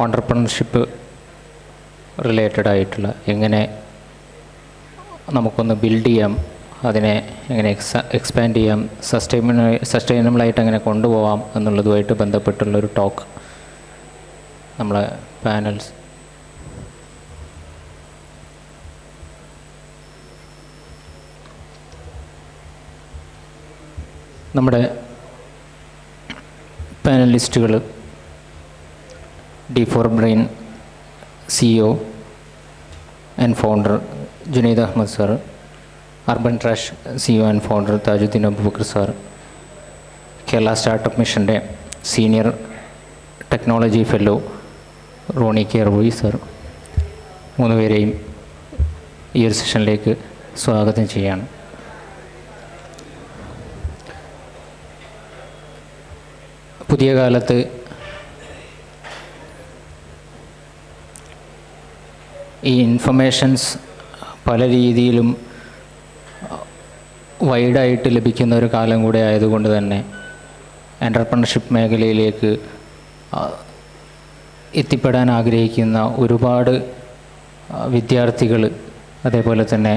Entrepreneurship related ആയിട്ടുള്ള എങ്ങനെ നമുക്കൊന്ന് ബിൽഡ് ചെയ്യാം, അതിനെ എങ്ങനെ എക്സ്പാൻഡ് ചെയ്യാം, സസ്റ്റൈനബിളായിട്ട് എങ്ങനെ കൊണ്ടുപോകാം എന്നുള്ളതുമായിട്ട് ബന്ധപ്പെട്ടുള്ളൊരു ടോക്ക് നമ്മളെ പാനൽസ് നമ്മുടെ പാനലിസ്റ്റുകൾ D4Brain CEO and founder Junaid Ahmed sir, urban trash CEO and founder Tajuddin Abubakar sir, Kerala startup മിഷൻ്റെ senior technology fellow Roni K Roy sir, 3 പേരെയും ഈ ഒരു സെഷനിലേക്ക് സ്വാഗതം ചെയ്യാണ്. പുതിയ കാലത്ത് ഈ ഇൻഫർമേഷൻസ് പല രീതിയിലും വൈഡായിട്ട് ലഭിക്കുന്ന ഒരു കാലം കൂടെ ആയതുകൊണ്ട് തന്നെ എൻ്റർപ്രണർഷിപ്പ് മേഖലയിലേക്ക് എത്തിപ്പെടാൻ ആഗ്രഹിക്കുന്ന ഒരുപാട് വിദ്യാർത്ഥികൾ, അതേപോലെ തന്നെ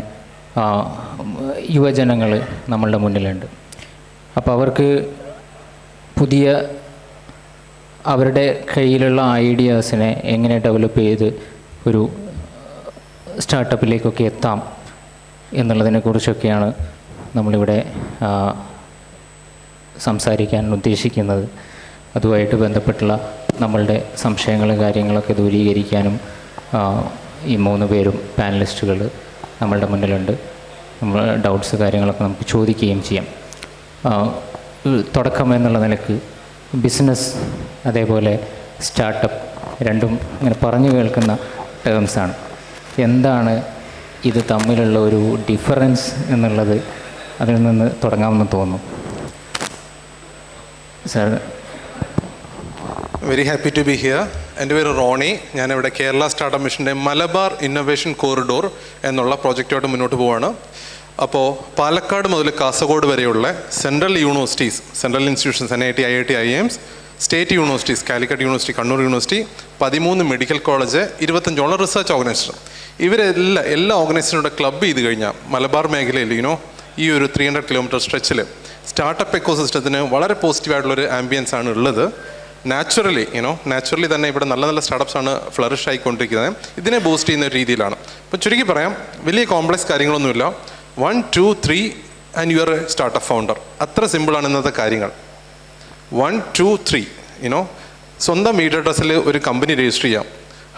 യുവജനങ്ങൾ നമ്മളുടെ മുന്നിലുണ്ട്. അപ്പോൾ അവർക്ക് പുതിയ അവരുടെ കയ്യിലുള്ള ഐഡിയാസിനെ എങ്ങനെ ഡെവലപ്പ് ചെയ്ത് ഒരു സ്റ്റാർട്ടപ്പിലേക്കൊക്കെ എത്താം എന്നുള്ളതിനെക്കുറിച്ചൊക്കെയാണ് നമ്മളിവിടെ സംസാരിക്കാൻ ഉദ്ദേശിക്കുന്നത്. അതുമായിട്ട് ബന്ധപ്പെട്ടുള്ള നമ്മളുടെ സംശയങ്ങളും കാര്യങ്ങളൊക്കെ ദൂരീകരിക്കാനും ഈ 3 പേരും പാനലിസ്റ്റുകൾ നമ്മളുടെ മുന്നിലുണ്ട്. നമ്മൾ ഡൗട്ട്സ് കാര്യങ്ങളൊക്കെ നമുക്ക് ചോദിക്കുകയും ചെയ്യാം. തുടക്കം എന്നുള്ള നിലക്ക് ബിസിനസ് അതേപോലെ സ്റ്റാർട്ടപ്പ് രണ്ടും ഇങ്ങനെ പറഞ്ഞു കേൾക്കുന്ന ടേംസാണ്. എന്താണ് ഇത് തമ്മിലുള്ള ഒരു ഡിഫറൻസ് എന്നുള്ളത് അതിൽ നിന്ന് തുടങ്ങാമെന്ന് തോന്നുന്നു. Sir. Very happy to be here. എൻ്റെ പേര് റോണി. ഞാനിവിടെ കേരള സ്റ്റാർട്ടപ്പ് മിഷൻ്റെ മലബാർ ഇന്നൊവേഷൻ കോറിഡോർ എന്നുള്ള പ്രോജക്റ്റുമായിട്ട് മുന്നോട്ട് പോവുകയാണ്. അപ്പോൾ പാലക്കാട് മുതൽ കാസർഗോഡ് വരെയുള്ള central universities, central institutions, NIT, IIT, IIMs, state universities, Calicut university, Kannur university, 13 medical college, 25 research organisation, എല്ലാ ഓർഗനൈസേഷനോട് ക്ലബ് ചെയ്ത് കഴിഞ്ഞാൽ മലബാർ മേഖലയിൽ ഈ ഒരു 300 കിലോമീറ്റർ സ്ട്രെച്ചിൽ സ്റ്റാർട്ടപ്പ് എക്കോസിസ്റ്റത്തിന് വളരെ പോസിറ്റീവായിട്ടുള്ളൊരു ആംബിയൻസ് ആണ് ഉള്ളത്. നാച്ചുറലി തന്നെ ഇവിടെ നല്ല നല്ല സ്റ്റാർട്ടപ്സ് ആണ് ഫ്ലറിഷ് ആയിക്കൊണ്ടിരിക്കുന്നത്. ഇതിനെ ബൂസ്റ്റ് ചെയ്യുന്ന ഒരു രീതിയിലാണ്. അപ്പോൾ ചുരുക്കി പറയാം, വലിയ കോംപ്ലക്സ് കാര്യങ്ങളൊന്നുമില്ല. 1, 2, 3 ആൻഡ് യുവർ സ്റ്റാർട്ടപ്പ് ഫൗണ്ടർ. അത്ര സിമ്പിളാണ് ഇന്നത്തെ കാര്യങ്ങൾ. 1, 2, 3 സ്വന്തം വീട് അഡ്രസ്സിൽ ഒരു കമ്പനി രജിസ്റ്റർ ചെയ്യാം.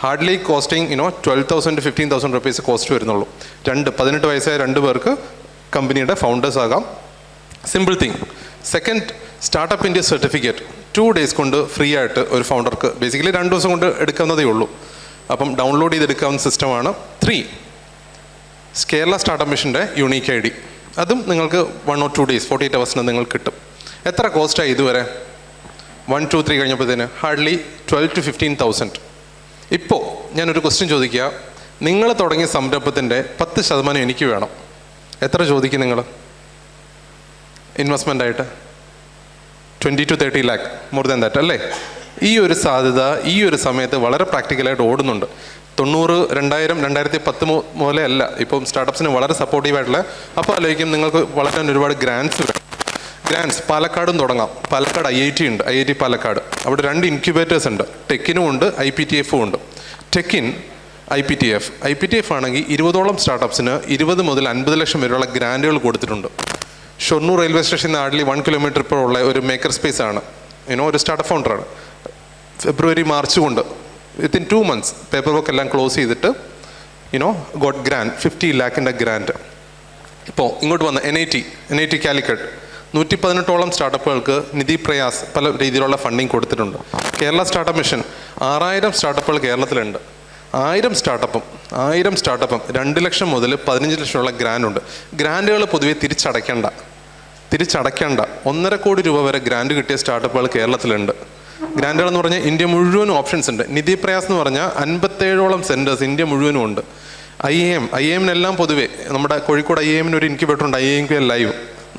Hardly costing 12,000 to 15,000 rupees cost വരുന്നുള്ളൂ. 18 വയസ്സായ 2 പേർക്ക് കമ്പനിയുടെ ഫൗണ്ടേഴ്സ് ആകാം. Simple thing. Second, startup India certificate 2 days കൊണ്ട് ഫ്രീ ആയിട്ട് ഒരു ഫൗണ്ടർക്ക് ബേസിക്കലി 2 ദിവസം കൊണ്ട് എടുക്കാവുന്നതേ ഉള്ളൂ. അപ്പം ഡൗൺലോഡ് ചെയ്തെടുക്കാവുന്ന സിസ്റ്റമാണ്. 3, കേരള സ്റ്റാർട്ടപ്പ് മിഷൻ്റെ യുണീക്ക് ID. അതും നിങ്ങൾക്ക് 1 or 2 days 48 hours നിങ്ങൾക്ക് കിട്ടും. എത്ര കോസ്റ്റായി ഇതുവരെ? 1, 2, 3 കഴിഞ്ഞപ്പോഴത്തേന് ഹാർഡ്ലി 12,000 to 15,000. ഇപ്പോൾ ഞാനൊരു ക്വസ്റ്റ്യൻ ചോദിക്കുക. നിങ്ങൾ തുടങ്ങിയ സംരംഭത്തിൻ്റെ 10% എനിക്ക് വേണം. എത്ര ചോദിക്കും നിങ്ങൾ ഇൻവെസ്റ്റ്മെൻ്റ് ആയിട്ട്? 20 to 30 lakh, more than that അല്ലേ? ഈ ഒരു സാധ്യത ഈ ഒരു സമയത്ത് വളരെ പ്രാക്ടിക്കലായിട്ട് ഓടുന്നുണ്ട്. 90, 2000, 2010 പോലെ അല്ല. ഇപ്പം സ്റ്റാർട്ടപ്സിന് വളരെ സപ്പോർട്ടീവായിട്ടുള്ള. അപ്പോൾ ആലോചിക്കും നിങ്ങൾക്ക് വളരാൻ ഒരുപാട് ഗ്രാൻസ് പാലക്കാടും തുടങ്ങാം. പാലക്കാട് IIT ഉണ്ട്, IIT പാലക്കാട്. അവിടെ 2 ഇൻക്യുബേറ്റേഴ്സ് ഉണ്ട്. ടെക്കിനും ഉണ്ട്, IPTF ഉണ്ട്. ടെക്കിൻ IPTF ആണെങ്കിൽ 20ഓളം സ്റ്റാർട്ടപ്സിന് 20 മുതൽ 50 ലക്ഷം വരെയുള്ള ഗ്രാൻറ്റുകൾ കൊടുത്തിട്ടുണ്ട്. ഷൊർണൂർ റെയിൽവേ സ്റ്റേഷനിൽ ഹാർഡ്ലി 1 kilometer ഇപ്പോഴുള്ള ഒരു മേക്കർ സ്പേസ് ആണ്. ഒരു സ്റ്റാർട്ടപ്പ് ഫൗണ്ടറാണ്. ഫെബ്രുവരി മാർച്ച് കൊണ്ട് വിത്തിൻ 2 months പേപ്പർ വർക്ക് എല്ലാം ക്ലോസ് ചെയ്തിട്ട് ഗോട്ട് ഗ്രാൻഡ് 50 lakhൻ്റെ ഗ്രാൻഡ്. ഇപ്പോൾ ഇങ്ങോട്ട് വന്ന NIT കാലിക്കറ്റ് 118ഓളം സ്റ്റാർട്ടപ്പുകൾക്ക് നിധി പ്രയാസ് പല രീതിയിലുള്ള ഫണ്ടിങ് കൊടുത്തിട്ടുണ്ട്. കേരള സ്റ്റാർട്ടപ്പ് മിഷൻ 6000 സ്റ്റാർട്ടപ്പുകൾ കേരളത്തിലുണ്ട്. 1000 സ്റ്റാർട്ടപ്പും 2 ലക്ഷം മുതൽ 15 ലക്ഷമുള്ള ഗ്രാൻഡുണ്ട്. ഗ്രാൻഡുകൾ പൊതുവെ തിരിച്ചടയ്ക്കേണ്ട 1.5 കോടി രൂപ വരെ ഗ്രാൻഡ് കിട്ടിയ സ്റ്റാർട്ടപ്പുകൾ കേരളത്തിലുണ്ട്. ഗ്രാൻഡുകൾ എന്ന് പറഞ്ഞാൽ ഇന്ത്യ മുഴുവനും ഓപ്ഷൻസ് ഉണ്ട്. നിധി പ്രയാസ് എന്ന് പറഞ്ഞാൽ 57ഓളം സെൻറ്റേഴ്സ് ഇന്ത്യ മുഴുവനും ഉണ്ട്. IIM പൊതുവെ നമ്മുടെ കോഴിക്കോട് IIM ഒരു ഇൻക്യുബേറ്റർ ഉണ്ട്, IIM ലൈവ്.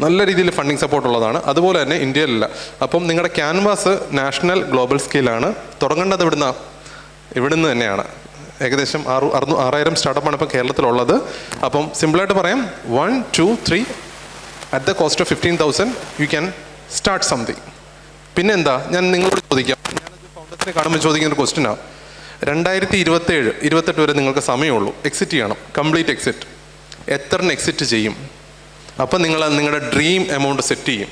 നല്ല രീതിയിൽ ഫണ്ടിങ് സപ്പോർട്ട് ഉള്ളതാണ്. അതുപോലെ തന്നെ ഇന്ത്യയിലല്ല. അപ്പം നിങ്ങളുടെ ക്യാൻവാസ് നാഷണൽ ഗ്ലോബൽ സ്കെയിലാണ്. തുടങ്ങേണ്ടത് ഇവിടുന്ന ഇവിടുന്ന് തന്നെയാണ്. ഏകദേശം 6,000 സ്റ്റാർട്ടപ്പാണ് ഇപ്പോൾ കേരളത്തിലുള്ളത്. അപ്പം സിമ്പിളായിട്ട് പറയാം, 1, 2, 3 at the cost of 15,000 you can start something. പിന്നെന്താ, ഞാൻ നിങ്ങളോട് ചോദിക്കാം, ഞാനത് ഫൗണ്ടേഴ്സിനെ കാണുമ്പോൾ ചോദിക്കുന്ന ഒരു ക്വസ്റ്റ്യനാണ്. 2027-28 വരെ നിങ്ങൾക്ക് സമയമുള്ളൂ, എക്സിറ്റ് ചെയ്യണം, കംപ്ലീറ്റ് എക്സിറ്റ്. എത്ര എക്സിറ്റ് ചെയ്യും? അപ്പം നിങ്ങൾ നിങ്ങളുടെ ഡ്രീം എമൗണ്ട് സെറ്റ് ചെയ്യും.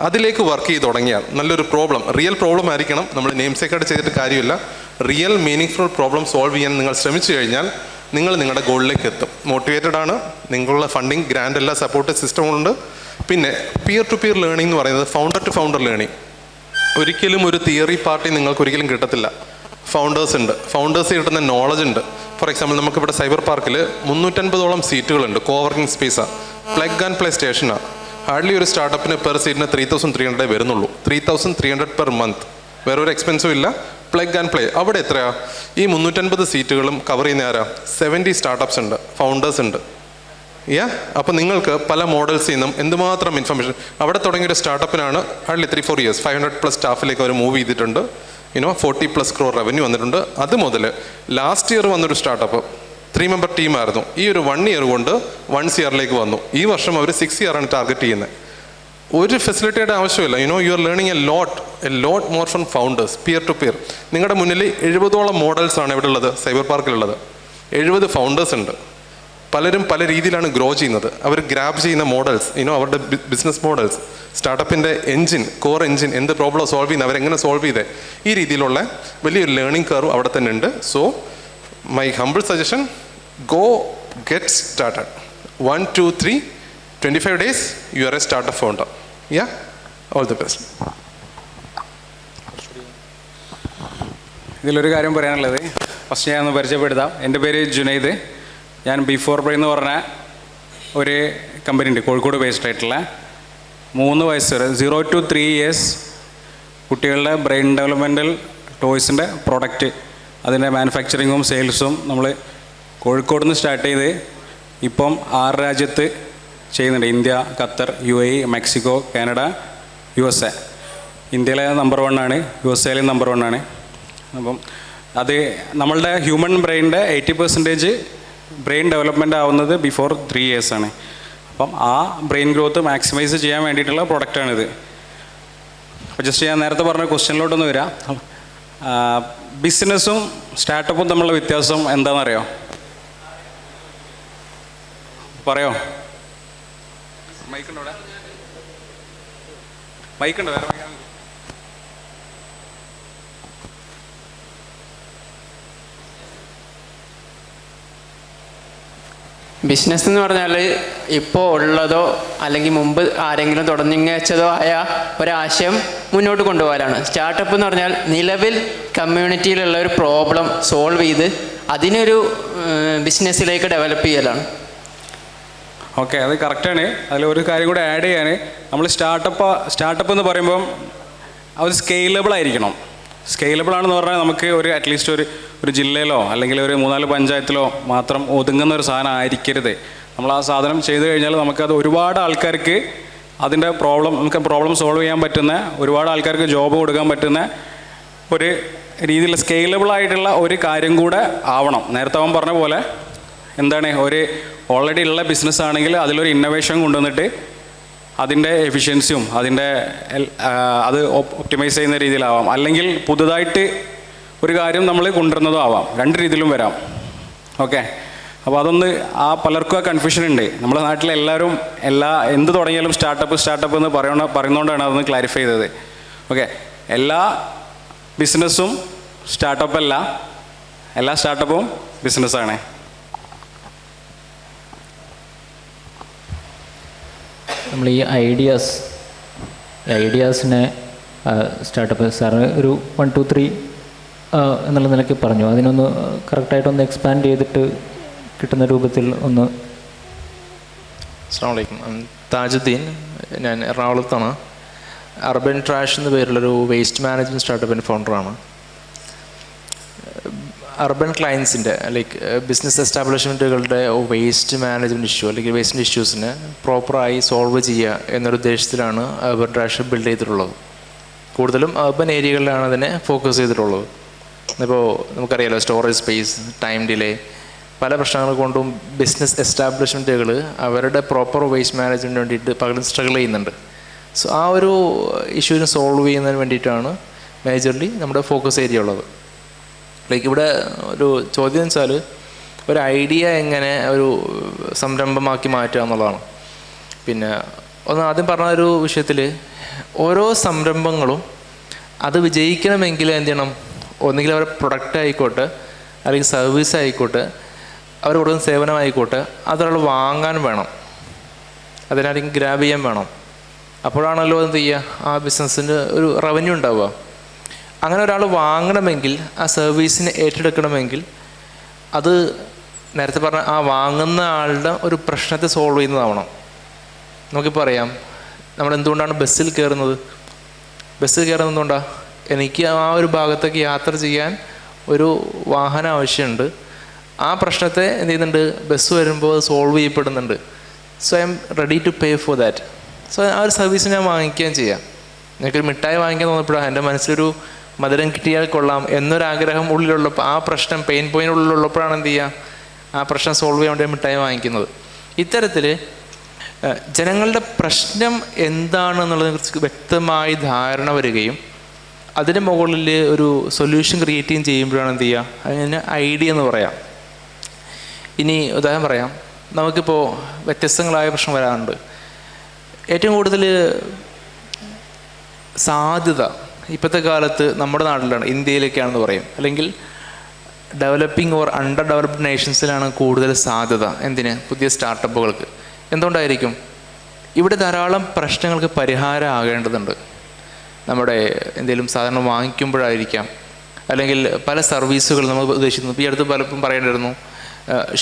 അതിലേക്ക് വർക്ക് ചെയ്ത് തുടങ്ങിയാൽ നല്ലൊരു പ്രോബ്ലം, റിയൽ പ്രോബ്ലം ആയിരിക്കണം, നമ്മൾ നെയിംസേക്കായിട്ട് ചെയ്തിട്ട് കാര്യമില്ല, റിയൽ മീനിങ് പ്രോബ്ലം സോൾവ് ചെയ്യാൻ നിങ്ങൾ ശ്രമിച്ചു കഴിഞ്ഞാൽ നിങ്ങൾ നിങ്ങളുടെ ഗോളിലേക്ക് എത്തും. മോട്ടിവേറ്റഡ് ആണ്, നിങ്ങളുടെ ഫണ്ടിങ്, ഗ്രാൻഡ്, എല്ലാ സപ്പോർട്ട് സിസ്റ്റമുണ്ട്. പിന്നെ പിയർ ടു പിയർ ലേണിംഗ് എന്ന് പറയുന്നത് ഫൗണ്ടർ ടു ഫൗണ്ടർ ലേണിംഗ്. ഒരിക്കലും ഒരു തിയറി പാർട്ടി നിങ്ങൾക്ക് ഒരിക്കലും കിട്ടത്തില്ല. ഫൗണ്ടേഴ്സ് ഉണ്ട്, ഫൗണ്ടേഴ്സ് കിട്ടുന്ന നോളജ് ഉണ്ട്. ഫോർ എക്സാമ്പിൾ നമുക്കിവിടെ സൈബർ പാർക്കിൽ 350ഓളം സീറ്റുകളുണ്ട്, കോവർക്കിംഗ് സ്പേസാണ്, പ്ലഗ് ആൻഡ് പ്ലേ സ്റ്റേഷനാണ്. ഹാർഡ്ലി ഒരു സ്റ്റാർട്ടപ്പിന് പെർ സീറ്റിന് 3,300 വരുന്നുള്ളൂ, 3,300 പെർ മന്ത്. വേറെ ഒരു എക്സ്പെൻസും ഇല്ല. പ്ലഗ് ആൻഡ് പ്ലേ അവിടെ എത്രയാ? ഈ 350 സീറ്റുകളും കവർ ചെയ്യുന്ന ആരാ? 70 സ്റ്റാർട്ടപ്സ് ഉണ്ട്, ഫൗണ്ടേഴ്സ് ഉണ്ട്. അപ്പോൾ നിങ്ങൾക്ക് പല മോഡൽസിൽ നിന്നും എന്തുമാത്രം ഇൻഫർമേഷൻ. അവിടെ തുടങ്ങിയൊരു സ്റ്റാർട്ടപ്പിനാണ് ഹാർഡ്ലി 3-4 ഇയേഴ്സ് 500+ സ്റ്റാഫിലേക്ക് അവർ മൂവ് ചെയ്തിട്ടുണ്ട്. 40+ crore റവന്യൂ വന്നിട്ടുണ്ട്. അത് മുതൽ ലാസ്റ്റ് ഇയർ വന്നൊരു സ്റ്റാർട്ടപ്പ് 3 മെമ്പർ ടീമായിരുന്നു. ഈ ഒരു 1 ഇയർ കൊണ്ട് 1 CR വന്നു. ഈ വർഷം അവർ 6 CR ആണ് ടാർഗറ്റ് ചെയ്യുന്നത്. ഒരു ഫെസിലിറ്റിയുടെ ആവശ്യമില്ല. You are learning a lot more from founders, peer to peer. നിങ്ങളുടെ മുന്നിൽ 70ഓളം മോഡൽസാണ് ഇവിടെ ഉള്ളത്, സൈബർ പാർക്കിലുള്ളത്. 70 ഫൗണ്ടേഴ്സ് ഉണ്ട്. പലരും പല രീതിയിലാണ് ഗ്രോ ചെയ്യുന്നത്. അവർ ഗ്രാബ് ചെയ്യുന്ന മോഡൽസ്, അവരുടെ ബിസിനസ് മോഡൽസ്, സ്റ്റാർട്ടപ്പിൻ്റെ എൻജിൻ, കോർ എൻജിൻ, എന്ത് പ്രോബ്ലം സോൾവ് ചെയ്യുന്നത്, അവരെങ്ങനെ സോൾവ് ചെയ്തേ, ഈ രീതിയിലുള്ള വലിയൊരു ലേണിംഗ് കർവ് അവിടെ തന്നെ ഉണ്ട്. So my humble suggestion, go get started. 1, 2, 3 25 days you are a startup founder. All the best. ഇതിലൊരു കാര്യം പറയാനുള്ളത്, ഫസ്റ്റ് ഞാൻ ഒന്ന് പരിചയപ്പെടുത്താം. എൻ്റെ പേര് ജുനൈദ്. ഞാൻ ബിഫോർ ബ്രെയിൻ എന്ന് പറഞ്ഞ ഒരു കമ്പനി ഉണ്ട്, കോഴിക്കോട് ബേസ്ഡ് ആയിട്ടുള്ള. 3 വയസ്സ് 0 to 3 years കുട്ടികളുടെ ബ്രെയിൻ ഡെവലപ്മെൻറ്റൽ ടോയ്സിൻ്റെ പ്രൊഡക്റ്റ്, അതിൻ്റെ മാനുഫാക്ചറിങ്ങും സെയിൽസും നമ്മൾ കോഴിക്കോട് നിന്ന് സ്റ്റാർട്ട് ചെയ്ത് ഇപ്പം 6 രാജ്യത്ത് ചെയ്യുന്നുണ്ട്. India, Qatar, UAE, Mexico, Canada, USA. ഇന്ത്യയിലെ നമ്പർ 1 ആണ്, USA നമ്പർ 1 ആണ്. അപ്പം അത് നമ്മളുടെ ഹ്യൂമൻ ബ്രെയിനിൻ്റെ 80% ബ്രെയിൻ ഡെവലപ്മെൻ്റ് ആവുന്നത് ബിഫോർ 3 years ആണ്. അപ്പം ആ ബ്രെയിൻ ഗ്രോത്ത് മാക്സിമൈസ് ചെയ്യാൻ വേണ്ടിയിട്ടുള്ള പ്രൊഡക്റ്റാണിത്. അപ്പോൾ ജസ്റ്റ് ഞാൻ നേരത്തെ പറഞ്ഞ ക്വസ്റ്റ്യനിലോട്ടൊന്ന് വരാം. ബിസിനസ്സും സ്റ്റാർട്ടപ്പും തമ്മിലുള്ള വ്യത്യാസം എന്താണെന്നറിയോ? പറയോ? മൈക്കുണ്ടോ? മൈക്കുണ്ടോ? വേറെ മൈക്ക്. ബിസിനസ് എന്ന് പറഞ്ഞാൽ ഇപ്പോൾ ഉള്ളതോ അല്ലെങ്കിൽ മുമ്പ് ആരെങ്കിലും തുടങ്ങി വെച്ചതോ ആയ ഒരാശയം മുന്നോട്ട് കൊണ്ടുപോകാനാണ്. സ്റ്റാർട്ടപ്പ് എന്ന് പറഞ്ഞാൽ നിലവിൽ കമ്മ്യൂണിറ്റിയിലുള്ള ഒരു പ്രോബ്ലം സോൾവ് ചെയ്ത് അതിനൊരു ബിസിനസ്സിലേക്ക് ഡെവലപ്പ് ചെയ്യലാണ്. ഓക്കെ, അത് കറക്റ്റാണ്. അതിലൊരു കാര്യം കൂടെ ആഡ് ചെയ്യാൻ, നമ്മൾ സ്റ്റാർട്ടപ്പ് എന്ന് പറയുമ്പം അത് സ്കെയിലബിൾ ആയിരിക്കണം. സ്കെയിലബിൾ ആണെന്ന് പറഞ്ഞാൽ നമുക്ക് അറ്റ്ലീസ്റ്റ് ഒരു ജില്ലയിലോ അല്ലെങ്കിൽ ഒരു 3-4 പഞ്ചായത്തിലോ മാത്രം ഒതുങ്ങുന്ന ഒരു സാധനം ആയിരിക്കരുത്. നമ്മൾ ആ സാധനം ചെയ്തു കഴിഞ്ഞാൽ നമുക്കത് ഒരുപാട് ആൾക്കാർക്ക് നമുക്ക് പ്രോബ്ലം സോൾവ് ചെയ്യാൻ പറ്റുന്ന, ഒരുപാട് ആൾക്കാർക്ക് ജോബ് കൊടുക്കാൻ പറ്റുന്ന ഒരു രീതിയിൽ സ്കെയിലബിൾ ആയിട്ടുള്ള ഒരു കാര്യം കൂടെ ആവണം. നേരത്തെ അവൻ പറഞ്ഞ പോലെ എന്താണ്, ഓൾറെഡി ഉള്ള ബിസിനസ് ആണെങ്കിൽ അതിലൊരു ഇന്നോവേഷൻ കൊണ്ടുവന്നിട്ട് അതിൻ്റെ എഫിഷ്യൻസിയും അത് ഒപ്റ്റിമൈസ് ചെയ്യുന്ന രീതിയിലാവാം. അല്ലെങ്കിൽ പുതുതായിട്ട് ഒരു കാര്യം നമ്മൾ കൊണ്ടുവരുന്നതും ആവാം. 2 രീതിയിലും വരാം. ഓക്കെ, അപ്പോൾ അതൊന്ന് പലർക്കും ആ കൺഫ്യൂഷൻ ഉണ്ട്. നമ്മുടെ നാട്ടിലെല്ലാവരും എന്ത് തുടങ്ങിയാലും സ്റ്റാർട്ടപ്പ് എന്ന് പറയുന്നതുകൊണ്ടാണ് അതൊന്ന് ക്ലാരിഫൈ ചെയ്തത്. ഓക്കെ, എല്ലാ ബിസിനസ്സും സ്റ്റാർട്ടപ്പല്ല, എല്ലാ സ്റ്റാർട്ടപ്പും ബിസിനസ്സാണ്. നമ്മൾ ഈ ഐഡിയാസിനെ സ്റ്റാർട്ടപ്പ് സാറ് ഒരു 1, 2, 3 എന്നുള്ള നിലയ്ക്ക് പറഞ്ഞു. അതിനൊന്ന് കറക്റ്റായിട്ടൊന്ന് എക്സ്പാൻഡ് ചെയ്തിട്ട് കിട്ടുന്ന രൂപത്തിൽ ഒന്ന്. അസ്സലാമു അലൈക്കും, താജുദ്ദീൻ. ഞാൻ എറണാകുളത്താണ്. അർബൻ ട്രാഷ് എന്ന പേരുള്ളൊരു വേസ്റ്റ് മാനേജ്മെൻറ്റ് സ്റ്റാർട്ടപ്പിൻ്റെ ഫൗണ്ടറാണ്. അർബൻ ക്ലയൻസിൻ്റെ ബിസിനസ് എസ്റ്റാബ്ലിഷ്മെൻറ്റുകളുടെ വേസ്റ്റ് മാനേജ്മെൻറ്റ് ഇഷ്യൂ അല്ലെങ്കിൽ വേസ്റ്റ് ഇഷ്യൂസിന് പ്രോപ്പറായി സോൾവ് ചെയ്യുക എന്നൊരു ഉദ്ദേശത്തിലാണ് അർബൻ ട്രാഷ് ബിൽഡ് ചെയ്തിട്ടുള്ളത്. കൂടുതലും അർബൻ ഏരിയകളിലാണ് അതിനെ ഫോക്കസ് ചെയ്തിട്ടുള്ളത്. ഇപ്പോൾ നമുക്കറിയാലോ സ്റ്റോറേജ് സ്പേസ്, ടൈം ഡിലേ, പല പ്രശ്നങ്ങൾ കൊണ്ടും ബിസിനസ് എസ്റ്റാബ്ലിഷ്മെൻറ്റുകൾ അവരുടെ പ്രോപ്പർ വേസ്റ്റ് മാനേജ്മെൻറ്റിന് വേണ്ടിയിട്ട് പകരം സ്ട്രഗിൾ ചെയ്യുന്നുണ്ട്. സോ ആ ഒരു ഇഷ്യൂവിന് സോൾവ് ചെയ്യുന്നതിന് വേണ്ടിയിട്ടാണ് മേജർലി നമ്മുടെ ഫോക്കസ് ഏരിയ ഉള്ളത്. ലൈക്ക് ഇവിടെ ഒരു ചോദ്യം എന്ന് വെച്ചാൽ ഒരു ഐഡിയ എങ്ങനെ ഒരു സംരംഭമാക്കി മാറ്റുക എന്നുള്ളതാണ്. പിന്നെ ഒന്ന് ആദ്യം പറഞ്ഞ ഒരു വിഷയത്തിൽ ഓരോ സംരംഭങ്ങളും അത് വിജയിക്കണമെങ്കിൽ എന്ത് ചെയ്യണം, ഒന്നുകിൽ അവരുടെ പ്രൊഡക്റ്റ് ആയിക്കോട്ടെ അല്ലെങ്കിൽ സർവീസ് ആയിക്കോട്ടെ, അവർ കൊടുക്കുന്ന സേവനമായിക്കോട്ടെ, അതൊരാൾ വാങ്ങാൻ വേണം, അതിനാരെങ്കിലും ഗ്രാബ് ചെയ്യാൻ വേണം. അപ്പോഴാണല്ലോ എന്ത് ചെയ്യുക, ആ ബിസിനസ്സിന് ഒരു റവന്യൂ ഉണ്ടാവുക. അങ്ങനെ ഒരാൾ വാങ്ങണമെങ്കിൽ, ആ സർവീസിനെ ഏറ്റെടുക്കണമെങ്കിൽ, അത് നേരത്തെ പറഞ്ഞ ആ വാങ്ങുന്ന ആളുടെ ഒരു പ്രശ്നത്തെ സോൾവ് ചെയ്യുന്നതാവണം. നമുക്കിപ്പോൾ അറിയാം, നമ്മൾ എന്തുകൊണ്ടാണ് ബസ്സിൽ കയറുന്നത്? ബസ്സിൽ കയറുന്നത് എന്തുകൊണ്ടാണ്? എനിക്ക് ആ ഒരു ഭാഗത്തേക്ക് യാത്ര ചെയ്യാൻ ഒരു വാഹനം ആവശ്യമുണ്ട്. ആ പ്രശ്നത്തെ എന്ത് ചെയ്യുന്നുണ്ട്, ബസ് വരുമ്പോൾ അത് സോൾവ് ചെയ്യപ്പെടുന്നുണ്ട്. So I'm ready to pay for that. So ആ ഒരു സർവീസ് ഞാൻ വാങ്ങിക്കുകയും ചെയ്യാം. എനിക്കൊരു മിഠായി വാങ്ങിക്കാൻ തോന്നപ്പോഴാണ് എൻ്റെ മനസ്സിലൊരു മധുരം കിട്ടിയാൽ കൊള്ളാം എന്നൊരാഗ്രഹം ഉള്ളിലുള്ളപ്പോൾ, ആ പ്രശ്നം പെയിൻ പോയിൻ്റ് ഉള്ളിലുള്ളപ്പോഴാണ് എന്ത് ചെയ്യുക, ആ പ്രശ്നം സോൾവ് ചെയ്യാൻ വേണ്ടി മിഠായി വാങ്ങിക്കുന്നത്. ഇത്തരത്തിൽ ജനങ്ങളുടെ പ്രശ്നം എന്താണെന്നുള്ളതിനെക്കുറിച്ച് വ്യക്തമായി ധാരണ വരികയും അതിന് മുകളിൽ ഒരു സൊല്യൂഷൻ ക്രിയേറ്റ് ചെയ്യുകയും ചെയ്യുമ്പോഴാണ് എന്ത് ചെയ്യുക, അതിന് ഐഡിയ എന്ന് പറയാം. ഇനി ഉദാഹരണം പറയാം, നമുക്കിപ്പോൾ വ്യത്യസ്തങ്ങളായ പ്രശ്നം വരാറുണ്ട്. ഏറ്റവും കൂടുതൽ സാധ്യത ഇപ്പോഴത്തെ കാലത്ത് നമ്മുടെ നാട്ടിലാണ്, ഇന്ത്യയിലേക്കാണെന്ന് പറയും, അല്ലെങ്കിൽ ഡെവലപ്പിംഗ് ഓർ അണ്ടർ ഡെവലപ്ഡ് നേഷൻസിലാണ് കൂടുതൽ സാധ്യത. എന്തിന്? പുതിയ സ്റ്റാർട്ടപ്പുകൾക്ക്. എന്തുകൊണ്ടായിരിക്കും? ഇവിടെ ധാരാളം പ്രശ്നങ്ങൾക്ക് പരിഹാരം ആകേണ്ടതുണ്ട്. നമ്മുടെ എന്തെങ്കിലും സാധനം വാങ്ങിക്കുമ്പോഴായിരിക്കാം, അല്ലെങ്കിൽ പല സർവീസുകൾ നമ്മൾ ഉദ്ദേശിക്കുന്നു. ഇപ്പോൾ ഈ അടുത്ത് പലപ്പോഴും പറയേണ്ടിയിരുന്നു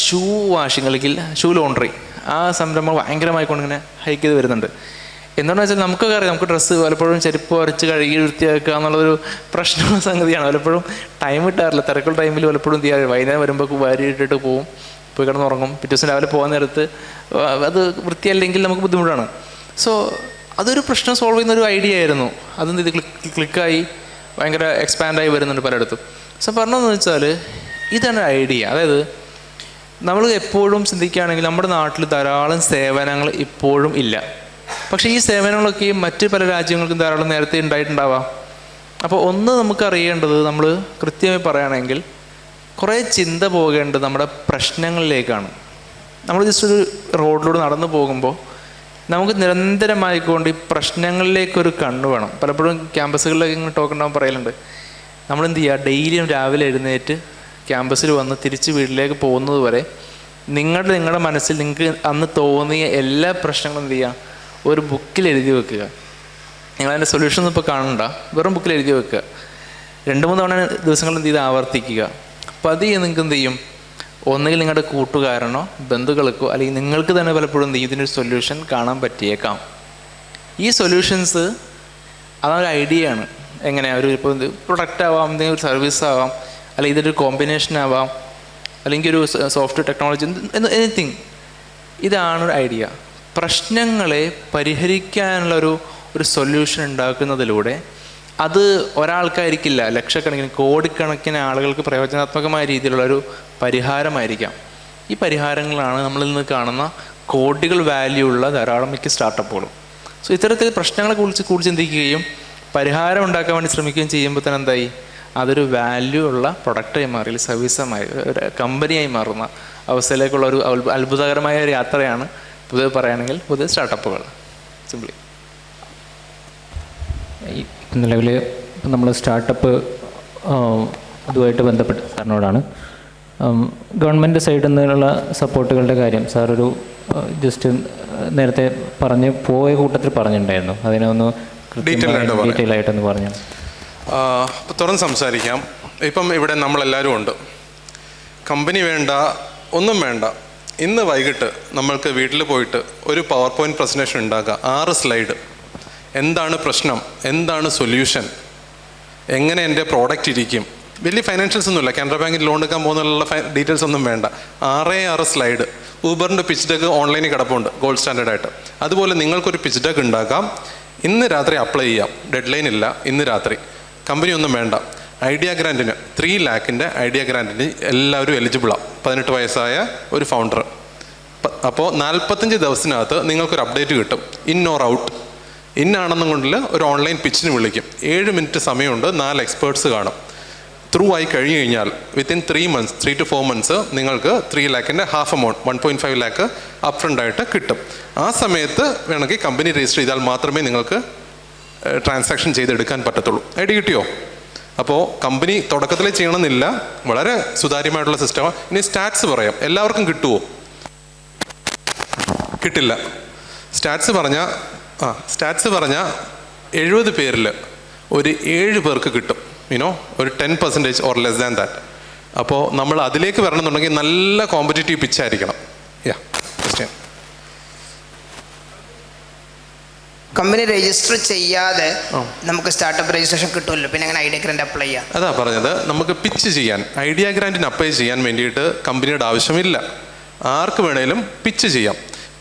ഷൂ വാഷിംഗ് അല്ലെങ്കിൽ ഷൂ ലോണ്ട്രി. ആ സംരംഭം ഭയങ്കരമായി കൊണ്ടിങ്ങനെ ഹൈക്ക് ചെയ്ത് വരുന്നുണ്ട്. എന്താണെന്ന് വെച്ചാൽ നമുക്കൊക്കെ അറിയാം, നമുക്ക് ഡ്രസ്സ് പലപ്പോഴും ചെരുപ്പ് വരച്ച് കഴുകി വൃത്തിയാക്കുക എന്നുള്ളൊരു പ്രശ്നമുള്ള സംഗതിയാണ്. പലപ്പോഴും ടൈം കിട്ടാറില്ല. തിരക്കുള്ള ടൈമിൽ പലപ്പോഴും എന്ത് ചെയ്യാറ്, വൈകുന്നേരം വരുമ്പോൾ വാരി ഇട്ടിട്ട് പോവും, പോയി കിടന്നുറങ്ങും. പിറ്റേ ദിവസം രാവിലെ പോകുന്ന നേരത്ത് അത് വൃത്തിയല്ലെങ്കിൽ നമുക്ക് ബുദ്ധിമുട്ടാണ്. സോ അതൊരു പ്രശ്നം സോൾവ് ചെയ്യുന്ന ഒരു ഐഡിയ ആയിരുന്നു. അതെന്ത് ഇത് ക്ലിക്കായി ഭയങ്കര എക്സ്പാൻഡായി വരുന്നുണ്ട് പലയിടത്തും. സോ പറഞ്ഞതെന്ന് വെച്ചാൽ ഇതാണ് ഐഡിയ. അതായത് നമ്മൾ എപ്പോഴും ചിന്തിക്കുകയാണെങ്കിൽ നമ്മുടെ നാട്ടിൽ ധാരാളം സേവനങ്ങൾ ഇപ്പോഴും ഇല്ല. പക്ഷേ ഈ സേവനങ്ങളൊക്കെ മറ്റ് പല രാജ്യങ്ങൾക്കും ധാരാളം നേരത്തെ ഉണ്ടായിട്ടുണ്ടാവാം. അപ്പോൾ ഒന്ന് നമുക്കറിയേണ്ടത്, നമ്മൾ കൃത്യമായി പറയുകയാണെങ്കിൽ കുറേ ചിന്ത പോകേണ്ടത് നമ്മുടെ പ്രശ്നങ്ങളിലേക്കാണ്. നമ്മൾ ജസ്റ്റ് ഒരു റോഡിലൂടെ നടന്നു പോകുമ്പോൾ നമുക്ക് നിരന്തരമായിക്കൊണ്ട് ഈ പ്രശ്നങ്ങളിലേക്കൊരു കണ്ണ് വേണം. പലപ്പോഴും ക്യാമ്പസുകളിലൊക്കെ ഇങ്ങനെ ടോക്ക് ഉണ്ടാകുമ്പോൾ പറയലുണ്ട്, നമ്മളെന്ത് ചെയ്യുക, ഡെയിലിയും രാവിലെ എഴുന്നേറ്റ് ക്യാമ്പസിൽ വന്ന് തിരിച്ച് വീട്ടിലേക്ക് പോകുന്നത് വരെ നിങ്ങളുടെ മനസ്സിൽ നിങ്ങൾക്ക് അന്ന് തോന്നിയ എല്ലാ പ്രശ്നങ്ങളും എന്ത് ചെയ്യുക, ഒരു ബുക്കിൽ എഴുതി വെക്കുക. നിങ്ങളതിൻ്റെ സൊല്യൂഷനൊന്നും ഇപ്പോൾ കാണണ്ട, വെറും ബുക്കിൽ എഴുതി വെക്കുക. 2-3 തവണ ദിവസങ്ങൾ എന്ത് ചെയ്ത് ആവർത്തിക്കുക. പതിയെ നിങ്ങൾക്ക് എന്ത് ചെയ്യും, ഒന്നുകിൽ നിങ്ങളുടെ കൂട്ടുകാരനോ ബന്ധുക്കൾക്കോ അല്ലെങ്കിൽ നിങ്ങൾക്ക് തന്നെ പലപ്പോഴും എന്ത് ചെയ്യും, ഇതിനൊരു സൊല്യൂഷൻ കാണാൻ പറ്റിയേക്കാം. ഈ സൊല്യൂഷൻസ് അതൊരു ഐഡിയ ആണ്. എങ്ങനെ ഒരു ഇപ്പോൾ പ്രൊഡക്റ്റ് ആവാം, എന്തെങ്കിലും ഒരു സർവീസ് ആവാം, അല്ലെങ്കിൽ ഇതൊരു കോമ്പിനേഷൻ ആവാം, അല്ലെങ്കിൽ ഒരു സോഫ്റ്റ്വെയർ ടെക്നോളജി, എനിത്തിങ്. ഇതാണ് ഒരു ഐഡിയ. പ്രശ്നങ്ങളെ പരിഹരിക്കാനുള്ളൊരു സൊല്യൂഷൻ ഉണ്ടാക്കുന്നതിലൂടെ അത് ഒരാൾക്കായിരിക്കില്ല, ലക്ഷക്കണക്കിന് കോടിക്കണക്കിന് ആളുകൾക്ക് പ്രയോജനാത്മകമായ രീതിയിലുള്ളൊരു പരിഹാരമായിരിക്കാം. ഈ പരിഹാരങ്ങളാണ് നമ്മളിൽ നിന്ന് കാണുന്ന കോടികൾ വാല്യൂ ഉള്ള ധാരാളം മിക്ക സ്റ്റാർട്ടപ്പുകളും. സോ ഇത്തരത്തിൽ പ്രശ്നങ്ങളെ കുറിച്ച് കൂടുതൽ ചിന്തിക്കുകയും പരിഹാരം ഉണ്ടാക്കാൻ വേണ്ടി ശ്രമിക്കുകയും ചെയ്യുമ്പോൾ തന്നെ എന്തായി, അതൊരു വാല്യൂ ഉള്ള പ്രൊഡക്റ്റായി മാറി, സർവീസായി, ഒരു കമ്പനിയായി മാറുന്ന അവസ്ഥയിലേക്കുള്ള ഒരു അത്ഭുതകരമായ ഒരു യാത്രയാണ് പൊതുവെ പറയുകയാണെങ്കിൽ പുതിയ സ്റ്റാർട്ടപ്പുകൾ. സിംപ്ലി നിലവിൽ നമ്മൾ സ്റ്റാർട്ടപ്പ് ഇതുമായിട്ട് ബന്ധപ്പെട്ട് സാറിനോടാണ്, ഗവൺമെൻറ് സൈഡിൽ നിന്നുള്ള സപ്പോർട്ടുകളുടെ കാര്യം സാറൊരു ജസ്റ്റ് നേരത്തെ പറഞ്ഞ് പോയ കൂട്ടത്തിൽ പറഞ്ഞിട്ടുണ്ടായിരുന്നു. അതിനെ ഒന്ന് ഡീറ്റെയിൽ ആയിട്ടൊന്ന് പറഞ്ഞു. തുറന്ന് സംസാരിക്കാം. ഇപ്പം ഇവിടെ നമ്മളെല്ലാവരും ഉണ്ട്. കമ്പനി വേണ്ട, ഒന്നും വേണ്ട. ഇന്ന് വൈകിട്ട് നമ്മൾക്ക് വീട്ടിൽ പോയിട്ട് ഒരു പവർ പോയിൻറ്റ് പ്രസൻറ്റേഷൻ ഉണ്ടാക്കുക, 6 സ്ലൈഡ്. എന്താണ് പ്രശ്നം, എന്താണ് സൊല്യൂഷൻ, എങ്ങനെ എൻ്റെ പ്രോഡക്റ്റ് ഇരിക്കും. വലിയ ഫൈനാൻഷ്യൽസ് ഒന്നുമില്ല, കാനറ ബാങ്കിൽ ലോൺ എടുക്കാൻ പോകുന്നുള്ള ഡീറ്റെയിൽസ് ഒന്നും വേണ്ട. 6 സ്ലൈഡ്. ഊബറിൻ്റെ പിച്ച് ഡെക്ക് ഓൺലൈനിൽ കിടപ്പുണ്ട് ഗോൾഡ് സ്റ്റാൻഡേർഡായിട്ട്. അതുപോലെ നിങ്ങൾക്കൊരു പിച്ച് ഡെക്ക് ഉണ്ടാക്കാം, ഇന്ന് രാത്രി അപ്ലൈ ചെയ്യാം, ഡെഡ് ലൈൻ ഇല്ല, ഇന്ന് രാത്രി. കമ്പനി ഒന്നും വേണ്ട. ഐഡിയ ഗ്രാൻറ്റിന് 3 lakhിൻ്റെ ഐഡിയ ഗ്രാൻറ്റിന് എല്ലാവരും എലിജിബിളാണ്, 18 വയസ്സായ ഒരു ഫൗണ്ടർ. അപ്പോൾ 45 ദിവസത്തിനകത്ത് നിങ്ങൾക്കൊരു അപ്ഡേറ്റ് കിട്ടും, ഇൻ ഓർ ഔട്ട്. ഇന്നാണെന്നും കൊണ്ടിൽ ഒരു ഓൺലൈൻ പിച്ചിന് വിളിക്കും. 7 മിനിറ്റ് സമയമുണ്ട്, 4 എക്സ്പേർട്സ് കാണും. ത്രൂ ആയി കഴിഞ്ഞ് കഴിഞ്ഞാൽ വിത്തിൻ 3 to 4 months നിങ്ങൾക്ക് 3 lakhിൻ്റെ half amount 1.5 lakh upfront ആയിട്ട് കിട്ടും. ആ സമയത്ത് വേണമെങ്കിൽ കമ്പനി രജിസ്റ്റർ ചെയ്താൽ മാത്രമേ നിങ്ങൾക്ക് ട്രാൻസാക്ഷൻ ചെയ്തെടുക്കാൻ പറ്റത്തുള്ളൂ. ഐഡിയ കിട്ടിയോ? അപ്പോൾ കമ്പനി തുടക്കത്തിൽ ചെയ്യണമെന്നില്ല, വളരെ സുതാര്യമായിട്ടുള്ള സിസ്റ്റമാണ്. ഇനി സ്റ്റാറ്റ്സ് പറയാം. എല്ലാവർക്കും കിട്ടുമോ? കിട്ടില്ല. സ്റ്റാറ്റ്സ് പറഞ്ഞാൽ 70 പേരിൽ ഒരു 7 പേർക്ക് കിട്ടും. ഒരു 10% ഓർ ലെസ് ദാൻ ദാറ്റ്. അപ്പോൾ നമ്മൾ അതിലേക്ക് വരണമെന്നുണ്ടെങ്കിൽ നല്ല കോമ്പറ്റീറ്റീവ് പിച്ചായിരിക്കണം. കമ്പനി രജിസ്റ്റർ ചെയ്യാതെ നമുക്ക് സ്റ്റാർട്ടപ്പ് രജിസ്ട്രേഷൻ കിട്ടുമല്ലോ, പിന്നെ അങ്ങനെ ഐഡിയ ഗ്രാൻഡ് അപ്ലൈ ചെയ്യാം? അതാ പറഞ്ഞത്, നമുക്ക് പിച്ച് ചെയ്യാൻ, ഐഡിയ ഗ്രാൻറ്റിന് അപ്ലൈ ചെയ്യാൻ വേണ്ടിയിട്ട് കമ്പനിയുടെ ആവശ്യമില്ല. ആർക്ക് വേണേലും പിച്ച് ചെയ്യാം.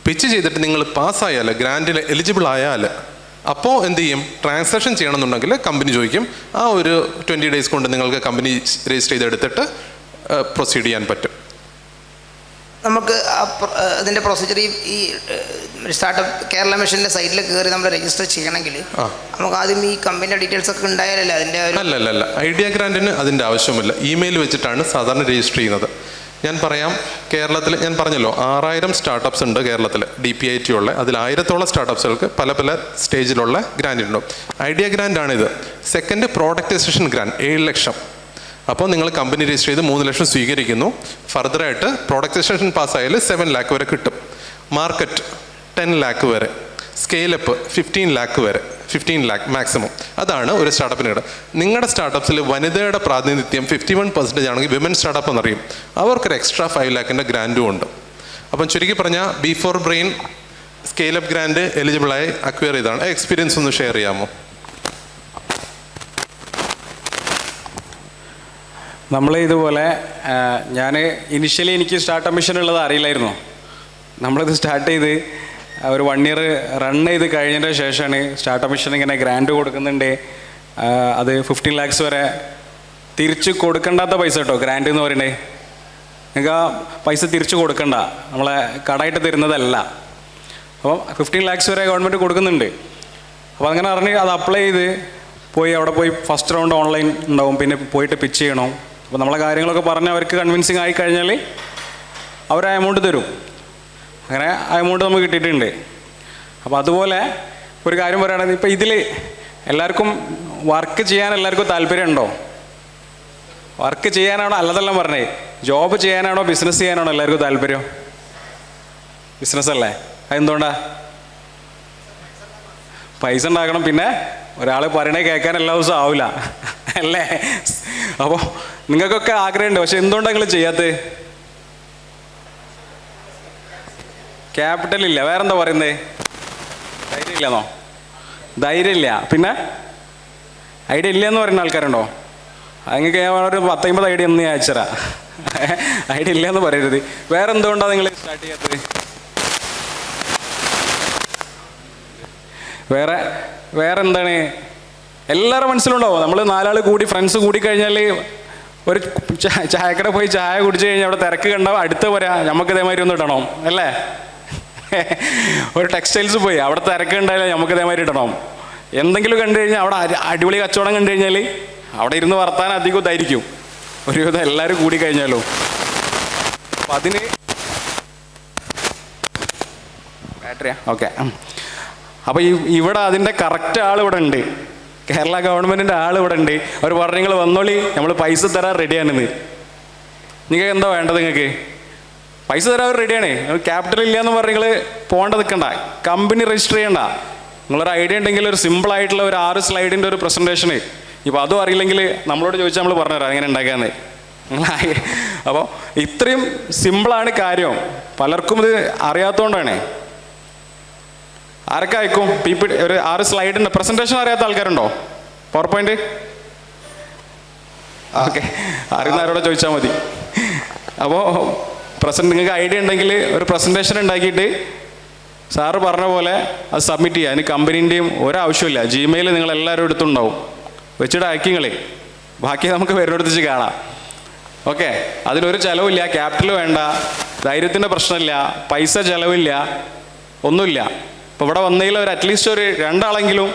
പിച്ച് ചെയ്തിട്ട് നിങ്ങൾ പാസ്സായാൽ, ഗ്രാൻറ്റിൽ എലിജിബിൾ ആയാൽ, അപ്പോൾ എന്ത് ചെയ്യും? ട്രാൻസാക്ഷൻ ചെയ്യണമെന്നുണ്ടെങ്കിൽ കമ്പനി ചോദിക്കും. ആ ഒരു 20 days കൊണ്ട് നിങ്ങൾക്ക് കമ്പനി രജിസ്റ്റർ ചെയ്തെടുത്തിട്ട് പ്രൊസീഡ് ചെയ്യാൻ പറ്റും. നമുക്ക് അതിൻ്റെ പ്രൊസീജിയർ ഈ സ്റ്റാർട്ടപ്പ് കേരള മിഷൻ്റെ സൈറ്റിൽ കയറി നമ്മൾ രജിസ്റ്റർ ചെയ്യണമെങ്കിൽ നമുക്ക് ആദ്യം ഈ കമ്പനിയുടെ ഡീറ്റെയിൽസ് ഒക്കെ ഉണ്ടായാലല്ലേ അതിൻ്റെ ഒരു... അല്ല, ഐഡിയ ഗ്രാൻറ്റിന് അതിൻ്റെ ആവശ്യമില്ല. ഇമെയിൽ വെച്ചിട്ടാണ് സാധാരണ രജിസ്റ്റർ ചെയ്യുന്നത്. ഞാൻ പറയാം, കേരളത്തിൽ ഞാൻ പറഞ്ഞല്ലോ 6000 സ്റ്റാർട്ടപ്സ് ഉണ്ട് കേരളത്തിൽ, DPIT ഉള്ള. അതിൽ 1000-ഓളം സ്റ്റാർട്ടപ്സുകൾക്ക് പല സ്റ്റേജിലുള്ള ഗ്രാൻഡ് ഉണ്ട്. ഐഡിയ ഗ്രാൻഡാണിത്. സെക്കൻഡ് പ്രോഡക്റ്റൈസേഷൻ ഗ്രാൻഡ് 7 ലക്ഷം. അപ്പോൾ നിങ്ങൾ കമ്പനി രജിസ്റ്റർ ചെയ്ത് 3 ലക്ഷം സ്വീകരിക്കുന്നു. ഫർദറായിട്ട് പ്രോഡക്റ്റൈസേഷൻ പാസ്സായാൽ 7 lakh വരെ കിട്ടും. മാർക്കറ്റ് 10 lakh വരെ. സ്കെയിലപ്പ് 15 lakh വരെ, 15 lakh മാക്സിമം. അതാണ് ഒരു സ്റ്റാർട്ടപ്പിന് കിട്ടുക. നിങ്ങളുടെ സ്റ്റാർട്ടപ്സിൽ വനിതയുടെ പ്രാതിനിധ്യം 51% ആണെങ്കിൽ വിമൻ സ്റ്റാർട്ടപ്പ് എന്നറിയും. അവർക്കൊരു എക്സ്ട്രാ 5 lakhിൻ്റെ ഗ്രാൻഡും ഉണ്ട്. അപ്പം ചുരുക്കി പറഞ്ഞാൽ ബിഫോർ ബ്രെയിൻ സ്കെയിലപ്പ് ഗ്രാൻഡ് എലിജിബിളായി അക്വയർ ചെയ്താണ്. എക്സ്പീരിയൻസ് ഒന്ന് ഷെയർ ചെയ്യാമോ? നമ്മൾ ഇതുപോലെ ഞാൻ ഇനിഷ്യലി എനിക്ക് സ്റ്റാർട്ടപ്പ് മിഷൻ ഉള്ളത് അറിയില്ലായിരുന്നു. നമ്മളിത് സ്റ്റാർട്ട് ചെയ്ത് ഒരു 1 year റൺ ചെയ്ത് കഴിഞ്ഞതിൻ്റെ ശേഷമാണ് സ്റ്റാർട്ടപ്പ് മിഷൻ ഇങ്ങനെ ഗ്രാൻഡ് കൊടുക്കുന്നുണ്ട്. അത് 15 lakhs വരെ തിരിച്ച് കൊടുക്കേണ്ടാത്ത പൈസ കേട്ടോ ഗ്രാൻഡ് എന്ന് പറയുന്നത്. നിങ്ങൾക്ക് ആ പൈസ തിരിച്ച് കൊടുക്കണ്ട, നമ്മളെ കടമായിട്ട് തരുന്നതല്ല. അപ്പോൾ 15 lakhs വരെ ഗവൺമെൻറ് കൊടുക്കുന്നുണ്ട്. അപ്പോൾ അങ്ങനെ പറഞ്ഞ് അത് അപ്ലൈ ചെയ്ത് അവിടെ പോയി ഫസ്റ്റ് റൗണ്ട് ഓൺലൈൻ ഉണ്ടാവും, പിന്നെ പോയിട്ട് പിച്ച് ചെയ്യണം. അപ്പോൾ നമ്മളെ കാര്യങ്ങളൊക്കെ പറഞ്ഞ് അവർക്ക് കൺവിൻസിങ് ആയി കഴിഞ്ഞാൽ അവർ ആ എമൗണ്ട് തരും. അങ്ങനെ ആ എമൗണ്ട് നമുക്ക് കിട്ടിയിട്ടുണ്ട്. അപ്പോൾ അതുപോലെ ഒരു കാര്യം പറയുകയാണെങ്കിൽ ഇപ്പോൾ ഇതിൽ എല്ലാവർക്കും വർക്ക് ചെയ്യാൻ എല്ലാവർക്കും താല്പര്യമുണ്ടോ? വർക്ക് ചെയ്യാനാണോ, അല്ലതെല്ലാം പറഞ്ഞേ, ജോബ് ചെയ്യാനാണോ ബിസിനസ് ചെയ്യാനാണോ എല്ലാവർക്കും താല്പര്യം? ബിസിനസ് അല്ലേ? അതെന്തുകൊണ്ടാണ്? പൈസ ഉണ്ടാക്കണം, പിന്നെ ഒരാൾ പറയണേ കേൾക്കാൻ എല്ലാ ദിവസവും ആവില്ല അല്ലേ? അപ്പോൾ നിങ്ങൾക്കൊക്കെ ആഗ്രഹമുണ്ട്, പക്ഷെ എന്തുകൊണ്ടാണ് നിങ്ങൾ ചെയ്യാത്തത്? ക്യാപിറ്റൽ ഇല്ല, വേറെന്താ പറയുന്നത്? ധൈര്യം ഇല്ലെന്നോ? ധൈര്യമില്ല, പിന്നെ ഐഡിയ ഇല്ല എന്ന് പറയുന്ന ആൾക്കാരുണ്ടോ? നിങ്ങൾക്ക് ഒരു 10-50 ഐഡിയ ഒന്ന് അയച്ചരാ. ഐഡിയ ഇല്ല എന്ന് പറയരുത്. വേറെ എന്തുകൊണ്ടാണ് നിങ്ങൾ സ്റ്റാർട്ട് ചെയ്യാത്തത്? വേറെ എന്താണ്? എല്ലാവരുടെ മനസ്സിലുണ്ടാവും. നമ്മൾ 4 ആൾ കൂടി ഫ്രണ്ട്സ് കൂടി കഴിഞ്ഞാൽ ഒരു ചായക്കട പോയി ചായ കുടിച്ച് കഴിഞ്ഞാൽ അവിടെ തിരക്ക് കണ്ടാൽ അടുത്ത് പറയാം നമുക്ക് ഇതേമാതിരി ഒന്ന് ഇടണം അല്ലേ? ഒരു ടെക്സ്റ്റൈൽസ് പോയി അവിടെ തിരക്ക് ഉണ്ടായാലും നമുക്ക് ഇതേമാതിരി ഇടണം. എന്തെങ്കിലും കണ്ടു കഴിഞ്ഞാൽ അവിടെ അടിപൊളി കച്ചവടം കണ്ടു കഴിഞ്ഞാൽ അവിടെ ഇരുന്ന് വർത്താൻ അധികം ഇതായിരിക്കും ഒരുവിധം എല്ലാവരും കൂടി കഴിഞ്ഞാലോ. അപ്പം അതിന് ബാറ്ററിയാ ഓക്കെ. അപ്പോൾ ഇവിടെ അതിൻ്റെ കറക്റ്റ് ആൾ ഇവിടെ ഉണ്ട്, കേരള ഗവൺമെൻറ്റിൻ്റെ ആൾ ഇവിടെ ഉണ്ട്. അവർ പറഞ്ഞു നിങ്ങൾ വന്നോളി, നമ്മൾ പൈസ തരാൻ റെഡിയാണെന്ന്. നിങ്ങൾക്ക് എന്താ വേണ്ടത്? നിങ്ങൾക്ക് പൈസ തരാൻ അവർ റെഡിയാണ്. ക്യാപിറ്റൽ ഇല്ല എന്ന് പറഞ്ഞ് നിങ്ങൾ പോകേണ്ട നിൽക്കണ്ട, കമ്പനി രജിസ്റ്റർ ചെയ്യണ്ട. നിങ്ങളൊരു ഐഡിയ ഉണ്ടെങ്കിൽ ഒരു സിമ്പിളായിട്ടുള്ള ഒരു 6 സ്ലൈഡിൻ്റെ ഒരു പ്രസൻറ്റേഷന്, ഇപ്പോൾ അതും അറിയില്ലെങ്കിൽ നമ്മളോട് ചോദിച്ചാൽ നമ്മൾ പറഞ്ഞുതരാം എങ്ങനെ ഉണ്ടാക്കാമെന്ന്. അപ്പോൾ ഇത്രയും സിമ്പിളാണ് കാര്യം. പലർക്കും ഇത് അറിയാത്തതുകൊണ്ടാണ്. ആരൊക്കെ അയക്കും ഒരു 6 സ്ലൈഡിൻ്റെ പ്രസൻറ്റേഷൻ അറിയാത്ത ആൾക്കാരുണ്ടോ? പവർ പോയിന്റ് ഓക്കെ, അറിയുന്ന ആരോടെ ചോദിച്ചാൽ മതി. അപ്പോൾ നിങ്ങൾക്ക് ഐഡിയ ഉണ്ടെങ്കിൽ ഒരു പ്രസൻറ്റേഷൻ ഉണ്ടാക്കിയിട്ട് സാറ് പറഞ്ഞ പോലെ അത് സബ്മിറ്റ് ചെയ്യുക. അതിന് കമ്പനീൻ്റെയും ഒരാവശ്യമില്ല. ജിമെയിൽ നിങ്ങൾ എല്ലാവരും എടുത്തുണ്ടാവും, വെച്ചിട്ട് അയക്കിങ്ങളെ ബാക്കി നമുക്ക് വരുന്നിടത്ത് കാണാം. ഓക്കെ, അതിലൊരു ചിലവില്ല, ക്യാപിറ്റൽ വേണ്ട, ധൈര്യത്തിൻ്റെ പ്രശ്നമില്ല, പൈസ ചിലവില്ല, ഒന്നുമില്ല. ഇപ്പോൾ ഇവിടെ വന്നതിൽ ഒരു അറ്റ്ലീസ്റ്റ് ഒരു 2 ആളെങ്കിലും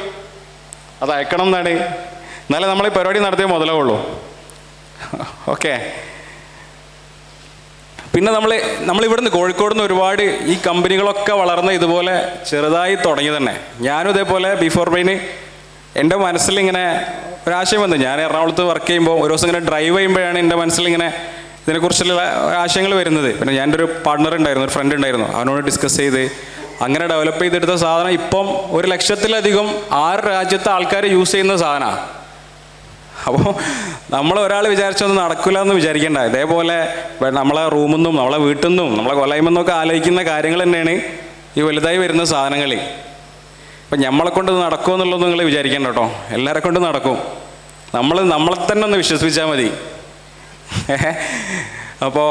അത് അയക്കണം എന്നാണ്, എന്നാലേ നമ്മൾ ഈ പരിപാടി നടത്തിയേ മുതലാവുള്ളൂ. ഓക്കെ, പിന്നെ നമ്മളിവിടുന്ന് കോഴിക്കോട് നിന്ന് ഒരുപാട് ഈ കമ്പനികളൊക്കെ വളർന്ന് ഇതുപോലെ ചെറുതായി തുടങ്ങി തന്നെ. ഞാനും ഇതേപോലെ ബിഫോർ ബ്രെയിൻ എൻ്റെ മനസ്സിലിങ്ങനെ ഒരാശയം വന്നു. ഞാൻ എറണാകുളത്ത് വർക്ക് ചെയ്യുമ്പോൾ ഒരു ദിവസം ഇങ്ങനെ ഡ്രൈവ് ചെയ്യുമ്പോഴാണ് എൻ്റെ മനസ്സിലിങ്ങനെ ഇതിനെക്കുറിച്ചുള്ള ആശയങ്ങൾ വരുന്നത്. പിന്നെ എൻ്റെ ഒരു പാർട്ട്ണർ ഉണ്ടായിരുന്നു, ഒരു ഫ്രണ്ട് ഉണ്ടായിരുന്നു, അവനോട് ഡിസ്കസ് ചെയ്ത് അങ്ങനെ ഡെവലപ്പ് ചെയ്തെടുത്ത സാധനം ഇപ്പം 1 ലക്ഷത്തിലധികം 6 രാജ്യത്തെ ആൾക്കാർ യൂസ് ചെയ്യുന്ന സാധനമാണ്. അപ്പോൾ നമ്മൾ ഒരാൾ വിചാരിച്ചൊന്നും നടക്കില്ല എന്ന് വിചാരിക്കേണ്ട. ഇതേപോലെ നമ്മളെ റൂമിൽ നിന്നും നമ്മളെ വീട്ടിൽ നിന്നും നമ്മളെ കൊലയുമെന്നും ഒക്കെ ആലോചിക്കുന്ന കാര്യങ്ങൾ തന്നെയാണ് ഈ വലുതായി വരുന്ന സാധനങ്ങൾ. ഇപ്പം നമ്മളെ കൊണ്ട് നടക്കുമോ എന്നുള്ളത് നിങ്ങൾ വിചാരിക്കേണ്ട കേട്ടോ, എല്ലാവരെ കൊണ്ട് നടക്കും. നമ്മളെ തന്നെ ഒന്ന് വിശ്വസിപ്പിച്ചാൽ മതി. അപ്പോൾ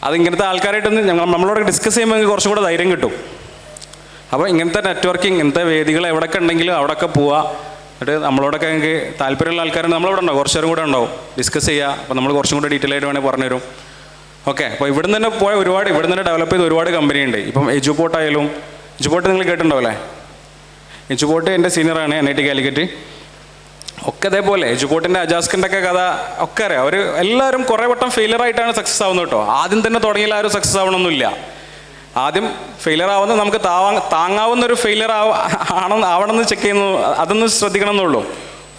അതിങ്ങനത്തെ ആൾക്കാരായിട്ടൊന്ന് നമ്മളോട് ഡിസ്കസ് ചെയ്യുമ്പോൾ നിങ്ങൾക്ക് കുറച്ചും കൂടെ ധൈര്യം കിട്ടും. അപ്പോൾ ഇങ്ങനത്തെ നെറ്റ്വർക്കിംഗ്, ഇങ്ങനത്തെ വേദികൾ എവിടെയൊക്കെ ഉണ്ടെങ്കിലും അവിടെയൊക്കെ പോവുക. എന്നിട്ട് നമ്മളോടൊക്കെ നിങ്ങൾക്ക് താല്പര്യമുള്ള ആൾക്കാരുണ്ട്, നമ്മളിവിടെ ഉണ്ടാവും, കുറച്ചേരം കൂടെ ഉണ്ടാവും, ഡിസ്കസ് ചെയ്യുക. അപ്പോൾ നമ്മൾ കുറച്ചും കൂടെ ഡീറ്റെയിൽ ആയിട്ട് വേണമെങ്കിൽ പറഞ്ഞുതരും. ഓക്കെ, അപ്പോൾ ഇവിടുന്ന് തന്നെ പോയ ഇവിടുന്ന് തന്നെ ഡെവലപ്പ് ചെയ്ത ഒരുപാട് കമ്പനി ഉണ്ട്. ഇപ്പം എജുപോർട്ട് ആയാലും, എജുപോർട്ട് നിങ്ങൾ കേട്ടിട്ടുണ്ടാവില്ലേ? എജുപോർട്ട് എൻ്റെ സീനിയറാണ്, NIT കാലിക്കറ്റ്. ഒക്കെ അതേപോലെ എജുപോർട്ടിൻ്റെ അജാസ്കിൻ്റെ ഒക്കെ കഥ ഒക്കെ അറിയാം. അവർ എല്ലാവരും കുറേ വട്ടം ഫെയിലിയർ ആയിട്ടാണ് സക്സസ് ആവുന്നത് കേട്ടോ. ആദ്യം തന്നെ തുടങ്ങിയാൽ ആരും സക്സസ് ആവണമെന്നില്ല. ആദ്യം ഫെയിലിയർ ആവുന്നത് നമുക്ക് താങ്ങാവുന്നൊരു ഫെയിലിയർ ആവണമെന്ന് ചെക്ക് ചെയ്യുന്നു, അതൊന്ന് ശ്രദ്ധിക്കണം എന്നുള്ളൂ.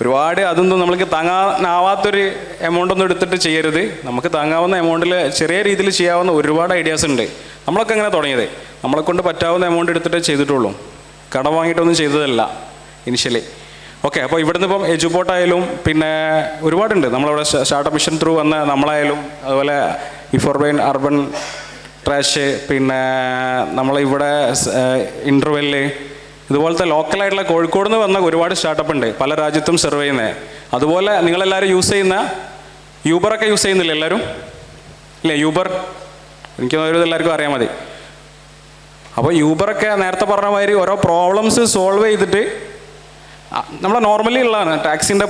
ഒരുപാട് അതൊന്നും നമ്മൾക്ക് താങ്ങാനാവാത്തൊരു എമൗണ്ട് ഒന്നും എടുത്തിട്ട് ചെയ്യരുത്. നമുക്ക് താങ്ങാവുന്ന എമൗണ്ടിൽ ചെറിയ രീതിയിൽ ചെയ്യാവുന്ന ഒരുപാട് ഐഡിയാസ് ഉണ്ട്. നമ്മളൊക്കെ അങ്ങനെ തുടങ്ങിയത് നമ്മളെ കൊണ്ട് പറ്റാവുന്ന എമൗണ്ട് എടുത്തിട്ട് ചെയ്തിട്ടുള്ളൂ, കടം വാങ്ങിയിട്ടൊന്നും ചെയ്തതല്ല ഇനിഷ്യലി. ഓക്കെ, അപ്പോൾ ഇവിടുന്ന് ഇപ്പം എജുപോർട്ട് ആയാലും പിന്നെ ഒരുപാടുണ്ട്. നമ്മളിവിടെ സ്റ്റാർട്ടപ്പ് മിഷൻ ത്രൂ വന്ന നമ്മളായാലും, അതുപോലെ ബിഫോർ ബ്രെയിൻ, അർബൻ ട്രാഷ്, പിന്നെ നമ്മളിവിടെ ഇൻ്റർവെല്ല്, ഇതുപോലത്തെ ലോക്കലായിട്ടുള്ള കോഴിക്കോട് നിന്ന് വന്ന ഒരുപാട് സ്റ്റാർട്ടപ്പ് ഉണ്ട്, പല രാജ്യത്തും സെർവ് ചെയ്യുന്നത്. അതുപോലെ നിങ്ങളെല്ലാവരും യൂസ് ചെയ്യുന്ന യൂബറൊക്കെ യൂസ് ചെയ്യുന്നില്ല എല്ലാവരും ഇല്ലേ? യൂബർ എനിക്ക് എല്ലാവർക്കും അറിയാൻ മതി. അപ്പോൾ യൂബറൊക്കെ നേരത്തെ പറഞ്ഞ മാതിരി ഓരോ പ്രോബ്ലംസ് സോൾവ് ചെയ്തിട്ട് നമ്മൾ നോർമലി ഉള്ളതാണ്. ടാക്സിൻ്റെ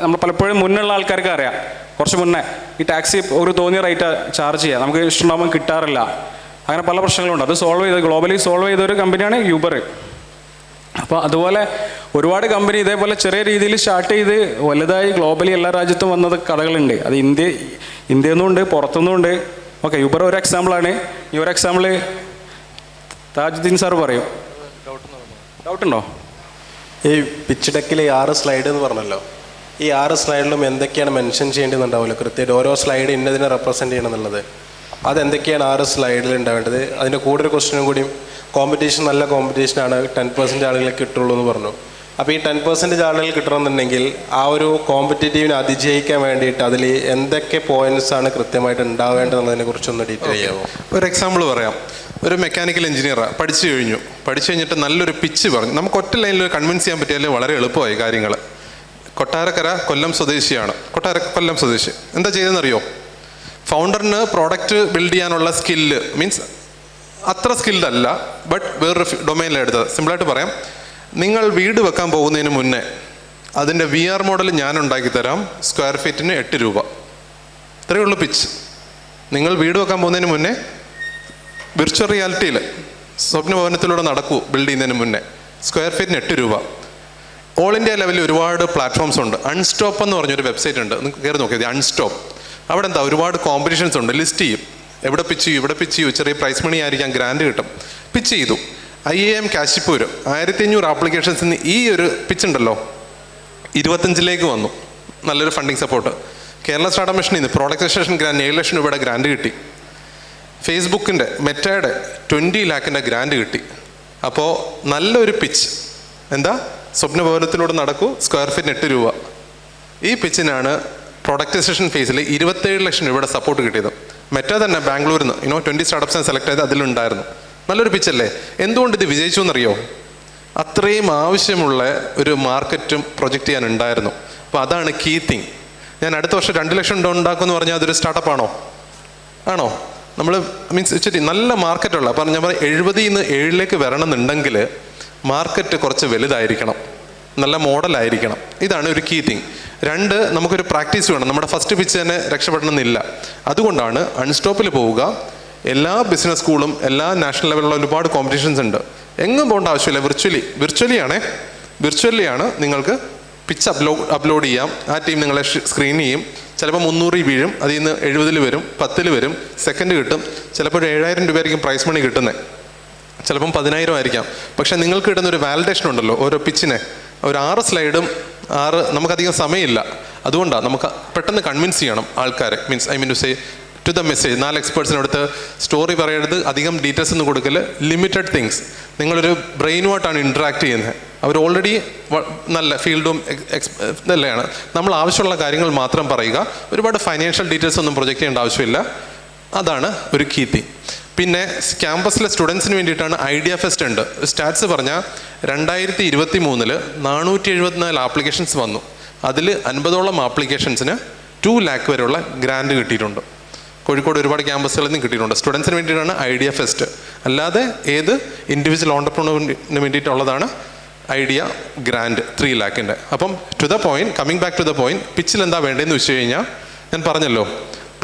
നമ്മൾ പലപ്പോഴും മുന്നുള്ള ആൾക്കാർക്ക് അറിയാം, കുറച്ച് മുന്നേ ഈ ടാക്സി ഒരു തോന്നിയ റേറ്റ് ചാർജ് ചെയ്യുക, നമുക്ക് ഇഷ്ടമുണ്ടാകുമ്പോൾ കിട്ടാറില്ല, അങ്ങനെ പല പ്രശ്നങ്ങളുണ്ട്. അത് സോൾവ് ചെയ്ത് ഗ്ലോബലി സോൾവ് ചെയ്ത ഒരു കമ്പനിയാണ് യൂബർ. അപ്പോൾ അതുപോലെ ഒരുപാട് കമ്പനി ഇതേപോലെ ചെറിയ രീതിയിൽ സ്റ്റാർട്ട് ചെയ്ത് വലുതായി ഗ്ലോബലി എല്ലാ രാജ്യത്തും വന്നത് കഥകളുണ്ട്. അത് ഇന്ത്യയിൽ നിന്നുണ്ട്, പുറത്തുനിന്നുണ്ട്. ഓക്കെ, യൂബർ ഒരു എക്സാമ്പിളാണ്. ഈ ഒരു എക്സാമ്പിൾ താജുദ്ദീൻ സാർ പറയും. ഡൗട്ടുണ്ടോ? ഈ പിച്ച് ഡെക്കിൽ 6 സ്ലൈഡ് എന്ന് പറഞ്ഞല്ലോ, ഈ 6 സ്ലൈഡിലും എന്തൊക്കെയാണ് മെൻഷൻ ചെയ്യേണ്ടതുണ്ടാവുമല്ലോ കൃത്യമായിട്ട്, ഓരോ സ്ലൈഡ് ഇന്നതിനെ റെപ്രസെൻറ്റ് ചെയ്യണം എന്നുള്ളത്. അതെന്തൊക്കെയാണ് 6 സ്ലൈഡിൽ ഉണ്ടാവേണ്ടത്? അതിൻ്റെ കൂടെ ഒരു ക്വസ്റ്റ്യനും കൂടിയും, കോമ്പറ്റീഷൻ നല്ല കോമ്പറ്റീഷനാണ്, 10% ആളുകളെ കിട്ടുള്ളൂ എന്ന് പറഞ്ഞു. അപ്പോൾ ഈ 10% ആളുകൾ കിട്ടണമെന്നുണ്ടെങ്കിൽ ആ ഒരു കോമ്പറ്റേറ്റീവിനെ അതിജയിക്കാൻ വേണ്ടിയിട്ട് അതിൽ എന്തൊക്കെ പോയിന്റ്സാണ് കൃത്യമായിട്ട് ഉണ്ടാവേണ്ടതെന്നതിനെ കുറിച്ചൊന്ന് ഡീറ്റെയിൽ ചെയ്യാമോ? ഒരു എക്സാമ്പിൾ പറയാം. ഒരു മെക്കാനിക്കൽ എഞ്ചിനീയറാണ്, പഠിച്ചു കഴിഞ്ഞിട്ട് നല്ലൊരു പിച്ച് പറഞ്ഞു. നമുക്ക് ഒറ്റ ലൈനിൽ കൺവിൻസ് ചെയ്യാൻ പറ്റിയാൽ വളരെ എളുപ്പമായി കാര്യങ്ങൾ. കൊട്ടാരക്കര കൊല്ലം സ്വദേശിയാണ്, കൊല്ലം സ്വദേശി. എന്താ ചെയ്തതെന്നറിയോ? ഫൗണ്ടറിന് പ്രോഡക്റ്റ് ബിൽഡ് ചെയ്യാനുള്ള സ്കില്ല് മീൻസ് അത്ര സ്കിൽഡ് അല്ല, ബട്ട് വേറൊരു ഡൊമൈനിലാണ് എടുത്തത്. സിമ്പിളായിട്ട് പറയാം, നിങ്ങൾ വീട് വെക്കാൻ പോകുന്നതിന് മുന്നേ അതിൻ്റെ VR മോഡൽ ഞാൻ ഉണ്ടാക്കി തരാം, സ്ക്വയർ ഫീറ്റിന് 8 രൂപ. ഇത്രയേ ഉള്ളൂ പിച്ച്. നിങ്ങൾ വീട് വെക്കാൻ പോകുന്നതിന് മുന്നേ വിർച്വൽ റിയാലിറ്റിയിൽ സ്വപ്നഭവനത്തിലൂടെ നടക്കൂ, ബിൽഡ് ചെയ്യുന്നതിന് മുന്നേ സ്ക്വയർ ഫീറ്റിന് 8 രൂപ. ഓൾ ഇന്ത്യ ലെവലിൽ ഒരുപാട് പ്ലാറ്റ്ഫോംസ് ഉണ്ട്. അൺസ്റ്റോപ്പ് എന്ന് പറഞ്ഞൊരു വെബ്സൈറ്റ് ഉണ്ട്, നിങ്ങൾക്ക് കയറി നോക്കിയത് അൺസ്റ്റോപ്പ്. അവിടെ എന്താ ഒരുപാട് കോമ്പറ്റീഷൻസ് ഉണ്ട്, ലിസ്റ്റ് ചെയ്യും, എവിടെ പിച്ച് ചെയ്യൂ, ചെറിയ പ്രൈസ് മണി ആയിരിക്കാം, ഗ്രാൻഡ് കിട്ടും. പിച്ച് ചെയ്തു. IIM കാശിപ്പൂർ 1500 ആപ്ലിക്കേഷൻസിന് ഈ ഒരു പിച്ച് ഉണ്ടല്ലോ 25ലേക്ക് വന്നു. നല്ലൊരു ഫണ്ടിങ് സപ്പോർട്ട്. കേരള സ്റ്റാർട്ടപ്പ് മിഷനിൽ നിന്ന് പ്രോഡക്റ്റൈസേഷൻ ഗ്രാൻഡ് 7 ലക്ഷം രൂപയുടെ ഗ്രാൻഡ് കിട്ടി. ഫേസ്ബുക്കിൻ്റെ മെറ്റയുടെ 20 ലാഖിൻ്റെ ഗ്രാൻഡ് കിട്ടി. അപ്പോൾ നല്ലൊരു പിച്ച്. എന്താ? സ്വപ്നഭവനത്തിലൂടെ നടക്കൂ, സ്ക്വയർ ഫീറ്റിന് 8 രൂപ. ഈ പിച്ചിനാണ് പ്രൊഡക്റ്റൈസേഷൻ ഫേസിൽ 27 ലക്ഷം രൂപയുടെ സപ്പോർട്ട് കിട്ടിയത്. മെറ്റ തന്നെ ബാംഗ്ലൂരിൽ നിന്ന് 20 സ്റ്റാർട്ടപ്സിനെ സെലക്ട് ചെയ്ത് അതിലുണ്ടായിരുന്നു. നല്ലൊരു പിച്ചല്ലേ? എന്തുകൊണ്ട് ഇത് വിജയിച്ചു എന്നറിയോ? അത്രയും ആവശ്യമുള്ള ഒരു മാർക്കറ്റും പ്രൊജക്റ്റ് ചെയ്യാനുണ്ടായിരുന്നു. അപ്പോൾ അതാണ് കീ തിങ്. ഞാൻ അടുത്ത വർഷം 2 ലക്ഷം ഉണ്ടാക്കുമെന്ന് പറഞ്ഞാൽ അതൊരു സ്റ്റാർട്ടപ്പ് ആണോ? നമ്മൾ മീൻസ് ഇച്ചിരി നല്ല മാർക്കറ്റുള്ള, അപ്പം ഞാൻ പറയാം 70 നിന്ന് 7ലേക്ക് വരണമെന്നുണ്ടെങ്കിൽ മാർക്കറ്റ് കുറച്ച് വലുതായിരിക്കണം, നല്ല മോഡലായിരിക്കണം. ഇതാണ് ഒരു കീ തിങ്. 2, നമുക്കൊരു പ്രാക്ടീസ് വേണം. നമ്മുടെ ഫസ്റ്റ് പിച്ച് തന്നെ രക്ഷപ്പെടണമെന്നില്ല. അതുകൊണ്ടാണ് അൺസ്റ്റോപ്പിൽ പോവുക. എല്ലാ ബിസിനസ് സ്കൂളും എല്ലാ നാഷണൽ ലെവലിലുള്ള ഒരുപാട് കോമ്പറ്റീഷൻസ് ഉണ്ട്. എങ്ങും പോകേണ്ട ആവശ്യമില്ല. വിർച്വലിയാണ് നിങ്ങൾക്ക് പിച്ച് അപ്ലോഡ് ചെയ്യാം. ആ ടീം നിങ്ങളെ സ്ക്രീൻ ചെയ്യും. ചിലപ്പോൾ 300 വീഴും, അതിൽ നിന്ന് 70 വരും, 10 വരും, സെക്കൻഡ് കിട്ടും. ചിലപ്പോൾ ഒരു 7000 രൂപയായിരിക്കും പ്രൈസ് മണി കിട്ടുന്നത്, ചിലപ്പം 10,000 ആയിരിക്കാം. പക്ഷേ നിങ്ങൾക്ക് കിട്ടുന്ന ഒരു വാലിഡേഷൻ ഉണ്ടല്ലോ ഓരോ പിച്ചിനെ. ഒരു 6 സ്ലൈഡും നമുക്കധികം സമയമില്ല. അതുകൊണ്ടാണ് നമുക്ക് പെട്ടെന്ന് കൺവിൻസ് ചെയ്യണം ആൾക്കാരെ. I mean to say to the message. 4 എക്സ്പേർട്സിനടുത്ത് സ്റ്റോറി പറയരുത്, അധികം ഡീറ്റെയിൽസ് ഒന്നും കൊടുക്കൽ, ലിമിറ്റഡ് തിങ്സ്. നിങ്ങളൊരു ബ്രെയിനുമായിട്ടാണ് ഇൻട്രാക്ട് ചെയ്യുന്നത്. അവർ ഓൾറെഡി നല്ല ഫീൽഡും ഇതല്ലാണ്. നമ്മൾ ആവശ്യമുള്ള കാര്യങ്ങൾ മാത്രം പറയുക. ഒരുപാട് ഫൈനാൻഷ്യൽ ഡീറ്റെയിൽസ് ഒന്നും പ്രൊജക്റ്റ് ചെയ്യേണ്ട ആവശ്യമില്ല. അതാണ് ഒരു കീ തിങ്. പിന്നെ ക്യാമ്പസിലെ സ്റ്റുഡൻസിന് വേണ്ടിയിട്ടാണ് ഐഡിയ ഫെസ്റ്റ് ഉണ്ട്. സ്റ്റാറ്റ്സ് പറഞ്ഞാൽ 2023 474 ആപ്ലിക്കേഷൻസ് വന്നു. അതിൽ 50ഓളം ആപ്ലിക്കേഷൻസിന് 2 lakh വരെയുള്ള ഗ്രാൻഡ് കിട്ടിയിട്ടുണ്ട്. കോഴിക്കോട് ഒരുപാട് ക്യാമ്പസുകളിൽ നിന്ന് കിട്ടിയിട്ടുണ്ട്. സ്റ്റുഡൻസിന് വേണ്ടിയിട്ടാണ് ഐഡിയ ഫെസ്റ്റ്. അല്ലാതെ ഏത് ഇൻഡിവിജ്വൽ ഓണ്ടർപ്രണറിന് വേണ്ടിയിട്ടുള്ളതാണ് ഐഡിയ ഗ്രാൻഡ് 3 lakhൻ്റെ. അപ്പം to the point, coming back to the point, പിച്ചിൽ എന്താ വേണ്ടതെന്ന് വെച്ച് കഴിഞ്ഞാൽ ഞാൻ പറഞ്ഞല്ലോ,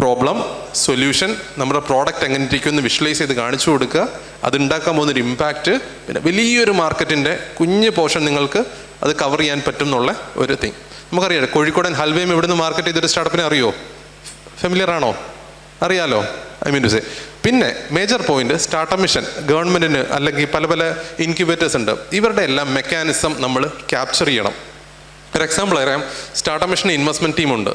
പ്രോബ്ലം, സൊല്യൂഷൻ, നമ്മുടെ പ്രോഡക്റ്റ് എങ്ങനെ ഇരിക്കുമെന്ന് വിഷ്വലൈസ് ചെയ്ത് കാണിച്ചു കൊടുക്കുക, അതുണ്ടാക്കാൻ പോകുന്നൊരു ഇമ്പാക്റ്റ്, പിന്നെ വലിയൊരു മാർക്കറ്റിൻ്റെ കുഞ്ഞ് പോർഷൻ നിങ്ങൾക്ക് അത് കവർ ചെയ്യാൻ പറ്റും എന്നുള്ള ഒരു തിങ്. നമുക്കറിയാം കോഴിക്കോടൻ ഹൽവയും ഇവിടുന്ന് മാർക്കറ്റ് ചെയ്തൊരു സ്റ്റാർട്ടപ്പിനെ അറിയോ? ഫെമിലിയർ ആണോ? അറിയാലോ? I mean to say. പിന്നെ മേജർ പോയിന്റ്, സ്റ്റാർട്ടപ്പ് മിഷൻ ഗവൺമെൻറ്റിന് അല്ലെങ്കിൽ പല ഇൻക്യുബേറ്റേഴ്സ് ഉണ്ട്. ഇവരുടെ എല്ലാം മെക്കാനിസം നമ്മൾ ക്യാപ്ചർ ചെയ്യണം. ഒരു എക്സാമ്പിൾ പറയാം. സ്റ്റാർട്ടപ്പ് മിഷന് ഇൻവെസ്റ്റ്മെൻറ്റ് ടീമുണ്ട്.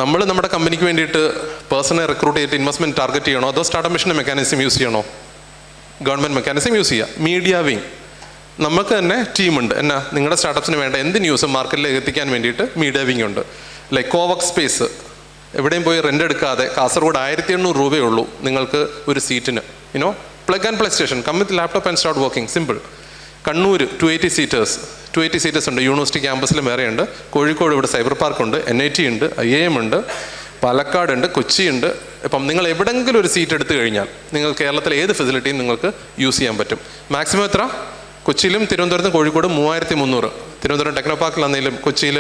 നമ്മൾ നമ്മുടെ കമ്പനിക്ക് വേണ്ടിയിട്ട് പേഴ്സണെ റിക്രൂട്ട് ചെയ്തിട്ട് ഇൻവെസ്റ്റ്മെൻറ്റ് ടാർഗറ്റ് ചെയ്യണോ, അതോ സ്റ്റാർട്ടപ്പ് മിഷൻ്റെ മെക്കാനിസം യൂസ് ചെയ്യണോ? ഗവൺമെൻറ് മെക്കാനിസം യൂസ് ചെയ്യുക. മീഡിയ വിങ്, നമുക്ക് തന്നെ ടീമുണ്ട്. എന്നാ നിങ്ങളുടെ സ്റ്റാർട്ടപ്സിന് വേണ്ട എന്ത് ന്യൂസും മാർക്കറ്റിലേക്ക് എത്തിക്കാൻ വേണ്ടിയിട്ട് മീഡിയ വിങ് ഉണ്ട്. ലൈക്ക് കോവർക്ക് സ്പേസ്, എവിടെയും പോയി റെൻ്റ് എടുക്കാതെ കാസർഗോഡ് 1800 രൂപയേ ഉള്ളൂ നിങ്ങൾക്ക് ഒരു സീറ്റിന്. Plug and play station, come with laptop and start working, simple. Kannur 280 seaters ഉണ്ട്. യൂണിവേഴ്സിറ്റി ക്യാമ്പസിലും വേറെയുണ്ട്. കോഴിക്കോട് ഇവിടെ സൈബർ പാർക്കുണ്ട്, NIT ഉണ്ട്, IIM ഉണ്ട്, പാലക്കാട് ഉണ്ട്, കൊച്ചി ഉണ്ട്. ഇപ്പം നിങ്ങൾ എവിടെയെങ്കിലും ഒരു സീറ്റ് എടുത്തു കഴിഞ്ഞാൽ നിങ്ങൾ കേരളത്തിലെ ഏത് ഫെസിലിറ്റിയും നിങ്ങൾക്ക് യൂസ് ചെയ്യാൻ പറ്റും. മാക്സിമം എത്ര? കൊച്ചിയിലും തിരുവനന്തപുരത്തും കോഴിക്കോട് 3300. തിരുവനന്തപുരം ടെക്നോ പാർക്കിലാണെങ്കിലും കൊച്ചിയിൽ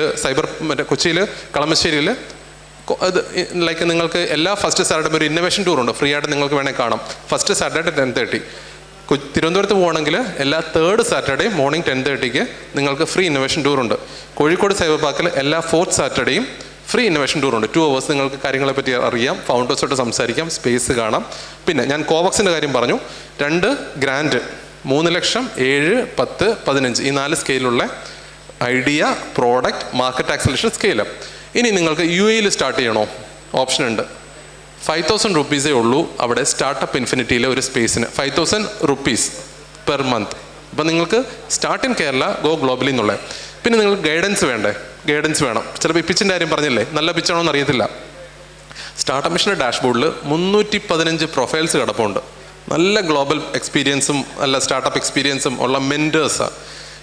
കൊച്ചിയിൽ കളമശ്ശേരിയിൽ ലൈക്ക് നിങ്ങൾക്ക് എല്ലാ ഫസ്റ്റ് സാറ്റർഡേ ഒരു ഇന്നോവേഷൻ ടൂർ ഉണ്ട്. ഫ്രീ ആയിട്ട് നിങ്ങൾക്ക് വേണമെങ്കിൽ കാണാം. First Saturday 10:30. തിരുവനന്തപുരത്ത് പോകണമെങ്കിൽ എല്ലാ 3rd സാറ്റർഡേ മോർണിംഗ് 10:30 നിങ്ങൾക്ക് ഫ്രീ ഇന്നോവേഷൻ ടൂർ ഉണ്ട്. കോഴിക്കോട് സൈബർ പാർക്കിൽ എല്ലാ 4th സാറ്റർഡേയും ഫ്രീ ഇന്നോവേഷൻ ടൂർ ഉണ്ട്. 2 hours നിങ്ങൾക്ക് കാര്യങ്ങളെ പറ്റി അറിയാം, ഫൗണ്ടേഴ്സോട്ട് സംസാരിക്കാം, സ്പേസ് കാണാം. പിന്നെ ഞാൻ കോവക്സിൻ്റെ കാര്യം പറഞ്ഞു. 2 ഗ്രാൻഡ് 3 ലക്ഷം, 7, 10, 15 ഈ 4 സ്കെയിലുള്ള idea, product, market acceleration, scale up. ഇനി നിങ്ങൾക്ക് UAE സ്റ്റാർട്ട് ചെയ്യണോ? ഓപ്ഷൻ ഉണ്ട്. 5,000 rupees ഉള്ളൂ അവിടെ സ്റ്റാർട്ടപ്പ് ഇൻഫിനിറ്റിയിലെ ഒരു സ്പേസിന്. 5,000 rupees പെർ മന്ത്. അപ്പം നിങ്ങൾക്ക് start in Kerala, go globally എന്നുള്ളത്. പിന്നെ നിങ്ങൾക്ക് ഗൈഡൻസ് വേണ്ടേ? ഗൈഡൻസ് വേണം. ചിലപ്പോൾ ഈ പിച്ചിൻ്റെ കാര്യം പറഞ്ഞില്ലേ, നല്ല പിച്ചാണോ എന്ന് അറിയത്തില്ല. സ്റ്റാർട്ടപ്പ് മിഷൻ്റെ ഡാഷ്ബോർഡിൽ 315 പ്രൊഫൈൽസ് കിടപ്പുണ്ട്. നല്ല ഗ്ലോബൽ എക്സ്പീരിയൻസും നല്ല സ്റ്റാർട്ടപ്പ് എക്സ്പീരിയൻസും ഉള്ള മെൻറ്റേഴ്സാണ്.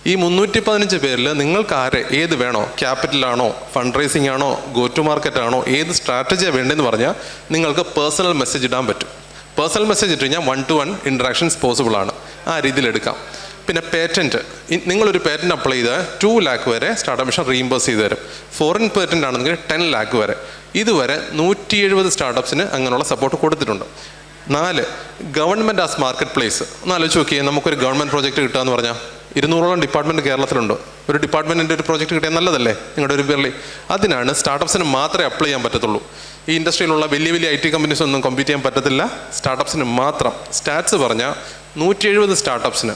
ഈ 315 പേരിൽ നിങ്ങൾക്ക് ഏത് വേണോ? ക്യാപിറ്റലാണോ, ഫണ്ട് റേസിംഗ് ആണോ, ഗോ ടു മാർക്കറ്റ് ആണോ, ഏത് സ്ട്രാറ്റജിയാണ് വേണ്ടതെന്ന് പറഞ്ഞാൽ നിങ്ങൾക്ക് പേഴ്സണൽ മെസ്സേജ് ഇടാൻ പറ്റും. പേഴ്സണൽ മെസ്സേജ് ഇട്ട് കഴിഞ്ഞാൽ 1-to-1 ഇൻട്രാക്ഷൻസ് പോസിബിൾ ആണ്. ആ രീതിയിൽ എടുക്കാം. പിന്നെ പേറ്റൻറ്റ്, നിങ്ങളൊരു പേറ്റൻറ്റ് അപ്ലൈ ചെയ്താൽ 2 lakh വരെ സ്റ്റാർട്ടപ്പ് മിഷൻ റീഇംബേഴ്സ് ചെയ്ത് തരും. ഫോറിൻ പേറ്റൻ്റ് ആണെങ്കിൽ 10 lakh വരെ. ഇതുവരെ 170 സ്റ്റാർട്ടപ്സിന് അങ്ങനെയുള്ള സപ്പോർട്ട് കൊടുത്തിട്ടുണ്ട്. 4, ഗവൺമെൻറ് ആസ് മാർക്കറ്റ് പ്ലേസ്. ഒന്ന് ആലോചിച്ച് നോക്കിയേ, നമുക്കൊരു ഗവൺമെൻറ് പ്രോജക്റ്റ് കിട്ടുക എന്ന് പറഞ്ഞാൽ 200ഓളം ഡിപ്പാർട്ട്മെൻറ്റ് കേരളത്തിലുണ്ട്. ഒരു ഡിപ്പാർട്ട്മെൻറ്റിൻ്റെ ഒരു പ്രോജക്റ്റ് കിട്ടിയാൽ നല്ലതല്ലേ നിങ്ങളുടെ ഒരു പേരിൽ? അതിനാണ് സ്റ്റാർട്ടപ്സിന് മാത്രമേ അപ്ലൈ ചെയ്യാൻ പറ്റത്തുള്ളൂ. ഈ ഇൻഡസ്ട്രിയിലുള്ള വലിയ IT കമ്പനീസ് ഒന്നും കോമ്പീറ്റ് ചെയ്യാൻ പറ്റത്തില്ല. സ്റ്റാർട്ടപ്സിന് മാത്രം. സ്റ്റാറ്റ്സ് പറഞ്ഞാൽ 170 സ്റ്റാർട്ടപ്സിന്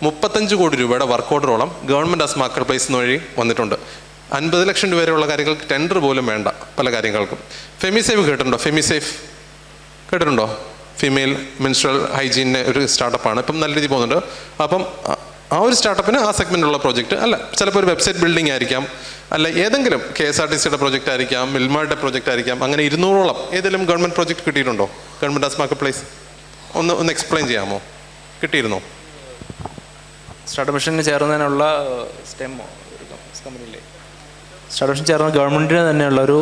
35 കോടി രൂപയുടെ വർക്ക് ഓർഡറോളം ഗവൺമെൻറ് ആസ് മാർക്കറ്റ് പ്ലേസ് വഴി വന്നിട്ടുണ്ട്. 50 ലക്ഷം രൂപ വരെയുള്ള കാര്യങ്ങൾക്ക് ടെൻഡർ പോലും വേണ്ട പല കാര്യങ്ങൾക്കും. ഫെമിസേഫ് കേട്ടിട്ടുണ്ടോ? ഫെമിസേഫ് കേട്ടിട്ടുണ്ടോ? ഫീമെയിൽ മെൻസ്ട്രൽ ഹൈജീനിൻ്റെ ഒരു സ്റ്റാർട്ടപ്പാണ്. ഇപ്പം നല്ല രീതിയിൽ പോകുന്നുണ്ട്. അപ്പം ആ ഒരു സ്റ്റാർട്ടപ്പിന് ആ സെഗ്മെൻറ്റിലുള്ള പ്രോജക്റ്റ് അല്ല, ചിലപ്പോൾ ഒരു വെബ്സൈറ്റ് ബിൽഡിംഗ് ആയിരിക്കാം, അല്ല ഏതെങ്കിലും KSRTCയുടെ പ്രോജക്റ്റ് ആയിരിക്കാം, മിൽമയുടെ പ്രോജക്റ്റ് ആയിരിക്കാം. അങ്ങനെ 200ഓളം ഏതെങ്കിലും ഗവൺമെൻറ് പ്രോജക്റ്റ് കിട്ടിയിട്ടുണ്ടോ? ഗവൺമെൻറ് ആസ് മാർക്കറ്റ് പ്ലേസ് ഒന്ന് എക്സ്പ്ലെയിൻ ചെയ്യാമോ? കിട്ടിയിരുന്നോ? സ്റ്റാർട്ടപ്പ് മിഷന് ചേർന്നതിനുള്ള സ്റ്റെമ്മോ കമ്പനിയിലെ സ്റ്റാർട്ടപ്പ് മിഷൻ ചേർന്ന ഗവൺമെൻറ്റിന് തന്നെയുള്ള ഒരു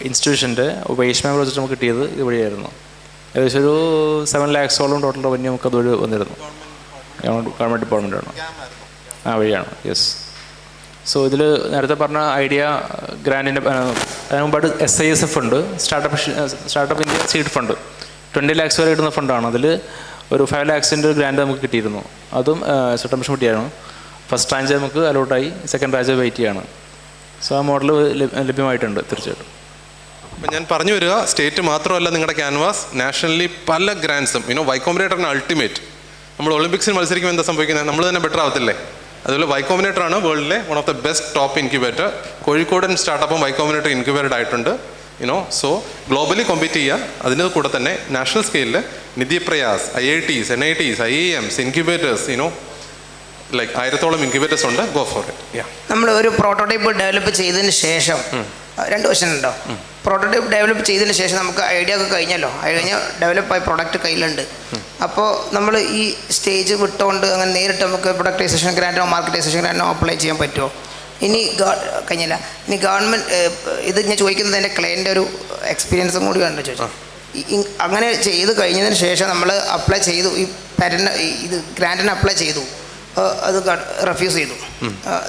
ഇൻസ്റ്റിറ്റ്യൂഷൻ്റെ വേസ്റ്റ് പ്രോജക്റ്റ് നമുക്ക് കിട്ടിയത് ഇതുവഴിയായിരുന്നു. ഏകദേശം ഒരു 7 lakhsോളം ടോട്ടൽ റവന്യൂ നമുക്ക് അതുവഴി വന്നിരുന്നു. ഗവൺമെൻറ് ഡിപ്പാർട്ട്മെൻറ്റാണ്. ആ വഴിയാണ്. യെസ്. സോ ഇതിൽ നേരത്തെ പറഞ്ഞ ഐഡിയ ഗ്രാൻഡിൻ്റെ അതിന് മുമ്പായിട്ട് SISF ഉണ്ട്, startup India seed fund 20 lakhs വരെ കിട്ടുന്ന ഫണ്ടാണ്. അതിൽ ഒരു 5 lakhs-ൻ്റെ ഒരു ഗ്രാൻഡ് നമുക്ക് കിട്ടിയിരുന്നു. അതും സ്റ്റാർട്ടപ്പ് മിഷൻ കിട്ടിയാണ്. ഫസ്റ്റ് ട്രാഞ്ച് നമുക്ക് അലോട്ടായി, സെക്കൻഡ് ട്രാഞ്ച് വെയിറ്റ് ചെയ്യാണ്. സോ ആ മോഡൽ ലഭ്യമായിട്ടുണ്ട് തീർച്ചയായിട്ടും. അപ്പം ഞാൻ പറഞ്ഞു വരിക, സ്റ്റേറ്റ് മാത്രമല്ല നിങ്ങളുടെ ക്യാൻവാസ്, നാഷണലി പല ഗ്രാൻഡ്സും Y Combinator അൾട്ടിമേറ്റ്. നമ്മൾ ഒളിമ്പിക്സിന് മത്സരിക്കുമ്പോൾ എന്താ സംഭവിക്കുന്നത്? നമ്മൾ തന്നെ ബെറ്റർ ആവത്തില്ലേ? അതുപോലെ Y Combinator ആണ് വേൾഡിലെ one of the best top incubator. കോഴിക്കോടൻ സ്റ്റാർട്ടപ്പും Y Combinator ഇൻക്യുബേറ്റഡ് ആയിട്ടുണ്ട്. സോ ഗ്ലോബലി കോമ്പീറ്റ് ചെയ്യുക. അതിൻ്റെ കൂടെ തന്നെ നാഷണൽ സ്കെയിലിൽ Nidhi Prayas, IITs, NITs, IIMs, incubators, like 1000-ഓളം ഇൻക്യുബേറ്റേഴ്സ് ഉണ്ട്. Go for it. നമ്മൾ ഒരു പ്രോട്ടോടൈപ്പ് ഡെവലപ്പ് ചെയ്തതിന് ശേഷം 2 ക്വസ്റ്റ്യൻ ഉണ്ടോ? പ്രോട്ടോടൈപ്പ് ഡെവലപ്പ് ചെയ്തതിന് ശേഷം നമുക്ക് ഐഡിയ ഒക്കെ കഴിഞ്ഞല്ലോ, കഴിഞ്ഞ് ഡെവലപ്പായ പ്രൊഡക്റ്റ് കയ്യിലുണ്ട്. അപ്പോൾ നമ്മൾ ഈ സ്റ്റേജ് വിട്ടുകൊണ്ട് അങ്ങനെ നേരിട്ട് നമുക്ക് പ്രൊഡക്റ്റൈസേഷൻ ഗ്രാൻഡോ മാർക്കറ്റൈസേഷൻ ഗ്രാൻഡോ അപ്ലൈ ചെയ്യാൻ പറ്റുമോ? ഇനി കഴിഞ്ഞില്ല, ഇനി ഗവൺമെൻറ് ഇത് ഞാൻ ചോദിക്കുന്നത് എൻ്റെ ക്ലയൻറ്റ് ഒരു എക്സ്പീരിയൻസും കൂടി കണ്ടു ചോദിച്ചു. അങ്ങനെ ചെയ്ത് കഴിഞ്ഞതിന് ശേഷം നമ്മൾ അപ്ലൈ ചെയ്തു, ഈ പാറ്റൻറ്റ് ഇത് ഗ്രാൻഡിന് അപ്ലൈ ചെയ്തു, അത് റെഫ്യൂസ് ചെയ്തു.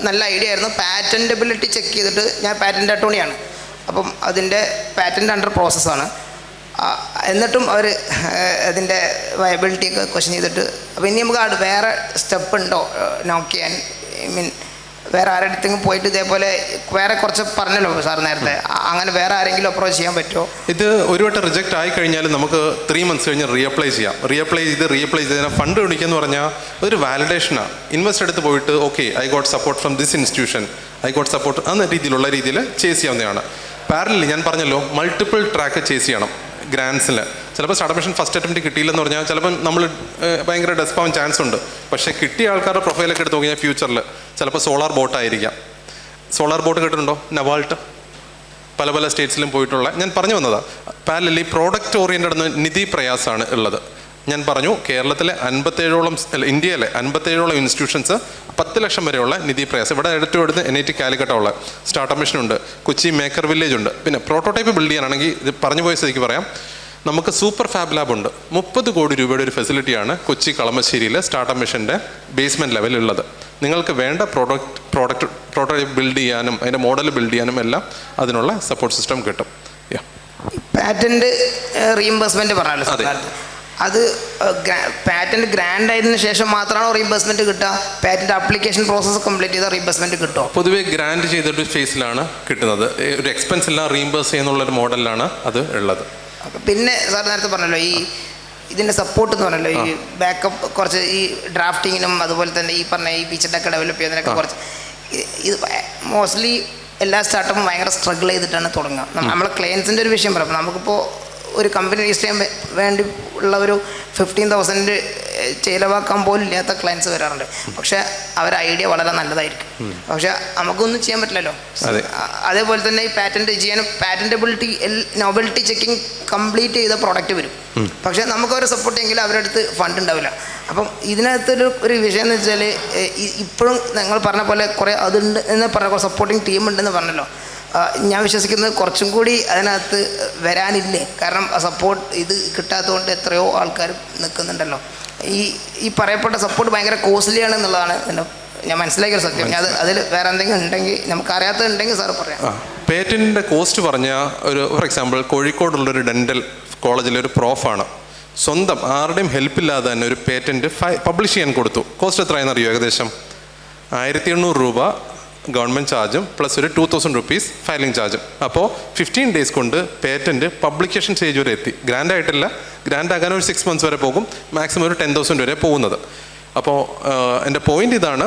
നല്ല ഐഡിയ ആയിരുന്നു. പാറ്റൻറ്റബിലിറ്റി ചെക്ക് ചെയ്തിട്ട്, ഞാൻ പാറ്റൻ്റ് അറ്റോർണിയാണ്, അപ്പം അതിൻ്റെ പാറ്റൻ്റ് അണ്ടർ പ്രോസസ്സാണ്. എന്നിട്ടും അവർ അതിൻ്റെ വയബിലിറ്റി ഒക്കെ ക്വസ്റ്റ്യൻ ചെയ്തിട്ട്, അപ്പോൾ ഇനി നമുക്ക് വേറെ സ്റ്റെപ്പ് ഉണ്ടോ നോക്കിയാൻ? വേറെ ആരുടെയും പോയിട്ട് ഇതേപോലെ വേറെ കുറച്ച് പറഞ്ഞല്ലോ സാർ നേരത്തെ, അങ്ങനെ വേറെ ആരെങ്കിലും അപ്രോച്ച് ചെയ്യാൻ പറ്റുമോ? ഇത് ഒരു വട്ടം റിജക്റ്റ് ആയി കഴിഞ്ഞാൽ നമുക്ക് 3 months കഴിഞ്ഞ് റീഅപ്ലൈ ചെയ്യാം. റീഅപ്ലൈ ചെയ്തതിനെ ഫണ്ട് മേടിക്കുക പറഞ്ഞാൽ ഒരു വാലിഡേഷനാണ്. ഇൻവെസ്റ്റ് എടുത്ത് പോയിട്ട് I got support from this institution, I got support എന്ന രീതിയിൽ ചേസ് ചെയ്യാവുന്നതാണ്. പാരലലി ഞാൻ പറഞ്ഞല്ലോ, മൾട്ടിപ്പിൾ ട്രാക്ക് ചേസ് ചെയ്യണം ഗ്രാൻഡ്സിൽ. ചിലപ്പോൾ സ്റ്റാർട്ടപ്പ് മിഷൻ ഫസ്റ്റ് അറ്റംപ്റ്റ് കിട്ടിയില്ലെന്ന് പറഞ്ഞാൽ ചിലപ്പം നമ്മൾ ഭയങ്കര ഡെസ്പാവാൻ ചാൻസ് ഉണ്ട്. പക്ഷേ കിട്ടിയ ആൾക്കാരുടെ പ്രൊഫൈലൊക്കെ എടുത്ത് നോക്കിയാൽ ഫ്യൂച്ചറിൽ ചിലപ്പോൾ സോളാർ ബോട്ടായിരിക്കാം. സോളാർ ബോട്ട് കേട്ടിട്ടുണ്ടോ? നവാൾട്ട് പല സ്റ്റേറ്റ്സിലും പോയിട്ടുള്ള. ഞാൻ പറഞ്ഞു വന്നതാണ്. പാരലലി പ്രോഡക്റ്റ് ഓറിയൻറ്റഡ് നിധി പ്രയാസാണ് ഉള്ളത്. ഞാൻ പറഞ്ഞു, കേരളത്തിലെ 57ഓളം ഇന്ത്യയിലെ 57ഓളം ഇൻസ്റ്റിറ്റ്യൂഷൻസ് 10 ലക്ഷം വരെയുള്ള നിധി പ്രയാസം. ഇവിടെ അടുത്ത് NIT കാലിക്കട്ടുള്ള സ്റ്റാർട്ടപ്പ് മിഷൻ ഉണ്ട്, കൊച്ചി മേക്കർ വില്ലേജ് ഉണ്ട്. പിന്നെ പ്രോട്ടോടൈപ്പ് ബിൽഡ് ചെയ്യാനാണെങ്കിൽ ഇത് പറഞ്ഞു പോയ സ്ഥിതിക്ക് പറയാം, നമുക്ക് സൂപ്പർ ഫാബ് ലാബ് ഉണ്ട്. 30 കോടി രൂപയുടെ ഒരു ഫെസിലിറ്റിയാണ് കൊച്ചി കളമശ്ശേരിയിലെ സ്റ്റാർട്ടപ്പ് മിഷൻ്റെ ബേസ്മെൻറ്റ് ലെവലിലുള്ളത്. നിങ്ങൾക്ക് വേണ്ട പ്രോട്ടോടൈപ്പ് ബിൽഡ് ചെയ്യാനും അതിൻ്റെ മോഡൽ ബിൽഡ് ചെയ്യാനും എല്ലാം അതിനുള്ള സപ്പോർട്ട് സിസ്റ്റം കിട്ടും. പാറ്റൻറ്റ് റീഇംബേഴ്സ്മെൻറ്റ് പറഞ്ഞല്ലോ, അത് പാറ്റൻറ്റ് ഗ്രാൻഡ് ആയതിനു ശേഷം മാത്രമാണോ റീഇംബേഴ്സ്മെൻറ്റ് കിട്ടുക? പാറ്റൻറ്റ് ആപ്ലിക്കേഷൻ പ്രോസസ്സ് കംപ്ലീറ്റ് ചെയ്താൽ റീഇംബേഴ്സ്മെൻറ്റ് കിട്ടുമോ? പൊതുവേ ഗ്രാൻഡ് ചെയ്തൊരു ഫേസിലാണ് കിട്ടുന്നത്. ഒരു എക്സ്പെൻസ് എല്ലാം റീഇംബേഴ്സ് ചെയ്യുന്നുള്ളൊരു മോഡലിലാണ് അത് ഉള്ളത്. പിന്നെ സാർ നേരത്തെ പറഞ്ഞല്ലോ, ഈ ഇതിൻ്റെ സപ്പോർട്ട് എന്ന് പറഞ്ഞല്ലോ, ഈ ബാക്കപ്പ് കുറച്ച് ഈ ഡ്രാഫ്റ്റിങ്ങിനും അതുപോലെ തന്നെ ഈ പറഞ്ഞ ഈ പിച്ചഡൊക്കെ ഡെവലപ്പ് ചെയ്യുന്നതിനൊക്കെ കുറച്ച് ഇത് മോസ്റ്റ്ലി എല്ലാ സ്റ്റാർട്ടപ്പും ഭയങ്കര സ്ട്രഗിൾ ചെയ്തിട്ടാണ് തുടങ്ങുക. നമ്മളെ ക്ലയൻസിൻ്റെ ഒരു വിഷയം പറയാം. നമുക്കിപ്പോൾ ഒരു കമ്പനി രജിസ്റ്റർ ചെയ്യാൻ വേണ്ടി ഉള്ള ഒരു 15,000 ചിലവാക്കാൻ പോലും ഇല്ലാത്ത ക്ലയൻസ് വരാറുണ്ട്. പക്ഷേ അവരുടെ ഐഡിയ വളരെ നല്ലതായിരിക്കും, പക്ഷെ നമുക്കൊന്നും ചെയ്യാൻ പറ്റില്ലല്ലോ. അതേപോലെ തന്നെ ഈ പാറ്റൻറ്റ് ചെയ്യാനും പാറ്റൻറ്റബിലിറ്റി നോബിലിറ്റി ചെക്കിങ് കംപ്ലീറ്റ് ചെയ്ത പ്രോഡക്റ്റ് വരും, പക്ഷേ നമുക്ക് അവരെ സപ്പോർട്ട് ചെയ്യെങ്കിൽ അവരുടെ അടുത്ത് ഫണ്ട് ഉണ്ടാവില്ല. അപ്പം ഇതിനകത്തൊരു വിഷയം എന്ന് വെച്ചാൽ, ഇപ്പോഴും നിങ്ങൾ പറഞ്ഞ പോലെ കുറേ അതുണ്ട് എന്ന് പറഞ്ഞ സപ്പോർട്ടിങ് ടീം ഉണ്ടെന്ന് പറഞ്ഞല്ലോ. ഞാൻ വിശ്വസിക്കുന്നത് കുറച്ചും കൂടി അതിനകത്ത് വരാനില്ലേ? കാരണം സപ്പോർട്ട് ഇത് കിട്ടാത്തതുകൊണ്ട് എത്രയോ ആൾക്കാർ നിൽക്കുന്നുണ്ടല്ലോ. ഈ പറയപ്പെട്ട സപ്പോർട്ട് ഭയങ്കര കോസ്റ്റ്ലിയാണ് എന്നുള്ളതാണ് ഞാൻ മനസ്സിലാക്കിയ സത്യം. ഞാൻ അതിൽ വേറെ എന്തെങ്കിലും ഉണ്ടെങ്കിൽ നമുക്കറിയാത്തതുണ്ടെങ്കിൽ സാർ പറയാം. പേറ്റൻറ്റിൻ്റെ കോസ്റ്റ് പറഞ്ഞാൽ ഫോർ എക്സാമ്പിൾ കോഴിക്കോടുള്ളൊരു ഡെൻ്റൽ കോളേജിലെ ഒരു പ്രോഫാണ് സ്വന്തം ആരുടെയും ഹെൽപ്പില്ലാതെ തന്നെ ഒരു പേറ്റൻറ്റ് പബ്ലിഷ് ചെയ്യാൻ കൊടുത്തു. കോസ്റ്റ് എത്രയാണെന്ന് അറിയോ? ഏകദേശം 1800 രൂപ ഗവൺമെൻറ് ചാർജും പ്ലസ് ഒരു 2000 rupees ഫയലിംഗ് ചാർജും. അപ്പോൾ 15 days കൊണ്ട് പേറ്റൻറ്റ് പബ്ലിക്കേഷൻ സ്റ്റേജ് വരെ എത്തി. ഗ്രാൻഡായിട്ടില്ല, ഗ്രാൻഡാകാൻ ഒരു 6 months വരെ പോകും, മാക്സിമം ഒരു 10,000 വരെ പോകുന്നത്. അപ്പോൾ എൻ്റെ പോയിൻ്റ് ഇതാണ്,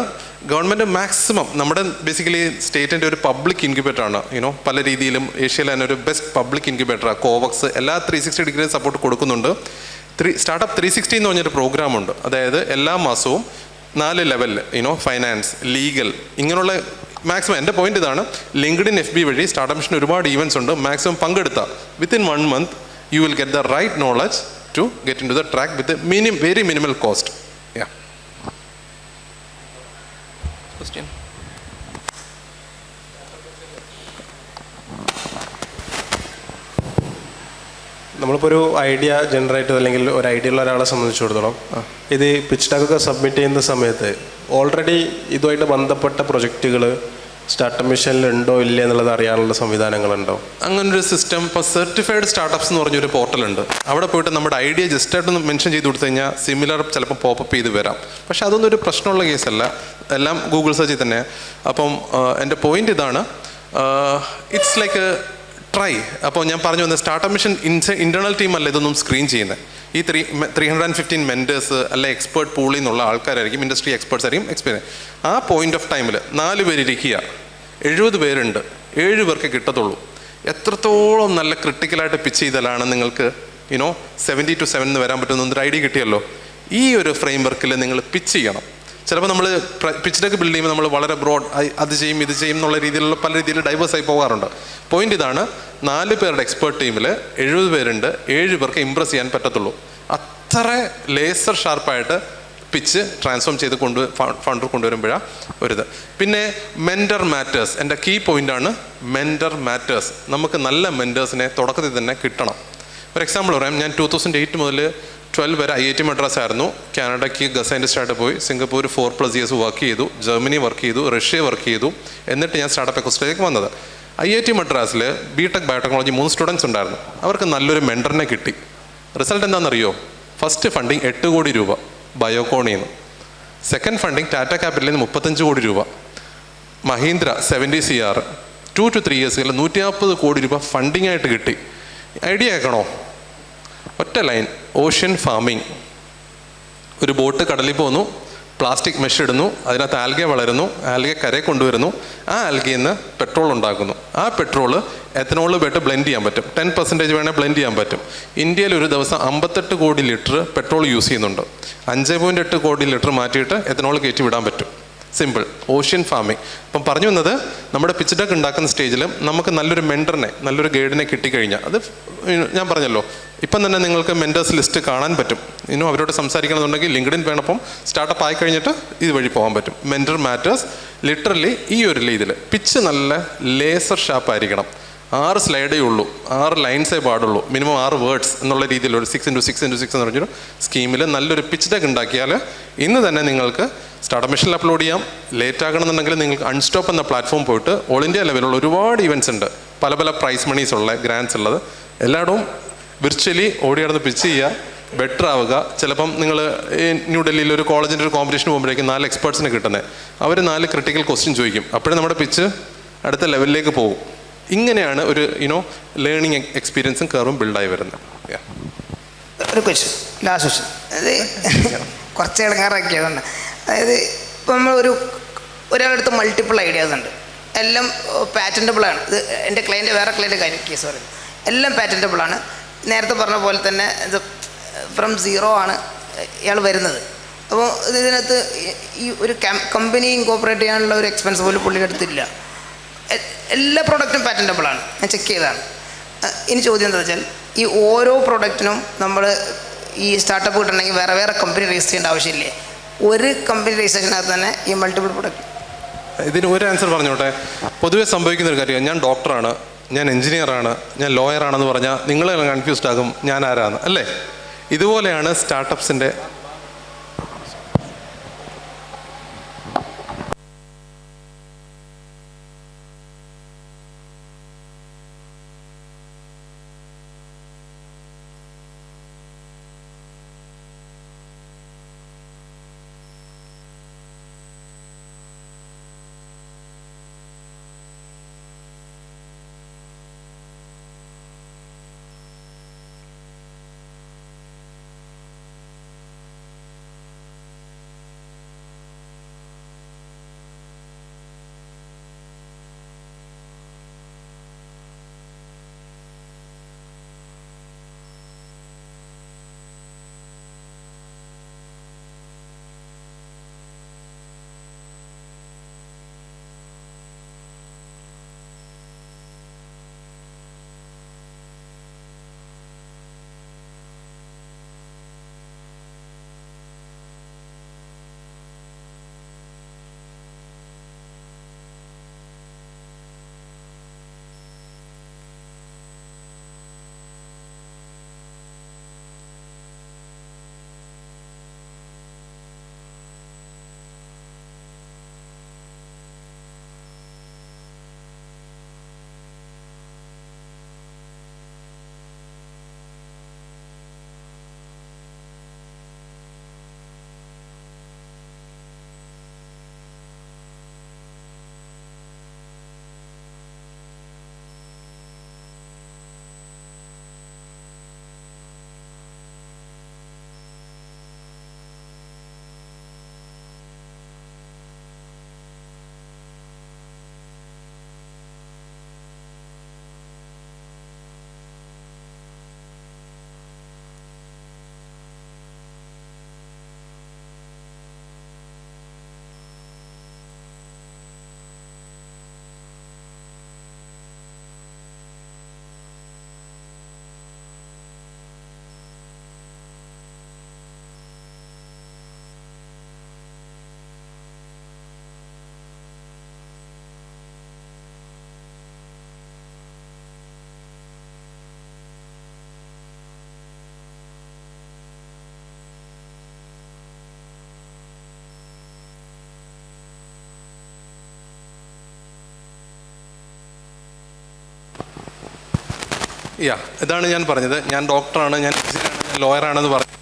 ഗവൺമെൻറ് മാക്സിമം നമ്മുടെ ബേസിക്കലി സ്റ്റേറ്റിൻ്റെ ഒരു പബ്ലിക് ഇൻക്യുബേറ്ററാണ്. പല രീതിയിലും ഏഷ്യയിലെ തന്നെ ഒരു ബെസ്റ്റ് പബ്ലിക് ഇൻക്യുബേറ്ററാണ് കോവക്സ്. എല്ലാ 360 degree സപ്പോർട്ട് കൊടുക്കുന്നുണ്ട്. സ്റ്റാർട്ടപ്പ് 360 എന്ന് പറഞ്ഞൊരു പ്രോഗ്രാമുണ്ട്. അതായത് എല്ലാ മാസവും 4 ലെവലിൽ ഫൈനാൻസ്, ലീഗൽ, ഇങ്ങനെയുള്ള മാക്സിമം. എൻ്റെ പോയിന്റ് ഇതാണ്, ലിങ്ക്ഡിൻ FB വഴി സ്റ്റാർട്ടപ്പ് മിഷൻ ഒരുപാട് ഈവൻറ്റ്സ് ഉണ്ട്. മാക്സിമം പങ്കെടുത്താൽ within 1 month you will get the right knowledge to get in to the track with very minimal cost. നമ്മളിപ്പോൾ ഒരു ഐഡിയ ജനറേറ്റ് അല്ലെങ്കിൽ ഒരു ഐഡിയ ഉള്ള ഒരാളെ സംബന്ധിച്ചിടത്തോളം ഇത് പിച്ച് ഡെക്കൊക്കെ സബ്മിറ്റ് ചെയ്യുന്ന സമയത്ത് ഓൾറെഡി ഇതുമായിട്ട് ബന്ധപ്പെട്ട പ്രൊജക്റ്റുകൾ സ്റ്റാർട്ടപ്പ് മിഷനിൽ ഉണ്ടോ ഇല്ലേ എന്നുള്ളത് അറിയാനുള്ള സംവിധാനങ്ങളുണ്ടോ? അങ്ങനൊരു സിസ്റ്റം ഇപ്പോൾ സർട്ടിഫൈഡ് സ്റ്റാർട്ടപ്സ് എന്ന് പറഞ്ഞൊരു പോർട്ടലുണ്ട്. അവിടെ പോയിട്ട് നമ്മുടെ ഐഡിയ ജസ്റ്റ് ആയിട്ടൊന്ന് മെൻഷൻ ചെയ്ത് കൊടുത്തു കഴിഞ്ഞാൽ സിമിലർ ചിലപ്പോൾ പോപ്പപ്പ് ചെയ്ത് വരാം. പക്ഷെ അതൊന്നും ഒരു പ്രശ്നമുള്ള കേസല്ല, എല്ലാം ഗൂഗിൾ സെർച്ചിൽ തന്നെ. അപ്പം എൻ്റെ പോയിന്റ് ഇതാണ്, ഇറ്റ്സ് ലൈക്ക് ട്രൈ. അപ്പോൾ ഞാൻ പറഞ്ഞു വന്നത് സ്റ്റാർട്ടപ്പ് മിഷൻ ഇൻറ്റേർണൽ ടീം അല്ല ഇതൊന്നും സ്ക്രീൻ ചെയ്യുന്നത്. ഈ 315 മെൻറ്റേഴ്സ് അല്ലെ എക്സ്പേർട്ട് പൂളിൽ നിന്നുള്ള ആൾക്കാരായിരിക്കും, ഇൻഡസ്ട്രി എക്സ്പേർട്സ് ആയിരിക്കും എക്സ്പീരിയൻസ്. ആ പോയിന്റ് ഓഫ് ടൈമിൽ 4 പേരിരിക്കുക, 70 പേരുണ്ട്, 7 പേർക്ക് കിട്ടത്തുള്ളൂ. എത്രത്തോളം നല്ല ക്രിട്ടിക്കലായിട്ട് പിച്ച് ചെയ്താലാണ് നിങ്ങൾക്ക് 70 to 7 വരാൻ പറ്റുന്ന ഒരു ഐഡിയ കിട്ടിയല്ലോ. ഈ ഒരു ഫ്രെയിം വർക്കിൽ നിങ്ങൾ പിച്ച് ചെയ്യണം. ചിലപ്പോൾ നമ്മൾ പിച്ച് ഡെക്ക് ബിൽഡ് ചെയ്യുമ്പോൾ നമ്മൾ വളരെ ബ്രോഡ് അത് ചെയ്യും ഇത് ചെയ്യും എന്നുള്ള രീതിയിലുള്ള പല രീതിയിൽ ഡൈവേഴ്സായി പോകാറുണ്ട്. പോയിന്റ് ഇതാണ്, 4 പേരുടെ എക്സ്പേർട്ട് ടീമിൽ 70 പേരുണ്ട്, 7 പേർക്ക് ഇമ്പ്രസ് ചെയ്യാൻ പറ്റത്തുള്ളൂ. അത്ര ലേസർ ഷാർപ്പായിട്ട് പിച്ച് ട്രാൻസ്ഫോം ചെയ്ത് ഫൗണ്ടർ കൊണ്ടുവരുമ്പോഴാണ് ഒരിത്. പിന്നെ മെൻറ്റർ മാറ്റേഴ്സ്, എൻ്റെ കീ പോയിൻ്റാണ് മെൻറ്റർ മാറ്റേഴ്സ്. നമുക്ക് നല്ല മെൻറ്റേഴ്സിനെ തുടക്കത്തിൽ തന്നെ കിട്ടണം. ഒരു എക്സാമ്പിൾ പറയാം, ഞാൻ 2008 മുതൽ 12 വരെ IIT മദ്രാസ് ആയിരുന്നു. കാനഡയ്ക്ക് ഗസൈൻഡസ്റ്റായിട്ട് പോയി, സിംഗപ്പൂർ 4+ years വർക്ക് ചെയ്തു, ജർമ്മനി വർക്ക് ചെയ്തു, റഷ്യ വർക്ക് ചെയ്തു. എന്നിട്ട് ഞാൻ സ്റ്റാർട്ടപ്പ് എക്കോസിസ്റ്റിലേക്ക് വന്നത്. IIT മദ്രാസിൽ BTech ബയോടെക്നോളജി 3 സ്റ്റുഡൻസ് ഉണ്ടായിരുന്നു. അവർക്ക് നല്ലൊരു മെൻറ്ററിനെ കിട്ടി. റിസൾട്ട് എന്താണെന്നറിയോ? ഫസ്റ്റ് ഫണ്ടിങ് 8 കോടി രൂപ ബയോകോണിൽ നിന്ന്. സെക്കൻഡ് ഫണ്ടിങ് ടാറ്റ ക്യാപിറ്റലിൽ നിന്ന് 35 കോടി രൂപ, മഹീന്ദ്ര 70 CR. 2 to 3 years 140 കോടി രൂപ ഫണ്ടിങ് ആയിട്ട് കിട്ടി. ഐഡിയ ആക്കണോ? ഒറ്റ ലൈൻ, ഓഷ്യൻ ഫാമിംഗ്. ഒരു ബോട്ട് കടലിൽ പോകുന്നു, പ്ലാസ്റ്റിക് മെഷ് ഇടുന്നു, അതിനകത്ത് ആൽഗെ വളരുന്നു, ആൽഗെ കരയെ കൊണ്ടുവരുന്നു, ആ ആൽഗയിൽ നിന്ന് പെട്രോൾ ഉണ്ടാക്കുന്നു. ആ പെട്രോൾ എത്തനോൾ പോയിട്ട് ബ്ലെൻഡ് ചെയ്യാൻ പറ്റും. 10% വേണേൽ ബ്ലെൻഡ് ചെയ്യാൻ പറ്റും. ഇന്ത്യയിൽ ഒരു ദിവസം 58 കോടി ലിറ്റർ പെട്രോൾ യൂസ് ചെയ്യുന്നുണ്ട്. 5.8 കോടി ലിറ്റർ മാറ്റിയിട്ട് എത്തനോൾ കയറ്റി വിടാൻ പറ്റും. Simple, ocean farming. അപ്പം പറഞ്ഞു വന്നത്, നമ്മുടെ പിച്ച് ഡെക്ക് ഉണ്ടാക്കുന്ന സ്റ്റേജിൽ നമുക്ക് നല്ലൊരു മെൻറ്ററിനെ, നല്ലൊരു ഗൈഡിനെ കിട്ടിക്കഴിഞ്ഞാൽ, അത് ഞാൻ പറഞ്ഞല്ലോ, ഇപ്പം തന്നെ നിങ്ങൾക്ക് മെൻറ്റേഴ്സ് ലിസ്റ്റ് കാണാൻ പറ്റും. അവരോട് സംസാരിക്കണമെന്നുണ്ടെങ്കിൽ ലിങ്ക്ഡിൻ വേണപ്പം സ്റ്റാർട്ടപ്പ് ആയി കഴിഞ്ഞിട്ട് ഇതുവഴി പോകാൻ പറ്റും. മെൻറ്റർ മാറ്റേഴ്സ് ലിറ്ററലി ഈ ഒരു രീതിയിൽ പിച്ച് നല്ല ലേസർ ഷാർപ്പായിരിക്കണം. 6 സ്ലൈഡേ ഉള്ളൂ, 6 ലൈൻസേ പാടുള്ളൂ, മിനിമം 6 വേർഡ്സ് എന്നുള്ള രീതിയിലൊരു 6x6x6 എന്ന് പറഞ്ഞൊരു സ്കീമിൽ നല്ലൊരു പിച്ച് ഡെക്ക് ഉണ്ടാക്കിയാൽ ഇന്ന് തന്നെ നിങ്ങൾക്ക് സ്റ്റാർട്ടപ്പ് മിഷനിൽ അപ്ലോഡ് ചെയ്യാം. ലേറ്റ് ആകണമെന്നുണ്ടെങ്കിൽ നിങ്ങൾക്ക് അൺസ്റ്റോപ്പ് എന്ന പ്ലാറ്റ്ഫോം പോയിട്ട് ഓൾ ഇന്ത്യ ലെവലുള്ള ഒരുപാട് ഇവൻറ്റ്സ് ഉണ്ട്, പല പല പ്രൈസ് മണീസ് ഉള്ള ഗ്രാൻഡ്സ് ഉള്ളത്. എല്ലായിടവും വിർച്വലി ഓടി നടന്ന് പിച്ച് ചെയ്യുക, ബെറ്റർ ആവുക. ചിലപ്പം നിങ്ങൾ ന്യൂഡൽഹിയിൽ ഒരു കോളേജിൻ്റെ ഒരു കോമ്പറ്റീഷന് പോകുമ്പോഴേക്കും 4 എക്സ്പേർട്സിനെ കിട്ടുന്നത്, അവർ 4 ക്രിട്ടിക്കൽ ക്വസ്റ്റ്യൻ ചോദിക്കും. അപ്പോഴേ നമ്മുടെ പിച്ച് അടുത്ത ലെവലിലേക്ക് പോകും. ഇങ്ങനെയാണ് ഒരു ലേണിംഗ് എക്സ്പീരിയൻസും കർവും ബിൽഡായി വരുന്നത്. ഒരു ക്വസ്റ്റ്യൻ, ലാസ്റ്റ് ക്വസ്റ്റ്യൻ, അതായത് കുറച്ച് ഇടങ്ങാറാക്കിയതാണ്. അതായത് ഇപ്പം നമ്മൾ ഒരാളടുത്ത് മൾട്ടിപ്പിൾ ഐഡിയാസ് ഉണ്ട്, എല്ലാം പാറ്റൻറ്റബിളാണ്. ഇത് എൻ്റെ ക്ലയൻറ്റ്, വേറെ ക്ലയൻറ്റ് കാര്യം കേസ് പറയുന്നത്, എല്ലാം പാറ്റൻറ്റബിളാണ്. നേരത്തെ പറഞ്ഞ പോലെ തന്നെ ഇത് ഫ്രം 0 ആണ് ഇയാൾ വരുന്നത്. അപ്പോൾ ഇതിനകത്ത് ഈ ഒരു കമ്പനി ഇൻകോപ്പറേറ്റ് ചെയ്യാനുള്ള ഒരു എക്സ്പെൻസ് പോലും പുള്ളിയുടെ അടുത്തില്ല. എല്ലാ പ്രോഡക്റ്റും പാറ്റൻറ്റബിളാണ്, ഞാൻ ചെക്ക് ചെയ്തതാണ്. ഇനി ചോദ്യം എന്താ വെച്ചാൽ, ഈ ഓരോ പ്രോഡക്റ്റിനും നമ്മൾ ഈ സ്റ്റാർട്ടപ്പ് കിട്ടണമെങ്കിൽ വേറെ വേറെ കമ്പനി രജിസ്റ്റർ ചെയ്യേണ്ട ആവശ്യമില്ലേ? ഒരു കമ്പനി രജിസ്ട്രേഷനകത്ത് തന്നെ ഈ മൾട്ടിപ്പിൾ പ്രൊഡക്റ്റ്. ഇതിന് ഒരു ആൻസർ പറഞ്ഞോട്ടെ. പൊതുവെ സംഭവിക്കുന്ന ഒരു കാര്യം, ഞാൻ ഡോക്ടറാണ്, ഞാൻ എഞ്ചിനീയറാണ്, ഞാൻ ലോയറാണെന്ന് പറഞ്ഞാൽ നിങ്ങൾ കൺഫ്യൂസ്ഡ് ആകും ഞാൻ ആരാന്ന്, അല്ലേ? ഇതുപോലെയാണ് സ്റ്റാർട്ടപ്സിൻ്റെ ഇതാണ് ഞാൻ പറഞ്ഞത്. ഞാൻ ഡോക്ടറാണ്, ഞാൻ ലോയറാണെന്ന് പറഞ്ഞു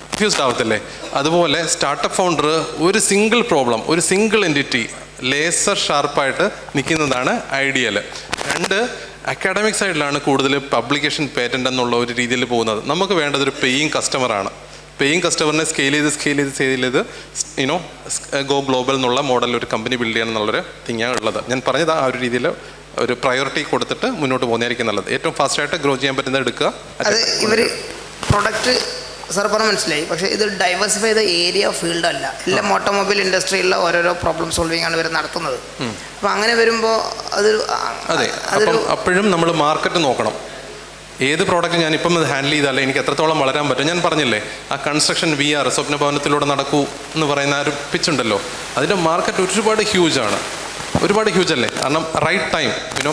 കൺഫ്യൂസ്ഡ് ആവത്തില്ലേ? അതുപോലെ സ്റ്റാർട്ടപ്പ് ഫൗണ്ടർ ഒരു സിംഗിൾ പ്രോബ്ലം, ഒരു സിംഗിൾ എൻറ്റിറ്റി ലേസർ ഷാർപ്പായിട്ട് നിൽക്കുന്നതാണ് ഐഡിയൽ. 2, അക്കാഡമിക് സൈഡിലാണ് കൂടുതൽ പബ്ലിക്കേഷൻ പേറ്റൻ്റ് എന്നുള്ള ഒരു രീതിയിൽ പോകുന്നത്. നമുക്ക് വേണ്ടത് ഒരു പേയിങ് കസ്റ്റമറാണ്. പേയിങ് കസ്റ്റമറിനെ സ്കെയിൽ ചെയ്ത് ഗോ ഗ്ലോബൽ എന്നുള്ള മോഡലിൽ ഒരു കമ്പനി ബിൽഡ് ചെയ്യണം എന്നുള്ളൊരു തിങ്ങാണ് ഉള്ളത്. ഞാൻ പറഞ്ഞത് ആ ഒരു രീതിയിൽ ഒരു പ്രയോറിറ്റി കൊടുത്തിട്ട് മുന്നോട്ട് പോകുന്നതായിരിക്കും നല്ലത്. ഏറ്റവും ഫാസ്റ്റായിട്ട് ഗ്രോ ചെയ്യാൻ പറ്റുന്നത് എടുക്കുക. അത് ഇവർ പ്രൊഡക്റ്റ് സാർ പറഞ്ഞ മനസ്സിലായി. പക്ഷേ ഇത് ഡൈവേഴ്സിഫൈ ചെയ്ത ഏരിയ ഫീൽഡ് അല്ല. എല്ലാം ഓട്ടോമൊബൈൽ ഇൻഡസ്ട്രിയിലുള്ള ഓരോരോ പ്രോബ്ലം സോൾവിംഗ് ആണ് ഇവർ നടത്തുന്നത്. അപ്പം അങ്ങനെ വരുമ്പോൾ അതൊരു അതെ, അപ്പം അപ്പോഴും നമ്മൾ മാർക്കറ്റ് നോക്കണം. ഏത് പ്രോഡക്റ്റ് ഞാൻ ഇപ്പം ഹാൻഡിൽ ചെയ്താലേ എനിക്ക് എത്രത്തോളം വളരാൻ പറ്റും. ഞാൻ പറഞ്ഞില്ലേ, ആ കൺസ്ട്രക്ഷൻ VR സ്വപ്നഭവനത്തിലൂടെ നടക്കൂ എന്ന് പറയുന്ന ഒരു പിച്ചുണ്ടല്ലോ, അതിൻ്റെ മാർക്കറ്റ് ഒരുപാട് ഹ്യൂജാണ്. ഒരുപാട് ഹ്യൂജ് അല്ലേ? കാരണം right time,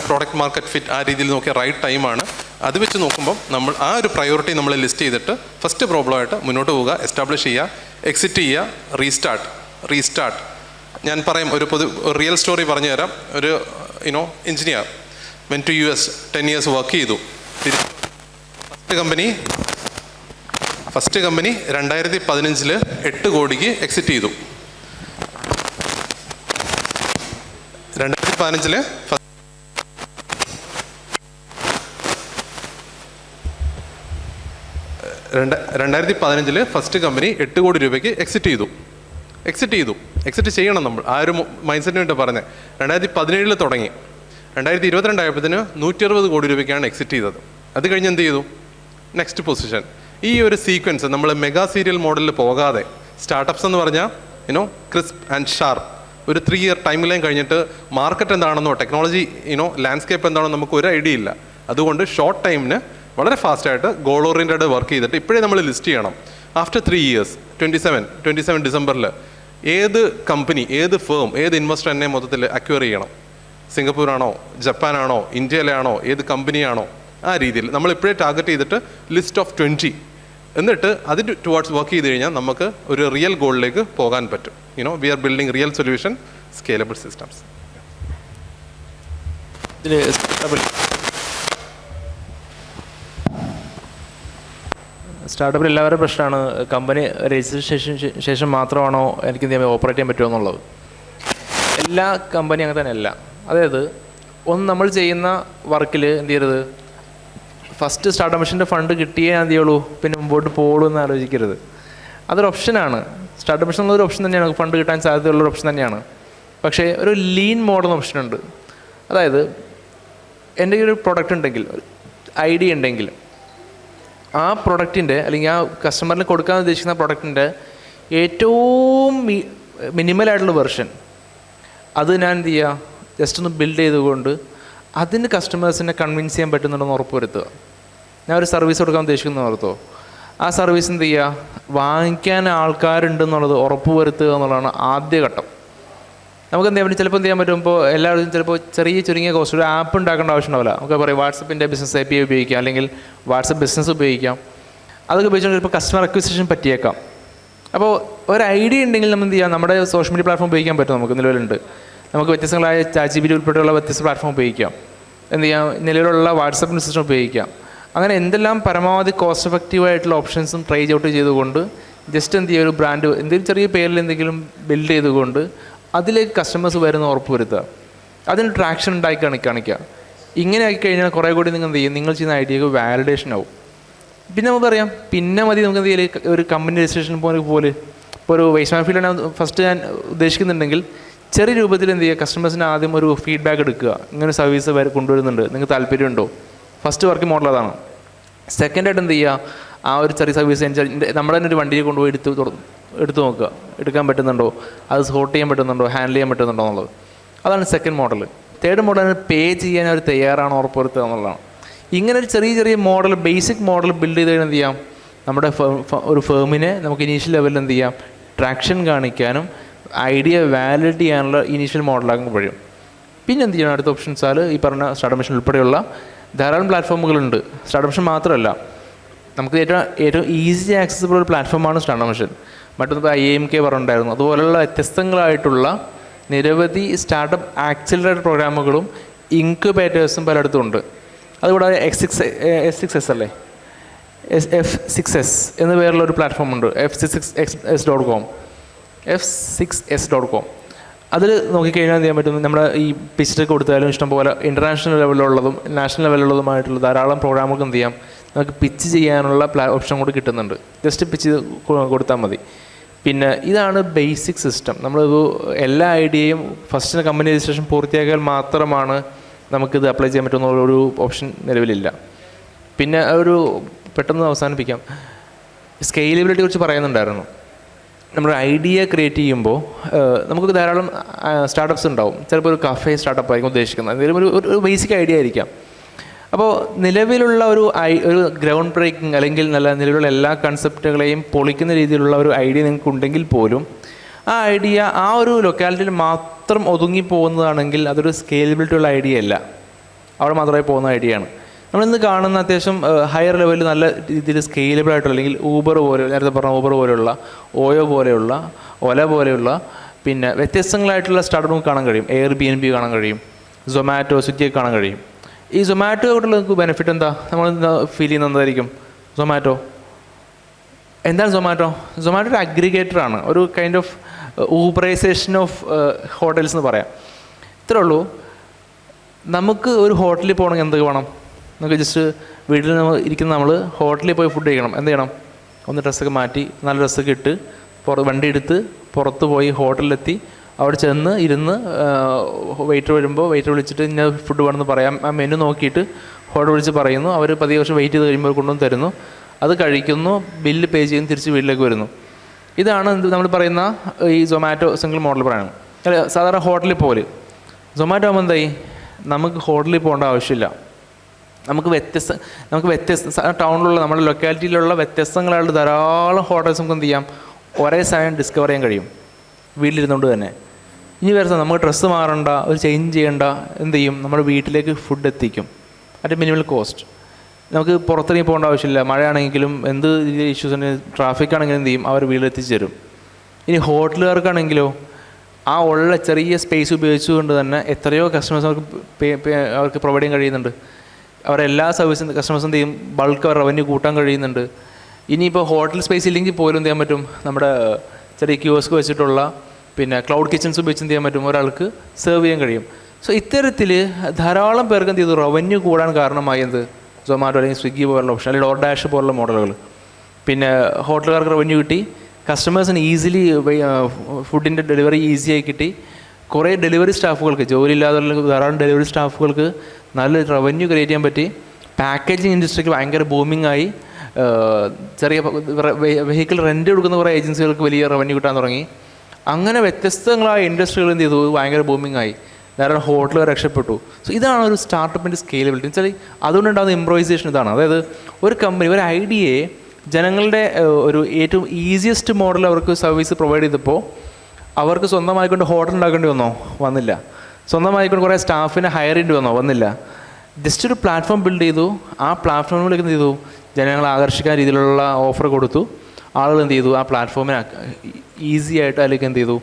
product market fit ആ രീതിയിൽ നോക്കിയ റൈറ്റ് ടൈമാണ്. അത് വെച്ച് നോക്കുമ്പോൾ നമ്മൾ ആ ഒരു പ്രയോറിറ്റി നമ്മൾ ലിസ്റ്റ് ചെയ്തിട്ട് ഫസ്റ്റ് പ്രോബ്ലമായിട്ട് മുന്നോട്ട് പോവുക, എസ്റ്റാബ്ലിഷ് ചെയ്യുക, എക്സിറ്റ് ചെയ്യുക, റീസ്റ്റാർട്ട്. ഞാൻ പറയും, ഒരു റിയൽ സ്റ്റോറി പറഞ്ഞു തരാം. ഒരു engineer went to US 10 years work ചെയ്തു. ഫസ്റ്റ് കമ്പനി 2015 8 കോടിക്ക് എക്സിറ്റ് ചെയ്തു. 2015 ഫസ്റ്റ് കമ്പനി 8 കോടി രൂപയ്ക്ക് എക്സിറ്റ് ചെയ്യണം. നമ്മൾ ആ ഒരു മൈൻഡ് സെറ്റിന് വേണ്ടി പറഞ്ഞത്. 2017 തുടങ്ങി, 2022 ആയപ്പോഴത്തേന് 160 കോടി രൂപയ്ക്കാണ് എക്സിറ്റ് ചെയ്തത്. അത് കഴിഞ്ഞ് എന്ത് ചെയ്തു? Next position. ഈ ഒരു സീക്വൻസ് നമ്മൾ മെഗാ സീരിയൽ മോഡലിൽ പോകാതെ, സ്റ്റാർട്ടപ്സ് എന്ന് പറഞ്ഞാൽ ക്രിസ്പ് ആൻഡ് ഷാർപ്പ്, ഒരു 3 year ടൈം ലൈൻ കഴിഞ്ഞിട്ട് മാർക്കറ്റ് എന്താണെന്നോ ടെക്നോളജി ലാൻഡ്സ്കേപ്പ് എന്താണോ നമുക്ക് ഒരു ഐഡിയ ഇല്ല. അതുകൊണ്ട് ഷോർട്ട് ടൈമിന് വളരെ ഫാസ്റ്റായിട്ട് ഗോൾ ഓറിയൻറ്റഡ് വർക്ക് ചെയ്തിട്ട് ഇപ്പോഴേ നമ്മൾ ലിസ്റ്റ് ചെയ്യണം. ആഫ്റ്റർ 3 years 27 ഡിസംബറിൽ ഏത് കമ്പനി, ഏത് ഫേം, ഏത് ഇൻവെസ്റ്റർ എന്നെ മൊത്തത്തിൽ അക്വയർ ചെയ്യണം? സിംഗപ്പൂരാണോ, ജപ്പാനാണോ, ഇന്ത്യയിലാണോ, ഏത് കമ്പനിയാണോ, ആ രീതിയിൽ നമ്മൾ ഇപ്പോഴേ ടാർഗറ്റ് ചെയ്തിട്ട് ലിസ്റ്റ് ഓഫ് 20 എന്നിട്ട് അതിന് ടുവാർഡ്സ് വർക്ക് ചെയ്ത് കഴിഞ്ഞാൽ നമുക്ക് ഒരു റിയൽ ഗോളിലേക്ക് പോകാൻ പറ്റും. We are building real solution, scalable systems. സ്റ്റാർട്ടപ്പിൽ എല്ലാവരുടെ പ്രശ്നമാണ് കമ്പനി രജിസ്ട്രേഷൻ ശേഷം മാത്രമാണോ എനിക്ക് എന്ത് ചെയ്യാൻ ഓപ്പറേറ്റ് ചെയ്യാൻ പറ്റുമോ എന്നുള്ളത്. എല്ലാ കമ്പനി അങ്ങനെ തന്നെ അല്ല. അതായത് നമ്മൾ ചെയ്യുന്ന വർക്കിൽ എന്ത് ചെയ്യരുത്, ഫസ്റ്റ് സ്റ്റാർട്ടപ്പ് മിഷൻ്റെ ഫണ്ട് കിട്ടിയേ എന്ത് ചെയ്യുള്ളൂ, പിന്നെ മുമ്പോട്ട് പോകുള്ളൂ എന്ന് ആലോചിക്കരുത്. അതൊരു ഓപ്ഷനാണ്. സ്റ്റാർട്ടപ്പ് മിഷൻ എന്നൊരു ഓപ്ഷൻ തന്നെയാണ്, ഫണ്ട് കിട്ടാൻ സാധ്യതയുള്ളൊരു ഓപ്ഷൻ തന്നെയാണ്. പക്ഷേ ഒരു ലീൻ മോഡൽ ഓപ്ഷനുണ്ട്. അതായത് എൻ്റെ ഒരു പ്രൊഡക്റ്റ് ഉണ്ടെങ്കിൽ, ഐഡിയ ഉണ്ടെങ്കിൽ, ആ പ്രൊഡക്റ്റിൻ്റെ അല്ലെങ്കിൽ ആ കസ്റ്റമറിന് കൊടുക്കാൻ ഉദ്ദേശിക്കുന്ന പ്രൊഡക്റ്റിൻ്റെ ഏറ്റവും മിനിമലായിട്ടുള്ള വെർഷൻ അത് ഞാൻ എന്ത് ചെയ്യുക, ജസ്റ്റ് ഒന്ന് ബിൽഡ് ചെയ്തുകൊണ്ട് അതിന് കസ്റ്റമേഴ്സിനെ കൺവിൻസ് ചെയ്യാൻ പറ്റുന്നുണ്ടെന്ന് ഉറപ്പ് വരുത്തുക. ഞാൻ ഒരു സർവീസ് കൊടുക്കാൻ ഉദ്ദേശിക്കുന്ന ഓർത്തോ, ആ സർവീസ് എന്ത് ചെയ്യുക, വാങ്ങിക്കാൻ ആൾക്കാരുണ്ടെന്നുള്ളത് ഉറപ്പ് വരുത്തുക എന്നുള്ളതാണ് ആദ്യ ഘട്ടം. നമുക്ക് എന്ത് ചെയ്യാൻ പറ്റും, ചിലപ്പോൾ എന്ത് ചെയ്യാൻ പറ്റും, ഇപ്പോൾ എല്ലാവരും ചിലപ്പോൾ ചുരുങ്ങിയ കോസ്റ്റ് ഒരു ആപ്പ് ഉണ്ടാക്കേണ്ട ആവശ്യമുണ്ടാവില്ല. നമുക്ക് പറയും വാട്സപ്പിൻ്റെ ബിസിനസ് API ഉപയോഗിക്കാം, അല്ലെങ്കിൽ വാട്സപ്പ് ബിസിനസ് ഉപയോഗിക്കാം. അതൊക്കെ ഉപയോഗിച്ചുകൊണ്ട് ചിലപ്പോൾ കസ്റ്റമർ അക്വിസിഷൻ പറ്റിയേക്കാം. അപ്പോൾ ഒരു ഐഡിയ ഉണ്ടെങ്കിൽ നമ്മൾ എന്ത് ചെയ്യാം, നമ്മുടെ സോഷ്യൽ മീഡിയ പ്ലാറ്റ്ഫോം ഉപയോഗിക്കാൻ പറ്റും. നമുക്ക് നിലവിലുണ്ട്, നമുക്ക് വ്യത്യസ്തങ്ങളായ ChatGPT ഉൾപ്പെടെയുള്ള വ്യത്യസ്ത പ്ലാറ്റ്ഫോം ഉപയോഗിക്കാം. എന്ത് ചെയ്യാം, നിലവിലുള്ള വാട്സപ്പ് സിസ്റ്റം ഉപയോഗിക്കാം. അങ്ങനെ എന്തെല്ലാം പരമാവധി കോസ്റ്റ് എഫക്റ്റീവായിട്ടുള്ള ഓപ്ഷൻസും ട്രൈ ഔട്ട് ചെയ്തുകൊണ്ട് ജസ്റ്റ് എന്ത് ചെയ്യുക, ഒരു ബ്രാൻഡ് എന്തെങ്കിലും ചെറിയ പേരിൽ എന്തെങ്കിലും ബിൽഡ് ചെയ്തുകൊണ്ട് അതിലേക്ക് കസ്റ്റമേഴ്സ് വരുന്ന ഉറപ്പ് വരുത്തുക. അതിന് ട്രാക്ഷൻ ഉണ്ടാക്കി കാണിക്കുക. ഇങ്ങനെ ആക്കി കഴിഞ്ഞാൽ കുറേ കൂടി നിങ്ങൾ എന്ത് ചെയ്യും, നിങ്ങൾ ചെയ്യുന്ന ഐഡിയക്ക് വാലിഡേഷൻ ആവും. പിന്നെ നമുക്കറിയാം, പിന്നെ മതി നമുക്ക് എന്ത് ചെയ്യില്ല, ഒരു കമ്പനി രജിസ്ട്രേഷൻ പോലെ ഇപ്പോൾ ഒരു വൈസ്മാൻ ഫീൽഡാണ് ഫസ്റ്റ് ഞാൻ ഉദ്ദേശിക്കുന്നുണ്ടെങ്കിൽ ചെറിയ രൂപത്തിൽ എന്ത് ചെയ്യുക, കസ്റ്റമേഴ്സിന് ആദ്യം ഒരു ഫീഡ്ബാക്ക് എടുക്കുക. ഇങ്ങനെ സർവീസ് കൊണ്ടുവരുന്നുണ്ട്, നിങ്ങൾക്ക് താല്പര്യമുണ്ടോ? ഫസ്റ്റ് വർക്കിംഗ് മോഡൽ അതാണ്. സെക്കൻഡായിട്ട് എന്ത് ചെയ്യുക, ആ ഒരു ചെറിയ സർവീസ് നമ്മുടെ തന്നെ ഒരു വണ്ടിയിൽ കൊണ്ടുപോയി എടുത്ത് നോക്കുക, എടുക്കാൻ പറ്റുന്നുണ്ടോ, അത് സോർട്ട് ചെയ്യാൻ പറ്റുന്നുണ്ടോ, ഹാൻഡിൽ ചെയ്യാൻ പറ്റുന്നുണ്ടോ എന്നുള്ളത്. അതാണ് സെക്കൻഡ് മോഡൽ. തേർഡ് മോഡൽ പേ ചെയ്യാൻ അവർ തയ്യാറാണോ ഉറപ്പുവരുത്തുക എന്നുള്ളതാണ്. ഇങ്ങനെ ഒരു ചെറിയ മോഡൽ, ബേസിക് മോഡൽ ബിൽഡ് ചെയ്ത് കഴിഞ്ഞാൽ എന്ത് ചെയ്യാം, നമ്മുടെ ഒരു ഫേമിനെ നമുക്ക് ഇനീഷ്യൽ ലെവലിൽ എന്ത് ചെയ്യാം, ട്രാക്ഷൻ കാണിക്കാനും ഐഡിയ വാലിഡേറ്റ് ചെയ്യാനുള്ള ഇനീഷ്യൽ മോഡലാക്കാൻ കഴിയും. പിന്നെ എന്ത് ചെയ്യണം, അടുത്ത ഓപ്ഷൻസാൽ ഈ പറഞ്ഞ സ്റ്റാർട്ടപ്പ് മിഷൻ ഉൾപ്പെടെയുള്ള ധാരാളം പ്ലാറ്റ്ഫോമുകളുണ്ട്. സ്റ്റാർട്ടപ്പ് മിഷൻ മാത്രമല്ല, നമുക്ക് ഏറ്റവും ഈസി ആക്സസിബിൾ ഒരു പ്ലാറ്റ്ഫോമാണ് സ്റ്റാർട്ടപ്പ് മിഷൻ. മറ്റൊന്ന് IIMK പറഞ്ഞിട്ടുണ്ടായിരുന്നു. അതുപോലെയുള്ള വ്യത്യസ്തങ്ങളായിട്ടുള്ള നിരവധി സ്റ്റാർട്ടപ്പ് ആക്സിലറേറ്റർ പ്രോഗ്രാമുകളും ഇൻക്യുബേറ്റേഴ്സും പലയിടത്തും ഉണ്ട്. അതുകൂടാതെ F6S അല്ലേ, F6S എന്ന പേരുള്ള ഒരു പ്ലാറ്റ്ഫോം ഉണ്ട്, F6S.com. F6S.com. അതിൽ നോക്കിക്കഴിഞ്ഞാൽ എന്ത് ചെയ്യാൻ പറ്റും, നമ്മുടെ ഈ പിച്ച് കൊടുത്താലും ഇഷ്ടംപോലെ ഇൻ്റർനാഷണൽ ലെവലിലുള്ളതും നാഷണൽ ലെവലിലുള്ളതുമായിട്ടുള്ള ധാരാളം പ്രോഗ്രാമുകൾക്ക് എന്ത് ചെയ്യാം, നമുക്ക് പിച്ച് ചെയ്യാനുള്ള ഓപ്ഷൻ കൂടി കിട്ടുന്നുണ്ട്. ജസ്റ്റ് പിച്ച് കൊടുത്താൽ മതി. പിന്നെ ഇതാണ് ബേസിക് സിസ്റ്റം. നമ്മളിത് എല്ലാ ഐഡിയയും ഫസ്റ്റിന് കമ്പനി രജിസ്ട്രേഷൻ പൂർത്തിയാക്കിയാൽ മാത്രമാണ് നമുക്കിത് അപ്ലൈ ചെയ്യാൻ പറ്റുന്ന ഒരു ഓപ്ഷൻ നിലവിലില്ല. പിന്നെ ഒരു പെട്ടെന്ന് അവസാനിപ്പിക്കാം, സ്കെയിലബിലിറ്റിയെ കുറിച്ച് പറയുന്നുണ്ടായിരുന്നു. നമ്മുടെ ഐഡിയ ക്രിയേറ്റ് ചെയ്യുമ്പോൾ നമുക്ക് ധാരാളം സ്റ്റാർട്ടപ്പ്സ് ഉണ്ടാവും. ചിലപ്പോൾ ഒരു കഫേ സ്റ്റാർട്ടപ്പ് ആയിരിക്കും ഉദ്ദേശിക്കുന്നത്, എന്തെങ്കിലും ഒരു ബേസിക് ഐഡിയ ആയിരിക്കാം. അപ്പോൾ നിലവിലുള്ള ഒരു ഗ്രൗണ്ട് ബ്രേക്കിംഗ് അല്ലെങ്കിൽ നിലവിലുള്ള എല്ലാ കൺസെപ്റ്റുകളെയും പൊളിക്കുന്ന രീതിയിലുള്ള ഒരു ഐഡിയ നിങ്ങൾക്ക് ഉണ്ടെങ്കിൽ പോലും ആ ഐഡിയ ആ ഒരു ലൊക്കാലിറ്റിയിൽ മാത്രം ഒതുങ്ങിപ്പോകുന്നതാണെങ്കിൽ അതൊരു സ്കെയിലബിലിറ്റി ഉള്ള ഐഡിയ അല്ല, അവിടെ മാത്രമായി പോകുന്ന ഐഡിയ ആണ്. നമ്മളിന്ന് കാണുന്ന അത്യാവശ്യം ഹയർ ലെവലിൽ നല്ല രീതിയിൽ സ്കെയിലബിൾ ആയിട്ടുള്ള, അല്ലെങ്കിൽ ഊബർ പോലെ, നേരത്തെ പറഞ്ഞ ഊബർ പോലെയുള്ള, ഓയോ പോലെയുള്ള, ഒല പോലെയുള്ള പിന്നെ വ്യത്യസ്തങ്ങളായിട്ടുള്ള സ്റ്റാർട്ടപ്പ് നമുക്ക് കാണാൻ കഴിയും. Airbnb കാണാൻ കഴിയും, സൊമാറ്റോ, സ്വിഗ്ഗിയൊക്കെ കാണാൻ കഴിയും. ഈ സൊമാറ്റോ ആയിട്ടുള്ള നമുക്ക് ബെനിഫിറ്റ് എന്താ, നമ്മൾ ഫീൽ ചെയ്യുന്നത് എന്തായിരിക്കും? സൊമാറ്റോ എന്താണ്? സൊമാറ്റോ ഒരു അഗ്രിഗേറ്ററാണ്, ഒരു കൈൻഡ് ഓഫ് ഊബറൈസേഷൻ ഓഫ് ഹോട്ടൽസ് എന്ന് പറയാം. ഇത്രേ ഉള്ളൂ. നമുക്ക് ഒരു ഹോട്ടലിൽ പോകണമെങ്കിൽ എന്തൊക്കെ വേണം? നമുക്ക് ജസ്റ്റ് വീട്ടിൽ ഇരിക്കുന്ന നമ്മൾ ഹോട്ടലിൽ പോയി ഫുഡ് കഴിക്കണം. എന്ത് ചെയ്യണം? ഒന്ന് ഡ്രസ്സൊക്കെ മാറ്റി നല്ല ഡ്രസ്സൊക്കെ ഇട്ട് വണ്ടി എടുത്ത് പുറത്ത് പോയി ഹോട്ടലിലെത്തി അവിടെ ചെന്ന് ഇരുന്ന് വെയിറ്റർ വരുമ്പോൾ വെയിറ്റർ വിളിച്ചിട്ട് ഇന്ന ഫുഡ് വേണമെന്ന് പറയാം. ആ മെനു നോക്കിയിട്ട് ഹോട്ടൽ വിളിച്ച് പറയുന്നു, അവർ 10 വർഷം വെയിറ്റ് ചെയ്ത് കഴിയുമ്പോൾ കൊണ്ടുവന്ന് തരുന്നു, അത് കഴിക്കുന്നു, ബില്ല് പേ ചെയ്യുന്നു, തിരിച്ച് വീട്ടിലേക്ക് വരുന്നു. ഇതാണ് നമ്മൾ പറയുന്ന ഈ സൊമാറ്റോ സിംഗിൾ മോഡൽ പറയണം. അല്ല, സാധാരണ ഹോട്ടലിൽ പോലെ. സൊമാറ്റോ ആകുമ്പോൾ എന്തായി, നമുക്ക് ഹോട്ടലിൽ പോകേണ്ട ആവശ്യമില്ല. നമുക്ക് വ്യത്യസ്ത ടൗണിലുള്ള നമ്മുടെ ലൊക്കാലിറ്റിയിലുള്ള വ്യത്യസ്തങ്ങളായിട്ട് ധാരാളം ഹോട്ടൽസ് നമുക്ക് എന്ത് ചെയ്യാം, ഒരേ സമയം ഡിസ്കവർ ചെയ്യാൻ കഴിയും വീട്ടിലിരുന്നുകൊണ്ട് തന്നെ. ഇനി വേറെ നമുക്ക് ഡ്രസ്സ് മാറണ്ട, ഒരു ചേഞ്ച് ചെയ്യേണ്ട, എന്ത് ചെയ്യും, നമ്മുടെ വീട്ടിലേക്ക് ഫുഡ് എത്തിക്കും അറ്റ് മിനിമൽ കോസ്റ്റ്. നമുക്ക് പുറത്തിറങ്ങി പോകേണ്ട ആവശ്യമില്ല. മഴയാണെങ്കിലും എന്ത് ഇഷ്യൂസ് ഉണ്ടെങ്കിൽ ട്രാഫിക് ആണെങ്കിലും എന്ത് ചെയ്യും, അവർ വീട്ടിലെത്തിച്ച് തരും. ഇനി ഹോട്ടലുകാർക്കാണെങ്കിലോ ആ ഉള്ള ചെറിയ സ്പേസ് ഉപയോഗിച്ചുകൊണ്ട് തന്നെ എത്രയോ കസ്റ്റമേഴ്സ് അവർക്ക് പ്രൊവൈഡ് ചെയ്യാൻ കഴിയുന്നുണ്ട്. അവരെല്ലാ സർവീസും കസ്റ്റമേഴ്സും എന്ത് ചെയ്യും, ബൾക്ക് അവർ റവന്യൂ കൂട്ടാൻ കഴിയുന്നുണ്ട്. ഇനിയിപ്പോൾ ഹോട്ടൽ സ്പേസ് ഇല്ലെങ്കിൽ പോലും എന്ത് ചെയ്യാൻ പറ്റും, നമ്മുടെ ചെറിയ ക്യൂസ്ക് വെച്ചിട്ടുള്ള പിന്നെ ക്ലൗഡ് കിച്ചൺസ് ഉപയോഗിച്ച് എന്ത് ചെയ്യാൻ പറ്റും, ഒരാൾക്ക് സെർവ് ചെയ്യാൻ കഴിയും. സോ ഇത്തരത്തിൽ ധാരാളം പേർക്ക് എന്ത് ചെയ്തു, റവന്യൂ കൂടാൻ കാരണമായി എന്ത്, സൊമാറ്റോ അല്ലെങ്കിൽ സ്വിഗ്ഗി പോലുള്ള ഓപ്ഷൻ, അല്ലെങ്കിൽ DoorDash പോലുള്ള മോഡലുകൾ. പിന്നെ ഹോട്ടലുകാർക്ക് റവന്യൂ കിട്ടി, കസ്റ്റമേഴ്സിന് ഈസിലി ഫുഡിൻ്റെ ഡെലിവറി ഈസിയായി കിട്ടി. കുറേ ഡെലിവറി സ്റ്റാഫുകൾക്ക്, ജോലിയില്ലാതെ ധാരാളം ഡെലിവറി സ്റ്റാഫുകൾക്ക് നല്ല റവന്യൂ ക്രിയേറ്റ് ചെയ്യാൻ പറ്റി. പാക്കേജിങ് ഇൻഡസ്ട്രിക്ക് ഭയങ്കര ബൂമിംഗ് ആയി. ചെറിയ വെഹിക്കിൾ റെൻ്റ് കൊടുക്കുന്ന കുറേ ഏജൻസികൾക്ക് വലിയ റവന്യൂ കിട്ടാൻ തുടങ്ങി. അങ്ങനെ വ്യത്യസ്തങ്ങളായ ഇൻഡസ്ട്രികൾ എന്ത് ചെയ്തു, ഭയങ്കര ബൂമിംഗ് ആയി. ധാരാളം ഹോട്ടലുകൾ രക്ഷപ്പെട്ടു. സോ ഇതാണ് ഒരു സ്റ്റാർട്ടപ്പിൻ്റെ സ്കെയിലബിലിറ്റി. എന്ന് വെച്ചാൽ അതുകൊണ്ടുണ്ടാകുന്ന ഇംപ്രൂവൈസേഷൻ ഇതാണ്. അതായത് ഒരു കമ്പനി ഒരു ഐഡിയയെ ജനങ്ങളുടെ ഒരു ഏറ്റവും ഈസിയസ്റ്റ് മോഡൽ അവർക്ക് സർവീസ് പ്രൊവൈഡ് ചെയ്തപ്പോൾ അവർക്ക് സ്വന്തമായിക്കൊണ്ട് ഹോട്ടൽ ഉണ്ടാക്കേണ്ടി വന്നില്ല. സ്വന്തമായിക്കൊണ്ട് കുറേ സ്റ്റാഫിനെ ഹയർ ചെയ്യേണ്ടി വന്നില്ല. ജസ്റ്റ് ഒരു പ്ലാറ്റ്ഫോം ബിൽഡ് ചെയ്തു. ആ പ്ലാറ്റ്ഫോമിലേക്ക് എന്ത് ചെയ്തു, ജനങ്ങളെ ആകർഷിക്കാൻ രീതിയിലുള്ള ഓഫർ കൊടുത്തു. ആളുകൾ എന്ത് ചെയ്തു, ആ പ്ലാറ്റ്ഫോമിനെ ഈസി ആയിട്ട് അതിലേക്ക് എന്ത് ചെയ്തു,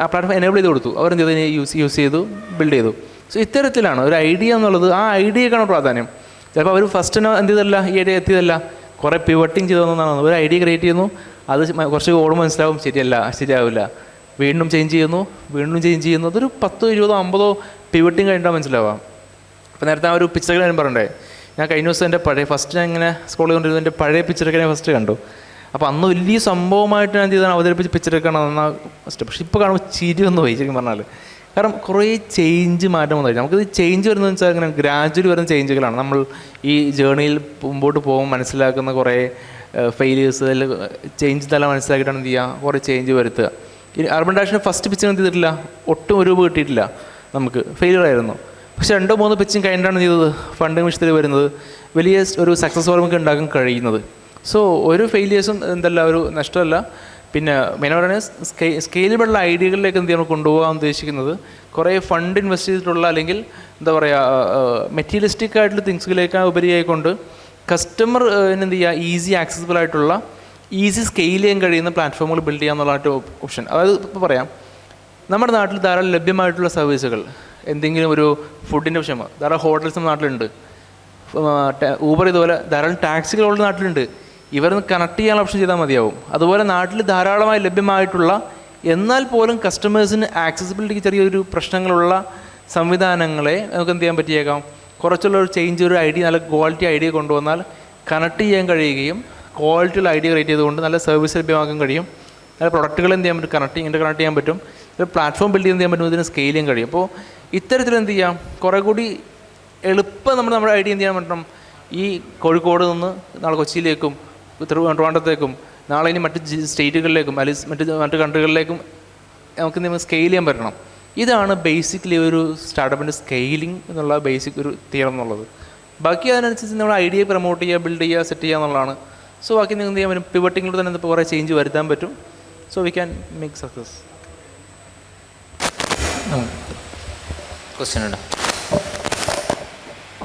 ആ പ്ലാറ്റ്ഫോം എനേബിൾ ചെയ്ത് കൊടുത്തു. അവരെന്ത് ചെയ്തു, യൂസ് ചെയ്തു, ബിൽഡ് ചെയ്തു. സോ ഇത്തരത്തിലാണ് ഒരു ഐഡിയ എന്നുള്ളത്. ആ ഐഡിയക്കാണ് പ്രാധാന്യം. ചിലപ്പോൾ അവർ ഫസ്റ്റ് എന്ത് ചെയ്തല്ല, ഈ ഐഡിയ എത്തിയതല്ല, കുറേ പിവട്ടിങ് ചെയ്തതെന്നാണ്. ഒരു ഐഡിയ ക്രിയേറ്റ് ചെയ്യുന്നു, അത് കുറച്ച് ഓടുമ്പോൾ മനസ്സിലാവും ശരിയാവില്ല, വീണ്ടും ചേഞ്ച് ചെയ്യുന്നു. അതൊരു 10, 20, 50 പിവട്ടിങ് കഴിഞ്ഞിട്ടാണ് മനസ്സിലാവാം. അപ്പോൾ നേരത്തെ ആ ഒരു പിക്ചർ ഞാൻ പറയണ്ടേ, ഞാൻ കഴിഞ്ഞ ദിവസം എൻ്റെ ഫസ്റ്റ് ഞാൻ ഇങ്ങനെ സ്ക്രോൾ ചെയ്തുകൊണ്ടിരുന്നു, എൻ്റെ പഴയ പിക്ചറൊക്കെ ഞാൻ ഫസ്റ്റ് കണ്ടു. അപ്പോൾ അന്ന് വലിയ സംഭവമായിട്ട് ഞാൻ ചെയ്താണ് അവതരിപ്പിച്ച് പിക്ചറൊക്കെയാണ് എന്നാൽ ഫസ്റ്റ്. പക്ഷേ ഇപ്പോൾ കാണുമ്പോൾ ചിരി ഒന്ന് പോയി ശരിക്കും പറഞ്ഞാൽ. കാരണം കുറേ ചേഞ്ച് മാറ്റം വന്നു. നമുക്കിത് ചേഞ്ച് വരുന്നതെന്ന് വെച്ചാൽ ഇങ്ങനെ ഗ്രാജുവലി വരുന്ന ചേഞ്ചുകളാണ്. നമ്മൾ ഈ ജേർണിയിൽ മുമ്പോട്ട് പോകുമ്പോൾ മനസ്സിലാക്കുന്ന കുറേ ഫെയിലിയേഴ്സ് അല്ലെങ്കിൽ ചേഞ്ച് തല മനസ്സിലാക്കിയിട്ടാണ് എന്ത് ചെയ്യുക, കുറേ ചേഞ്ച് വരുത്തുക. ഈ അർബൻ ഡാഷിന് ഫസ്റ്റ് പിച്ചിങ് എന്ത് ചെയ്തിട്ടില്ല, ഒട്ടും ഒരു രൂപ കിട്ടിയിട്ടില്ല, നമുക്ക് ഫെയിലിയർ ആയിരുന്നു. പക്ഷേ 2-3 പിച്ചിങ് കഴിഞ്ഞിട്ടാണ് ചെയ്തത് ഫണ്ടിങ് വിഷയത്തിൽ വരുന്നത്, വലിയ ഒരു സക്സസ് നമുക്ക് ഉണ്ടാക്കാൻ കഴിയുന്നത്. സോ ഒരു ഫെയിലിയേഴ്സും ഒരു നഷ്ടമല്ല. പിന്നെ മെയിനായിട്ട് സ്കെയിലബിളുള്ള ഐഡിയകളിലേക്ക് എന്ത് നമ്മൾ കൊണ്ടുപോകാൻ ഉദ്ദേശിക്കുന്നത്, കുറേ ഫണ്ട് ഇൻവെസ്റ്റ് ചെയ്തിട്ടുള്ള അല്ലെങ്കിൽ എന്താ പറയുക മെറ്റീരിയലിസ്റ്റിക് ആയിട്ടുള്ള തിങ്സിലേക്ക് ഉപരിയായിക്കൊണ്ട് കസ്റ്റമർ എന്ത് ചെയ്യുക, ഈസി ആക്സസിബിൾ ആയിട്ടുള്ള ഈസി സ്കെയിൽ ചെയ്യാൻ കഴിയുന്ന പ്ലാറ്റ്ഫോമുകൾ ബിൽഡ് ചെയ്യുക എന്നുള്ള ഓപ്ഷൻ. അതായത് ഇപ്പോൾ പറയാം, നമ്മുടെ നാട്ടിൽ ധാരാളം ലഭ്യമായിട്ടുള്ള സർവീസുകൾ, എന്തെങ്കിലും ഒരു ഫുഡിൻ്റെ വിഷയം ധാരാളം ഹോട്ടൽസ് നാട്ടിലുണ്ട്. ഊബർ ഇതുപോലെ ധാരാളം ടാക്സികളുള്ള നാട്ടിലുണ്ട്. ഇവരൊന്ന് കണക്ട് ചെയ്യാനുള്ള ഓപ്ഷൻ ചെയ്താൽ മതിയാവും. അതുപോലെ നാട്ടിൽ ധാരാളമായി ലഭ്യമായിട്ടുള്ള എന്നാൽ പോലും കസ്റ്റമേഴ്സിന് ആക്സസിബിലിറ്റിക്ക് ചെറിയൊരു പ്രശ്നങ്ങളുള്ള സംവിധാനങ്ങളെ നമുക്ക് എന്ത് ചെയ്യാൻ പറ്റിയേക്കാം, കുറച്ചുള്ള ഒരു ചേഞ്ച്, ഒരു ഐഡിയ, നല്ല ക്വാളിറ്റി ഐഡിയ കൊണ്ടുവന്നാൽ കണക്ട് ചെയ്യാൻ കഴിയുകയും ക്വാളിറ്റിയുള്ള ഐഡിയ ക്രിയേറ്റ് ചെയ്തുകൊണ്ട് നല്ല സർവീസ് ലഭ്യമാക്കാൻ കഴിയും. നല്ല പ്രൊഡക്റ്റുകൾ എന്ത് ചെയ്യാൻ പറ്റും, കണക്ട് ചെയ്യാൻ പറ്റും. ഒരു പ്ലാറ്റ്ഫോം ബിൽഡ് ചെയ്യാൻ പറ്റും, ഇതിന് സ്കെയിൽ ചെയ്യാൻ കഴിയും. അപ്പോൾ ഇത്തരത്തിൽ എന്ത് ചെയ്യാം, കുറേ കൂടി എളുപ്പം നമ്മുടെ ഐഡിയ എന്ത് ചെയ്യാൻ പറ്റണം, ഈ കോഴിക്കോട് നിന്ന് നാളെ കൊച്ചിയിലേക്കും ട്രിവാൻഡ്രത്തേക്കും നാളെ ഇനി മറ്റ് സ്റ്റേറ്റുകളിലേക്കും അല്ലെങ്കിൽ മറ്റ് കൺട്രികളിലേക്കും നമുക്ക് എന്തെങ്കിലും സ്കെയിൽ ചെയ്യാൻ പറ്റണം. ഇതാണ് ബേസിക്കലി ഒരു സ്റ്റാർട്ടപ്പിൻ്റെ സ്കെയിലിംഗ് എന്നുള്ള ബേസിക് ഒരു തിയറം എന്നുള്ളത്. ബാക്കി അതിനനുസരിച്ച് നമ്മൾ ഐഡിയ പ്രൊമോട്ട് ചെയ്യുക, ബിൽഡ് ചെയ്യുക, സെറ്റ് ചെയ്യുക എന്നുള്ളതാണ്. സോ ബാക്കി നിങ്ങൾക്ക് എന്ത് ചെയ്യാൻ പറ്റും, പിവട്ടിങ്ങിലൂടെ തന്നെ ഇപ്പോൾ കുറേ ചേഞ്ച് വരുത്താൻ പറ്റും. So we can make success. Question ഉണ്ടോ?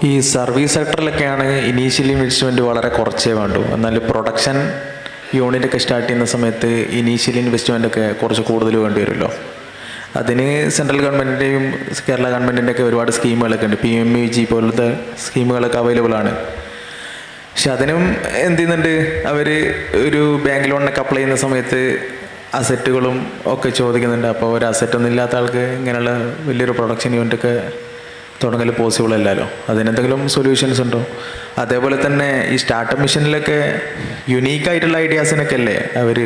ഈ സർവീസ് സെക്ടറിലൊക്കെയാണ് ഇനീഷ്യലി ഇൻവെസ്റ്റ്മെൻറ്റ് വളരെ കുറച്ചേ വേണ്ടൂ. എന്നാൽ പ്രൊഡക്ഷൻ യൂണിറ്റൊക്കെ സ്റ്റാർട്ട് ചെയ്യുന്ന സമയത്ത് ഇനീഷ്യലി ഇൻവെസ്റ്റ്മെൻറ്റൊക്കെ കുറച്ച് കൂടുതൽ വേണ്ടി വരുമല്ലോ. അതിന് സെൻട്രൽ ഗവൺമെൻറ്റിൻ്റെയും കേരള ഗവൺമെൻറ്റിൻ്റെയൊക്കെ ഒരുപാട് സ്കീമുകളൊക്കെ ഉണ്ട്. PMEG പോലത്തെ സ്കീമുകളൊക്കെ അവൈലബിൾ ആണ്. പക്ഷെ അതിനും എന്ത് ചെയ്യുന്നുണ്ട്, അവർ ഒരു ബാങ്ക് ലോണിനൊക്കെ അപ്ലൈ ചെയ്യുന്ന സമയത്ത് അസറ്റുകളും ഒക്കെ ചോദിക്കുന്നുണ്ട്. അപ്പോൾ ഒരു അസറ്റൊന്നും ഇല്ലാത്ത ആൾക്ക് ഇങ്ങനെയുള്ള വലിയൊരു പ്രൊഡക്ഷൻ യൂണിറ്റൊക്കെ തുടങ്ങൽ പോസിബിൾ അല്ലല്ലോ. അതിനെന്തെങ്കിലും സൊല്യൂഷൻസ് ഉണ്ടോ? അതേപോലെ തന്നെ ഈ സ്റ്റാർട്ടപ്പ് മിഷനിലൊക്കെ യുണീക്കായിട്ടുള്ള ഐഡിയാസിനൊക്കെ അല്ലേ അവർ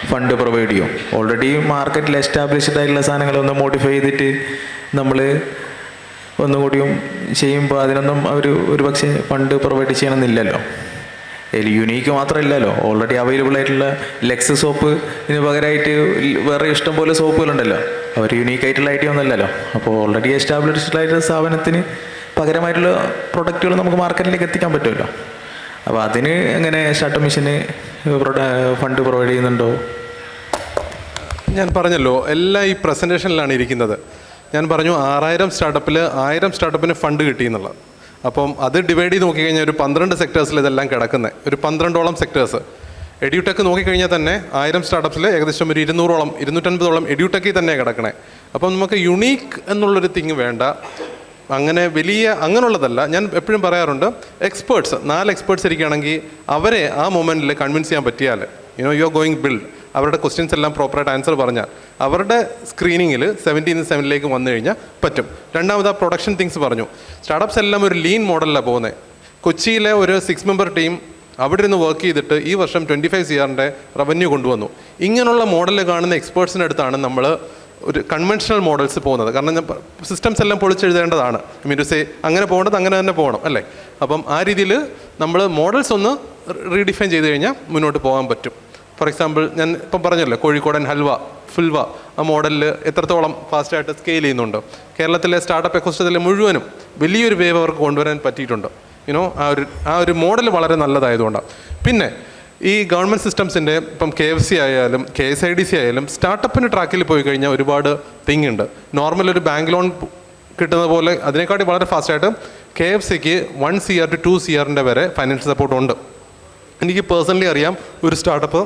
ഫണ്ട് പ്രൊവൈഡ് ചെയ്യും. ഓൾറെഡി മാർക്കറ്റിൽ എസ്റ്റാബ്ലിഷ്ഡ് ആയിട്ടുള്ള സാധനങ്ങളൊന്ന് മോഡിഫൈ ചെയ്തിട്ട് നമ്മൾ ഒന്നുകൂടിയും ചെയ്യുമ്പോൾ അതിനൊന്നും അവർ ഒരുപക്ഷെ ഫണ്ട് പ്രൊവൈഡ് ചെയ്യണമെന്നില്ലല്ലോ. യുണീക്ക് മാത്രമല്ലല്ലോ, ഓൾറെഡി അവൈലബിൾ ആയിട്ടുള്ള ലെക്സ് സോപ്പ് ഇതിന് പകരമായിട്ട് വേറെ ഇഷ്ടം പോലെ സോപ്പുകളുണ്ടല്ലോ. അവർ യുണീക്കായിട്ടുള്ള ഐഡിയ ഒന്നുമല്ലല്ലോ. അപ്പോൾ ഓൾറെഡി എസ്റ്റാബ്ലിഷ്ഡ് ആയിട്ടുള്ള സ്ഥാപനത്തിന് പകരമായിട്ടുള്ള പ്രൊഡക്റ്റുകൾ നമുക്ക് മാർക്കറ്റിലേക്ക് എത്തിക്കാൻ പറ്റുമല്ലോ. അപ്പോൾ അതിന് എങ്ങനെ സ്റ്റാർട്ടപ്പ് മിഷന് ഫണ്ട് പ്രൊവൈഡ് ചെയ്യുന്നുണ്ടോ? ഞാൻ പറഞ്ഞല്ലോ, എല്ലാം ഈ പ്രസൻറ്റേഷനിലാണ് ഇരിക്കുന്നത്. ഞാൻ പറഞ്ഞു 6000 സ്റ്റാർട്ടപ്പിൽ 1000 സ്റ്റാർട്ടപ്പിന് ഫണ്ട് കിട്ടിയെന്നുള്ളത്. അപ്പം അത് ഡിവൈഡ് ചെയ്ത് നോക്കിക്കഴിഞ്ഞാൽ ഒരു 12 സെക്ടേഴ്സിൽ ഇതെല്ലാം കിടക്കുന്നത്, ഒരു 12ഓളം സെക്ടേഴ്സ്. എഡ്യൂടെക് നോക്കിക്കഴിഞ്ഞാൽ തന്നെ 1000 സ്റ്റാർട്ടപ്സിൽ ഏകദേശം ഒരു 250ഓളം എഡ്യൂടെക്കിൽ തന്നെ കിടക്കണേ. അപ്പം നമുക്ക് യുണീക്ക് എന്നുള്ളൊരു തിങ് വേണ്ട, അങ്ങനെ വലിയ അങ്ങനെയുള്ളതല്ല. ഞാൻ എപ്പോഴും പറയാറുണ്ട്, എക്സ്പേർട്സ് 4 എക്സ്പേർട്സ് ഇരിക്കുകയാണെങ്കിൽ അവരെ ആ മൊമെൻറ്റിൽ കൺവിൻസ് ചെയ്യാൻ പറ്റിയാൽ, യു ആർ ഗോയിങ് ബിൽഡ്, അവരുടെ ക്വസ്റ്റ്യൻസ് എല്ലാം പ്രോപ്പറായിട്ട് ആൻസർ പറഞ്ഞാൽ അവരുടെ സ്ക്രീനിങ്ങിൽ 17 വന്നു കഴിഞ്ഞാൽ പറ്റും. രണ്ടാമത് ആ പ്രൊഡക്ഷൻ തിങ്സ് പറഞ്ഞു. സ്റ്റാർട്ടപ്സ് എല്ലാം ഒരു ലീൻ മോഡലിലാണ് പോകുന്നത്. കൊച്ചിയിലെ ഒരു 6 മെമ്പർ ടീം അവിടെ നിന്ന് വർക്ക് ചെയ്തിട്ട് ഈ വർഷം 25 CR റവന്യൂ കൊണ്ടുവന്നു. ഇങ്ങനെയുള്ള മോഡൽ കാണുന്ന എക്സ്പേർട്സിൻ്റെ അടുത്താണ് നമ്മൾ ഒരു കൺവെൻഷണൽ മോഡൽസ് പോകുന്നത്. കാരണം സിസ്റ്റംസ് എല്ലാം പൊളിച്ചെഴുതേണ്ടതാണ്. ടു സേ അങ്ങനെ പോകേണ്ടത് അങ്ങനെ തന്നെ പോകണം അല്ലേ. അപ്പം ആ രീതിയിൽ നമ്മൾ മോഡൽസ് ഒന്ന് റീഡിഫൈൻ ചെയ്ത് കഴിഞ്ഞാൽ മുന്നോട്ട് പോകാൻ പറ്റും. ഫോർ എക്സാമ്പിൾ, ഞാൻ ഇപ്പം പറഞ്ഞല്ലോ കോഴിക്കോടൻ ഫുൽവ ആ മോഡലിൽ എത്രത്തോളം ഫാസ്റ്റായിട്ട് സ്കെയിൽ ചെയ്യുന്നുണ്ട്. കേരളത്തിലെ സ്റ്റാർട്ടപ്പ് എക്കോസിസ്റ്റത്തിലെ മുഴുവനും വലിയൊരു വേവ് അവർക്ക് കൊണ്ടുവരാൻ പറ്റിയിട്ടുണ്ട്. ആ ഒരു മോഡൽ വളരെ നല്ലതായതുകൊണ്ടാണ്. പിന്നെ ഈ ഗവൺമെൻറ് സിസ്റ്റംസിൻ്റെ ഇപ്പം KFC ആയാലും KSIDC ആയാലും സ്റ്റാർട്ടപ്പിന് ട്രാക്കിൽ പോയി കഴിഞ്ഞാൽ ഒരുപാട് തിങ് ഉണ്ട്. നോർമൽ ഒരു ബാങ്ക് ലോൺ കിട്ടുന്ന പോലെ അതിനെക്കാട്ടി വളരെ ഫാസ്റ്റായിട്ട് KFCക്ക് 1 CR to 2 CR വരെ ഫൈനാൻഷ്യൽ സപ്പോർട്ട് ഉണ്ട്. എനിക്ക് പേഴ്സണലി അറിയാം ഒരു സ്റ്റാർട്ടപ്പ്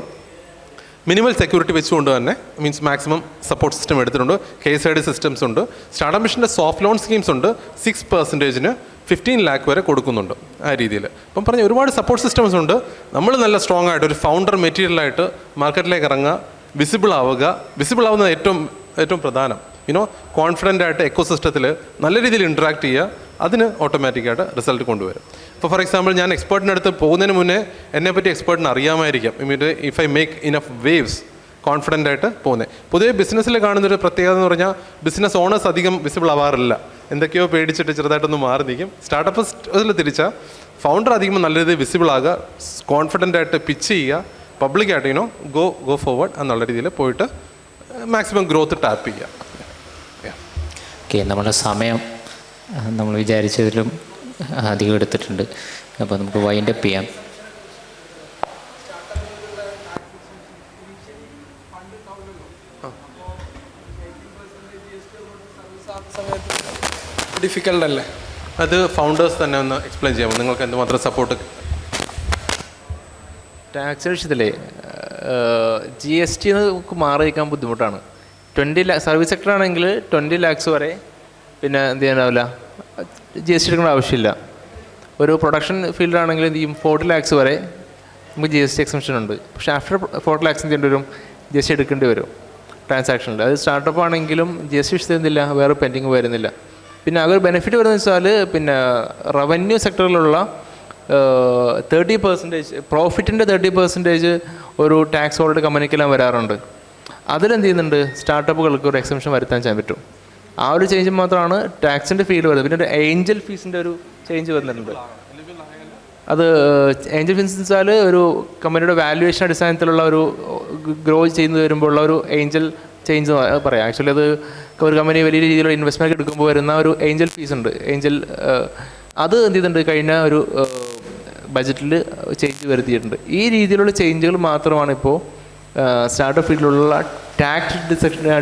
മിനിമൽ സെക്യൂരിറ്റി വെച്ചുകൊണ്ട് തന്നെ മീൻസ് മാക്സിമം സപ്പോർട്ട് സിസ്റ്റം എടുത്തിട്ടുണ്ട്. KSID സിസ്റ്റംസ് ഉണ്ട്. സ്റ്റാർട്ടപ്പ് മിഷൻ്റെ സോഫ്റ്റ് ലോൺ സ്കീംസ് ഉണ്ട്. 6% 15 lakh വരെ കൊടുക്കുന്നുണ്ട് ആ രീതിയിൽ. അപ്പം പറഞ്ഞ ഒരുപാട് സപ്പോർട്ട് സിസ്റ്റംസ് ഉണ്ട്. നമ്മൾ നല്ല സ്ട്രോങ് ആയിട്ട് ഒരു ഫൗണ്ടർ മെറ്റീരിയലായിട്ട് മാർക്കറ്റിലേക്ക് ഇറങ്ങുക, വിസിബിൾ ആവുന്നത് ഏറ്റവും പ്രധാനം. കോൺഫിഡൻ്റ് ആയിട്ട് എക്കോസിസ്റ്റത്തിൽ നല്ല രീതിയിൽ ഇൻട്രാക്ട് ചെയ്യുക, അതിന് ഓട്ടോമാറ്റിക്കായിട്ട് റിസൾട്ട് കൊണ്ടുവരും. ഇപ്പോൾ ഫോർ എക്സാമ്പിൾ, ഞാൻ എക്സ്പേർട്ടിൻ്റെ അടുത്ത് പോകുന്നതിന് മുന്നേ എന്നെപ്പറ്റി എക്സ്പേർട്ടിന് അറിയാമായിരിക്കാം. If I make enough waves confident ആയിട്ട് പോകുന്നത്. പൊതുവേ ബിസിനസ്സിൽ കാണുന്നൊരു പ്രത്യേകത എന്ന് പറഞ്ഞാൽ ബിസിനസ് ഓണേഴ്സ് അധികം വിസിബിൾ ആവാറില്ല. എന്തൊക്കെയോ പേടിച്ചിട്ട് ചെറുതായിട്ടൊന്ന് മാറി നിൽക്കും. സ്റ്റാർട്ടപ്പ് അതിൽ തിരിച്ചാൽ ഫൗണ്ടർ അധികം നല്ല രീതിയിൽ വിസിബിൾ ആകുക, കോൺഫിഡൻ്റ് ആയിട്ട് പിച്ച് ചെയ്യുക, പബ്ലിക്കായിട്ട് ഗോ ഫോർവേഡ് എന്നുള്ള രീതിയിൽ പോയിട്ട് മാക്സിമം ഗ്രോത്ത് ടാപ്പ് ചെയ്യുക. ഓക്കെ, നമ്മുടെ സമയം നമ്മൾ വിചാരിച്ചതിലും അധികം എടുത്തിട്ടുണ്ട്. അപ്പോൾ നമുക്ക് വൈൻഡപ്പ് ചെയ്യാം. ഡിഫിക്കൽട്ട് അല്ലേ? അത് ഫൗണ്ടേഴ്സ് തന്നെ ഒന്ന് എക്സ്പ്ലെയിൻ ചെയ്യാമോ? നിങ്ങൾക്ക് എന്തുമാത്രം സപ്പോർട്ട്? ടാക്സ് വിഷയത്തിലെ GST നമുക്ക് മാറി വയ്ക്കാൻ ബുദ്ധിമുട്ടാണ്. 20 lakh സർവീസ് സെക്ടർ ആണെങ്കിൽ 20 lakhs വരെ പിന്നെ എന്ത് ചെയ്യാനാവില്ല, GST എടുക്കേണ്ട ആവശ്യമില്ല. ഒരു പ്രൊഡക്ഷൻ ഫീൽഡാണെങ്കിൽ എന്ത് ചെയ്യും 40 lakhs വരെ നമുക്ക് GST എക്സംഷൻ ഉണ്ട്. പക്ഷേ ആഫ്റ്റർ 40 lakhs എന്ത് ചെയ്യേണ്ടി വരും, GST എടുക്കേണ്ടി വരും ട്രാൻസാക്ഷനിൽ. അത് സ്റ്റാർട്ടപ്പ് ആണെങ്കിലും GST തരുന്നില്ല, വേറെ പെൻഡിങ് വരുന്നില്ല. പിന്നെ അതൊരു ബെനിഫിറ്റ് വരുന്നത് വെച്ചാൽ പിന്നെ റവന്യൂ സെക്ടറിലുള്ള 30% പ്രോഫിറ്റിൻ്റെ 30% ഒരു ടാക്സ് ഓൾറെഡി കമ്പനിക്കെല്ലാം വരാറുണ്ട്. അതിലെന്ത് ചെയ്യുന്നുണ്ട്, സ്റ്റാർട്ടപ്പുകൾക്ക് ഒരു എക്സംഷൻ വരുത്താൻ ചെയ്യാൻ പറ്റും. ആ ഒരു ചേഞ്ച് മാത്രമാണ് ടാക്സിൻ്റെ ഫീൽഡ് വരുന്നത്. പിന്നെ ഒരു ഏഞ്ചൽ ഫീസിൻ്റെ ഒരു ചേഞ്ച് വരുന്നുണ്ട്. അത് ഏഞ്ചൽ ഫീസ് വെച്ചാൽ ഒരു കമ്പനിയുടെ വാല്യുവേഷൻ അടിസ്ഥാനത്തിലുള്ള ഒരു ഗ്രോ ചെയ്ത് വരുമ്പോൾ ഉള്ള ഒരു ഏഞ്ചൽ ചേഞ്ച് പറയാം. ആക്ച്വലി അത് ഒരു കമ്പനി വലിയ രീതിയിലുള്ള ഇൻവെസ്റ്റ്മെൻറ്റ് എടുക്കുമ്പോൾ വരുന്ന ഒരു ഏഞ്ചൽ ഫീസ് ഉണ്ട്. ഏഞ്ചൽ അത് എന്ത് ചെയ്തിട്ടുണ്ട്, കഴിഞ്ഞ ഒരു ബജറ്റിൽ ചേഞ്ച് വരുത്തിയിട്ടുണ്ട്. ഈ രീതിയിലുള്ള ചേഞ്ചുകൾ മാത്രമാണ് ഇപ്പോൾ സ്റ്റാർട്ടപ്പ് ഫീൽഡിലുള്ള ടാക്സ്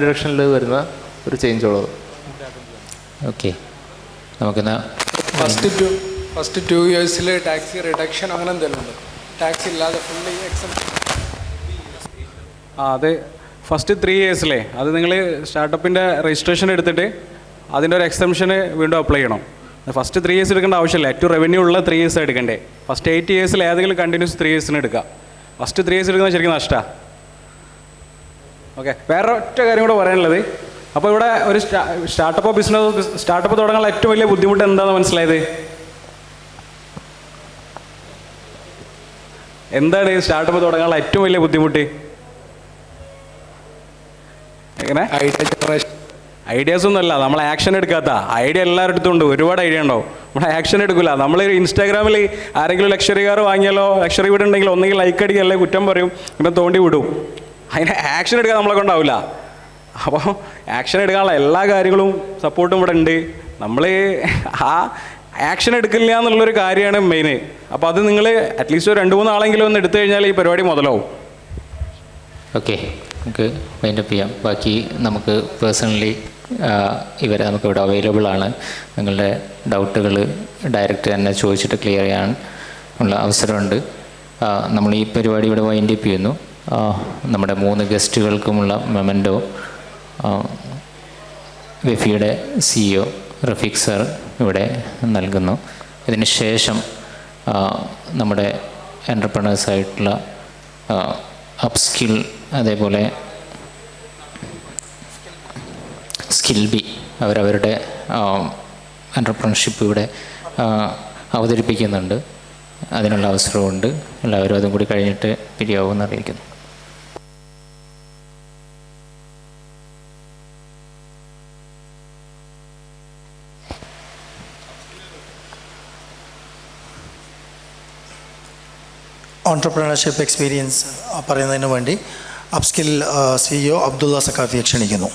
ഡിഡക്ഷനിൽ വരുന്ന ഒരു ചേഞ്ച് ഉള്ളത്. ഓക്കെ, നമുക്കെന്നാ ഫസ്റ്റ് 2 years ടാക്സ് റിഡക്ഷൻ അങ്ങനെ എന്തെങ്കിലും ഉണ്ടോ? ടാക്സ് ഇല്ലാതെ ഫുള്ളി എക്സംഷൻ? അത് ഫസ്റ്റ് 3 years അത് നിങ്ങൾ സ്റ്റാർട്ടപ്പിൻ്റെ രജിസ്ട്രേഷൻ എടുത്തിട്ട് അതിൻ്റെ ഒരു എക്സംഷന് വീണ്ടും അപ്ലൈ ചെയ്യണം. ഫസ്റ്റ് 3 years എടുക്കേണ്ട ആവശ്യമില്ല. ഏറ്റവും റവന്യൂ ഉള്ള 3 years എടുക്കണ്ടേ. ഫസ്റ്റ് 8 years ഏതെങ്കിലും കണ്ടിന്യൂസ് 3 years എടുക്കുക. ഫസ്റ്റ് 3 years എടുക്കുന്നത് ശരിക്കും നഷ്ടമാണ്. ഓക്കെ, വേറെ ഒറ്റ കാര്യം കൂടെ പറയാനുള്ളത്, അപ്പോൾ ഇവിടെ ഒരു സ്റ്റാർട്ടപ്പ് തുടങ്ങാനുള്ള ഏറ്റവും വലിയ ബുദ്ധിമുട്ട് എന്താണെന്ന് മനസ്സിലായത്? എന്താണ് ഈ സ്റ്റാർട്ടപ്പ് തുടങ്ങാനുള്ള ഏറ്റവും വലിയ ബുദ്ധിമുട്ട്? എങ്ങനെ? ഐഡിയാസ് ഒന്നും അല്ല, നമ്മൾ ആക്ഷൻ എടുക്കാത്ത. ഐഡിയ എല്ലാവരുടെ അടുത്തും ഉണ്ട്, ഒരുപാട് ഐഡിയ ഉണ്ടാവും. നമ്മൾ ആക്ഷൻ എടുക്കില്ല. നമ്മൾ ഇൻസ്റ്റാഗ്രാമിൽ ആരെങ്കിലും ലക്ഷറി കാർ വാങ്ങിയാലോ ലക്ഷറി വീട് ഉണ്ടെങ്കിൽ ഒന്നെങ്കിൽ ലൈക്ക് അടിക്കുക, അല്ലെങ്കിൽ കുറ്റം പറയും, പിന്നെ തോണ്ടി വിടും. അതിന് ആക്ഷൻ എടുക്കാൻ നമ്മളെ കൊണ്ടാവില്ല. അപ്പോൾ ആക്ഷൻ എടുക്കാനുള്ള എല്ലാ കാര്യങ്ങളും സപ്പോർട്ടും ഇവിടെ ഉണ്ട്. നമ്മൾ ആ ആക്ഷൻ എടുക്കില്ല എന്നുള്ളൊരു കാര്യമാണ് മെയിൻ. അപ്പോൾ അത് നിങ്ങൾ അറ്റ്ലീസ്റ്റ് ഒരു 2-3 ആളെങ്കിലും ഒന്ന് എടുത്തു കഴിഞ്ഞാൽ ഈ പരിപാടി മുതലാവും. ഓക്കെ, നമുക്ക് വൈൻഡപ്പ് ചെയ്യാം. ബാക്കി നമുക്ക് പേഴ്സണലി ഇവരെ നമുക്കിവിടെ അവൈലബിൾ ആണ്. നിങ്ങളുടെ ഡൗട്ടുകൾ ഡയറക്റ്റ് തന്നെ ചോദിച്ചിട്ട് ക്ലിയർ ചെയ്യാൻ ഉള്ള അവസരമുണ്ട്. നമ്മൾ ഈ പരിപാടി ഇവിടെ വൈൻഡപ്പ് ചെയ്യുന്നു. നമ്മുടെ 3 ഗസ്റ്റുകൾക്കുമുള്ള മെമൻറ്റോ വെഫിയുടെ CEO റഫീഖ് സർ ഇവിടെ നൽകുന്നു. ഇതിന് ശേഷം നമ്മുടെ എൻ്റർപ്രണേഴ്സായിട്ടുള്ള അപ്സ്കിൽ അതേപോലെ സ്കിൽ ബി അവരവരുടെ എൻ്റർപ്രണർഷിപ്പ് ഇവിടെ അവതരിപ്പിക്കുന്നുണ്ട്. അതിനുള്ള അവസരമുണ്ട്. എല്ലാവരും അതും കൂടി കഴിഞ്ഞിട്ട് പിരിയാവുമെന്ന് അറിയിക്കുന്നു. ഓൺട്രപ്രണർഷിപ്പ് എക്സ്പീരിയൻസ് പറയുന്നതിന് വേണ്ടി അപ്സ്കിൽ CEO അബ്ദുള്ള സഖാഫിയെ ക്ഷണിക്കുന്നു.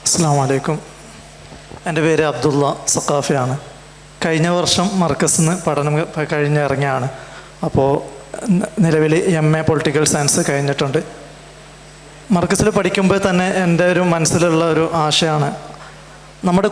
അസ്സലാമു അലൈക്കും. എൻ്റെ പേര് അബ്ദുള്ള സഖാഫിയാണ്. കഴിഞ്ഞ വർഷം മർക്കസിൽ നിന്ന് പഠനം കഴിഞ്ഞിറങ്ങിയാണ്. അപ്പോൾ നിലവിൽ MA പൊളിറ്റിക്കൽ സയൻസ് കഴിഞ്ഞിട്ടുണ്ട്. മർക്കസിൽ പഠിക്കുമ്പോൾ തന്നെ എൻ്റെ ഒരു മനസ്സിലുള്ള ഒരു ആശയമാണ് നമ്മുടെ